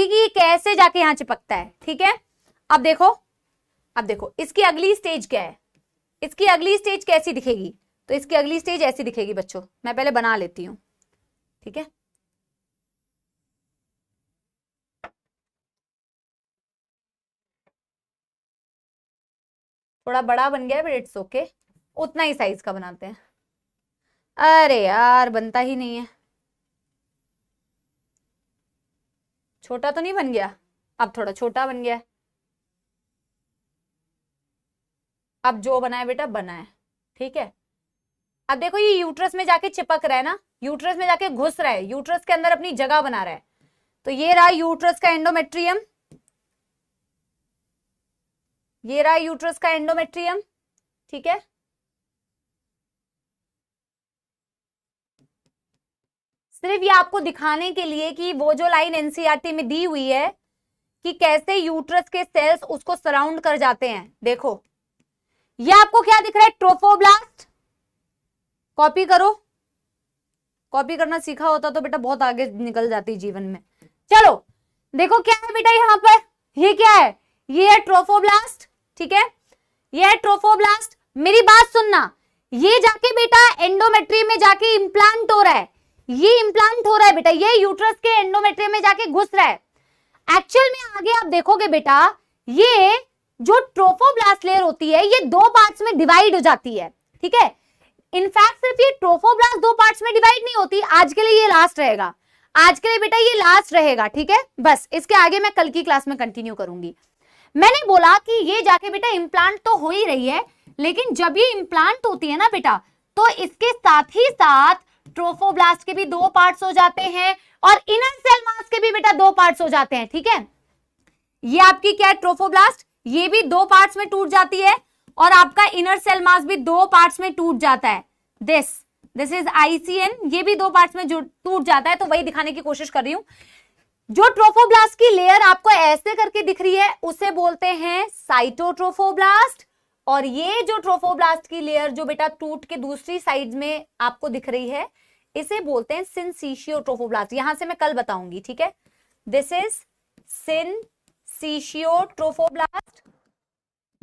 कि ये कैसे जाके यहां चिपकता है, ठीक है। अब देखो इसकी अगली स्टेज क्या है, इसकी अगली स्टेज कैसी दिखेगी, तो इसकी अगली स्टेज ऐसी दिखेगी बच्चों, मैं पहले बना लेती हूं, ठीक है। थोड़ा बड़ा बन गया है बट इट्स ओके, उतना ही साइज का बनाते हैं। अरे यार बनता ही नहीं है, छोटा तो नहीं बन गया, अब थोड़ा छोटा बन गया है, अब जो बना है बेटा बना है, ठीक है। अब देखो ये यूट्रस में जाके चिपक रहा है ना, यूट्रस में जाके घुस रहा है, यूट्रस के अंदर अपनी जगह बना रहा है। तो ये रहा यूट्रस का एंडोमेट्रियम, ये रहा यूट्रस का एंडोमेट्रियम, ठीक है। सिर्फ ये आपको दिखाने के लिए कि वो जो लाइन एनसीईआरटी में दी हुई है कि कैसे यूट्रस के सेल्स उसको सराउंड कर जाते हैं। देखो ये आपको क्या दिख रहा है, ट्रोफोब्लास्ट। कॉपी करो, कॉपी करना सीखा होता तो बेटा बहुत आगे निकल जाती जीवन में। चलो देखो क्या है बेटा यहाँ पर, ये क्या है, ये है ट्रोफोब्लास्ट, ठीक है, ये है ट्रोफोब्लास्ट। मेरी बात सुनना, ये जाके बेटा एंडोमेट्रियम में जाके इंप्लांट हो रहा है, ये इंप्लांट हो रहा है बेटा, ये यूट्रस के एंडोमेट्रियम में जाके घुस रहा है। एक्चुअल में आगे आप देखोगे बेटा, ये जो ट्रोफोब्लास्ट लेयर होती है ये 2 पार्ट्स में डिवाइड हो जाती है, ठीक है। इनफैक्ट सिर्फ ये ट्रोफोब्लास्ट 2 पार्ट्स में डिवाइड नहीं होती, आज के लिए ये लास्ट रहेगा, आज के लिए बेटा ये लास्ट रहेगा, ठीक है। बस इसके आगे मैं कल की क्लास में कंटिन्यू करूंगी। मैंने बोला कि ये जाके बेटा इंप्लांट तो हो ही रही है, लेकिन जब ये इंप्लांट होती है ना बेटा, तो इसके साथ ही साथ ट्रोफोब्लास्ट के भी 2 पार्ट्स हो जाते हैं और इनर सेल मास के भी बेटा 2 पार्ट्स हो जाते हैं, ठीक है। ये आपकी क्या है, ट्रोफोब्लास्ट, ये भी 2 पार्ट्स में टूट जाती है और आपका इनर सेल मास भी 2 पार्ट्स में टूट जाता है। दिस इज आईसीएन, ये भी 2 पार्ट्स में टूट जाता है। तो वही दिखाने की कोशिश कर रही हूं, जो ट्रोफोब्लास्ट की लेयर आपको ऐसे करके दिख रही है उसे बोलते हैं साइटोट्रोफोब्लास्ट, और ये जो ट्रोफोब्लास्ट की लेयर जो बेटा टूट के दूसरी साइड में आपको दिख रही है इसे बोलते हैं सिनसीशियोट्रोफोब्लास्ट। यहां से मैं कल बताऊंगी, ठीक है। दिस इज सिनसीशियोट्रोफोब्लास्ट,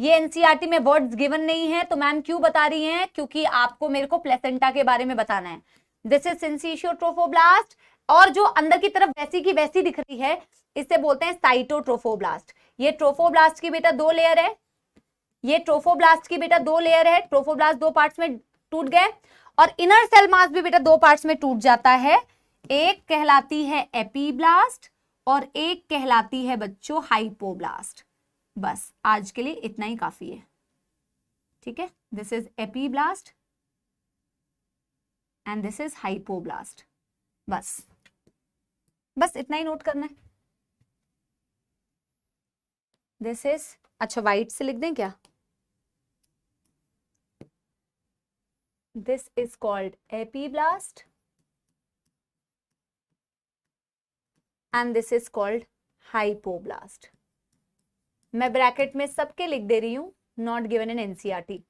ये एनसीईआरटी में वर्ड्स गिवन नहीं है, तो मैम क्यों बता रही हैं? क्योंकि आपको मेरे को प्लेसेंटा के बारे में बताना है। दिस इज सिंसिशियो ट्रोफोब्लास्ट, और जो अंदर की तरफ वैसी की वैसी दिख रही है इसे बोलते हैं साइटोट्रोफोब्लास्ट। ये ट्रोफोब्लास्ट की बेटा 2 लेयर है, ये ट्रोफोब्लास्ट की बेटा 2 लेयर है। ट्रोफोब्लास्ट 2 पार्ट्स में टूट गए, और इनर सेल मास भी बेटा 2 पार्ट्स में टूट जाता है। एक कहलाती है एपीब्लास्ट और एक कहलाती है बच्चों हाइपोब्लास्ट। बस आज के लिए इतना ही काफी है, ठीक है। This is epiblast and this is hypoblast. बस इतना ही नोट करना है। दिस इज, अच्छा वाइट से लिख दें क्या? This is called epiblast and this is called hypoblast. मैं ब्रैकेट में सबके लिख दे रही हूं, नॉट गिवन इन एनसीईआरटी,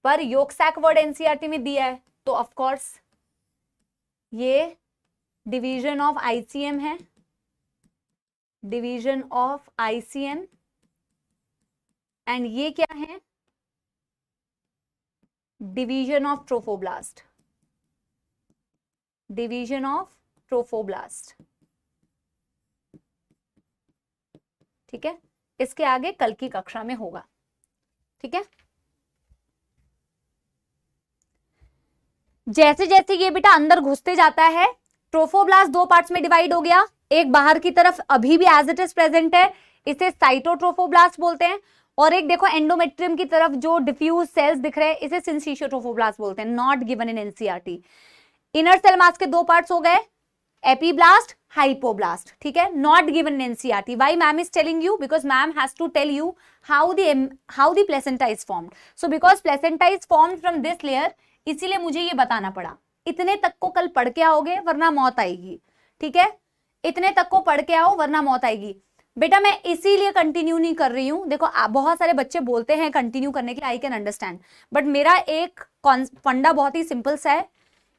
पर योगसैक वर्ड एनसीईआरटी में दिया है, तो ऑफ कोर्स ये डिवीजन ऑफ आईसीएम है, डिवीजन ऑफ आईसीएम, एंड ये क्या है? Division of trophoblast, division of trophoblast, ठीक है। इसके आगे कल की कक्षा में होगा, ठीक है। जैसे जैसे ये बेटा अंदर घुसते जाता है, ट्रोफोब्लास्ट 2 पार्ट्स में डिवाइड हो गया। एक बाहर की तरफ अभी भी एज इट इज प्रेजेंट है, इसे साइटोट्रोफोब्लास्ट बोलते हैं, और एक देखो एंडोमेट्रियम की तरफ जो डिफ्यूज सेल्स दिख रहे हैं, इसे सिंसिशियो ट्रोफोब्लास्ट बोलते हैं, not given in NCERT. Inner cell mass के 2 पार्ट्स हो गए, एपीब्लास्ट, हाइपोब्लास्ट, ठीक है, not given in NCERT. Why ma'am is telling you? Because ma'am has to tell you how the placenta is formed. So because placenta is formed from this layer, इसीलिए मुझे ये बताना पड़ा। इतने तक को कल पढ़ के आओगे वरना मौत आएगी, ठीक है। इतने तक को पढ़ के आओ वरना मौत आएगी। बेटा मैं इसीलिए कंटिन्यू नहीं कर रही हूं, देखो बहुत सारे बच्चे बोलते हैं कंटिन्यू करने के लिए, आई कैन अंडरस्टैंड, बट मेरा एक फंडा बहुत ही सिंपल सा है।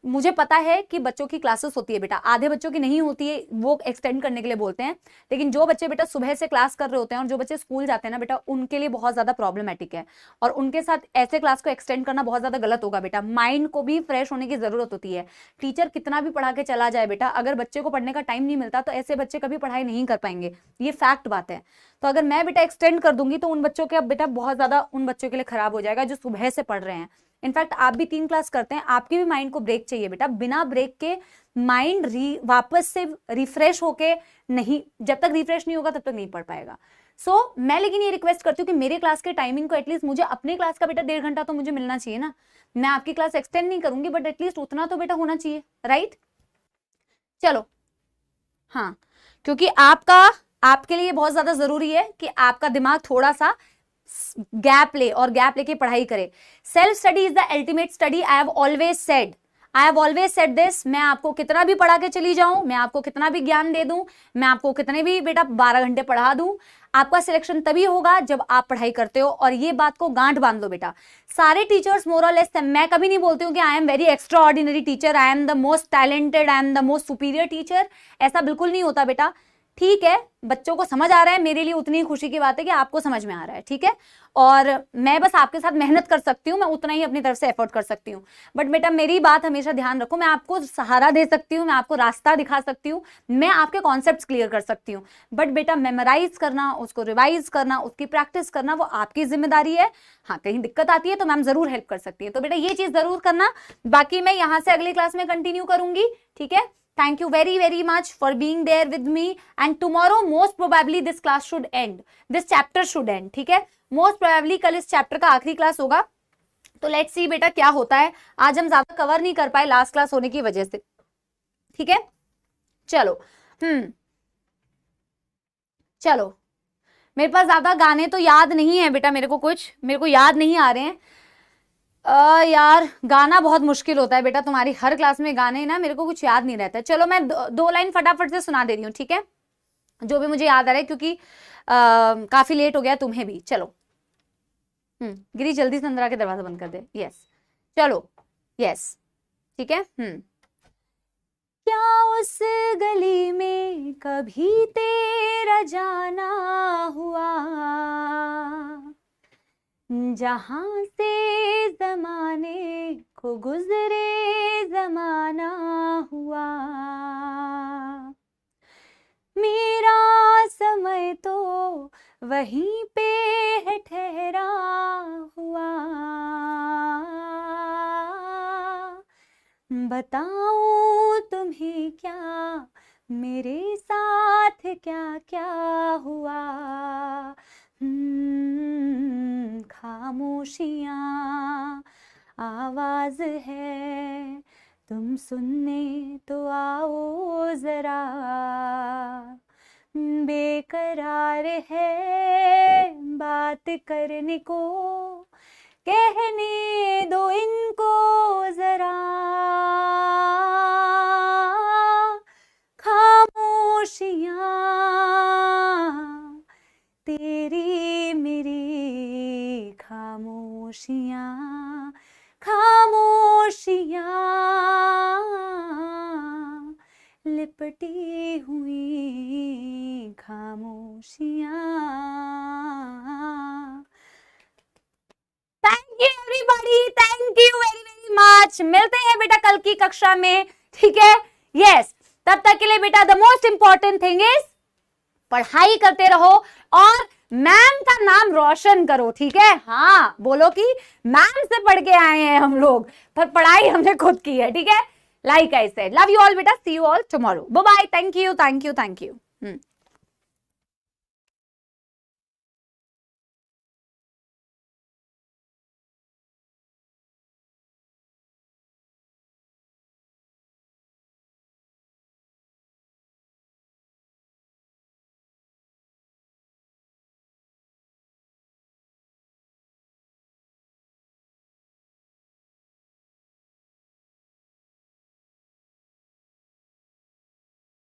मुझे पता है कि बच्चों की क्लासेस होती है बेटा, आधे बच्चों की नहीं होती है, वो एक्सटेंड करने के लिए बोलते हैं, लेकिन जो बच्चे बेटा सुबह से क्लास कर रहे होते हैं और जो बच्चे स्कूल जाते हैं ना बेटा, उनके लिए बहुत ज्यादा प्रॉब्लमेटिक है, और उनके साथ ऐसे क्लास को एक्सटेंड करना बहुत ज्यादा गलत होगा बेटा। माइंड को भी फ्रेश होने की जरूरत होती है। टीचर कितना भी पढ़ा के चला जाए बेटा, अगर बच्चे को पढ़ने का टाइम नहीं मिलता तो ऐसे बच्चे कभी पढ़ाई नहीं कर पाएंगे, ये फैक्ट बात है। तो अगर मैं बेटा एक्सटेंड कर दूंगी तो उन बच्चों के अब बेटा बहुत ज्यादा उन बच्चों के लिए खराब हो जाएगा जो सुबह से पढ़ रहे हैं। इनफैक्ट आप भी 3 क्लास करते हैं, आपके भी माइंड को ब्रेक चाहिए बेटा। बिना ब्रेक के माइंड वापस से रिफ्रेश होके नहीं, जब तक रिफ्रेश नहीं होगा तब तक नहीं पढ़ पाएगा। सो मैं लेकिन ये रिक्वेस्ट करती हूँ कि मेरे क्लास के टाइमिंग को एटलीस्ट, मुझे अपने क्लास का बेटा 1.5 घंटा तो मुझे मिलना चाहिए ना। मैं आपकी क्लास एक्सटेंड नहीं करूंगी, बट एटलीस्ट उतना तो बेटा होना चाहिए, राइट। चलो हाँ, क्योंकि आपके लिए बहुत ज्यादा जरूरी है कि आपका दिमाग थोड़ा सा गैप ले और गैप लेके पढ़ाई करे। Self study is the ultimate study, I have always said this. मैं आपको कितना भी पढ़ा के चली जाऊं, मैं आपको कितना भी ज्ञान दे दूं, मैं आपको कितने भी बेटा 12 घंटे पढ़ा दूं, आपका सिलेक्शन तभी होगा जब आप पढ़ाई करते हो। और ये बात को गांठ बांध लो बेटा, सारे टीचर्स मोर और लेस, मैं कभी नहीं बोलती हूँ कि I am very extra ordinary teacher, I am the most talented, I am the most superior teacher, ऐसा बिल्कुल नहीं होता बेटा। ठीक है, बच्चों को समझ आ रहा है, मेरे लिए उतनी खुशी की बात है कि आपको समझ में आ रहा है, ठीक है। और मैं बस आपके साथ मेहनत कर सकती हूँ, मैं उतना ही अपनी तरफ से एफर्ट कर सकती हूँ। बट बेटा मेरी बात हमेशा ध्यान रखो, मैं आपको सहारा दे सकती हूँ, मैं आपको रास्ता दिखा सकती हूँ, मैं आपके कॉन्सेप्ट्स क्लियर कर सकती हूँ, बट बेटा मेमोराइज करना, उसको रिवाइज करना, उसकी प्रैक्टिस करना वो आपकी जिम्मेदारी है। हाँ कहीं दिक्कत आती है तो मैम जरूर हेल्प कर सकती है, तो बेटा ये चीज जरूर करना। बाकी मैं यहाँ से अगली क्लास में कंटिन्यू करूंगी, ठीक है। Thank you very, very much for being there with me. And tomorrow, most probably, this class should end. This chapter should end. ठीक है? Most probably कल इस चैप्टर का आखिरी क्लास होगा। तो लेट्स सी बेटा क्या होता है। आज हम ज्यादा कवर नहीं कर पाए लास्ट क्लास होने की वजह से। ठीक है? चलो चलो, मेरे पास ज्यादा गाने तो याद नहीं है बेटा, मेरे को याद नहीं आ रहे हैं। यार गाना बहुत मुश्किल होता है बेटा, तुम्हारी हर क्लास में गाने ना, मेरे को कुछ याद नहीं रहता है। चलो मैं 2 लाइन फटाफट से सुना दे रही हूँ, ठीक है, जो भी मुझे याद आ रहा है, क्योंकि काफी लेट हो गया तुम्हें भी। चलो गिरी जल्दी से अंदर आके दरवाजा बंद कर दे। यस चलो, यस ठीक है। क्या उस गली में कभी तेरा जाना हुआ, जहां से जमाने को गुजरे जमाना हुआ, मेरा समय तो वहीं पे है ठहरा हुआ। बताऊं तुम्हें क्या मेरे साथ क्या क्या हुआ। खामोशियाँ आवाज है, तुम सुनने तो आओ जरा। बेकरार है बात करने को, कहने दो इनको जरा। खामोशियाँ तेरी मेरी खामोशियाँ, खामोशियाँ लिपटी हुई खामोशियाँ। Thank you everybody, thank you very very much. मिलते हैं बेटा कल की कक्षा में, ठीक है? यस, तब तक के लिए बेटा the most important thing is पढ़ाई करते रहो और मैम का नाम रोशन करो, ठीक है? हाँ, बोलो कि मैम से पढ़ के आए हैं हम लोग, पर पढ़ाई हमने खुद की है, ठीक है? Like I said, love you all बेटा, see you all tomorrow, bye bye, thank you thank you thank you.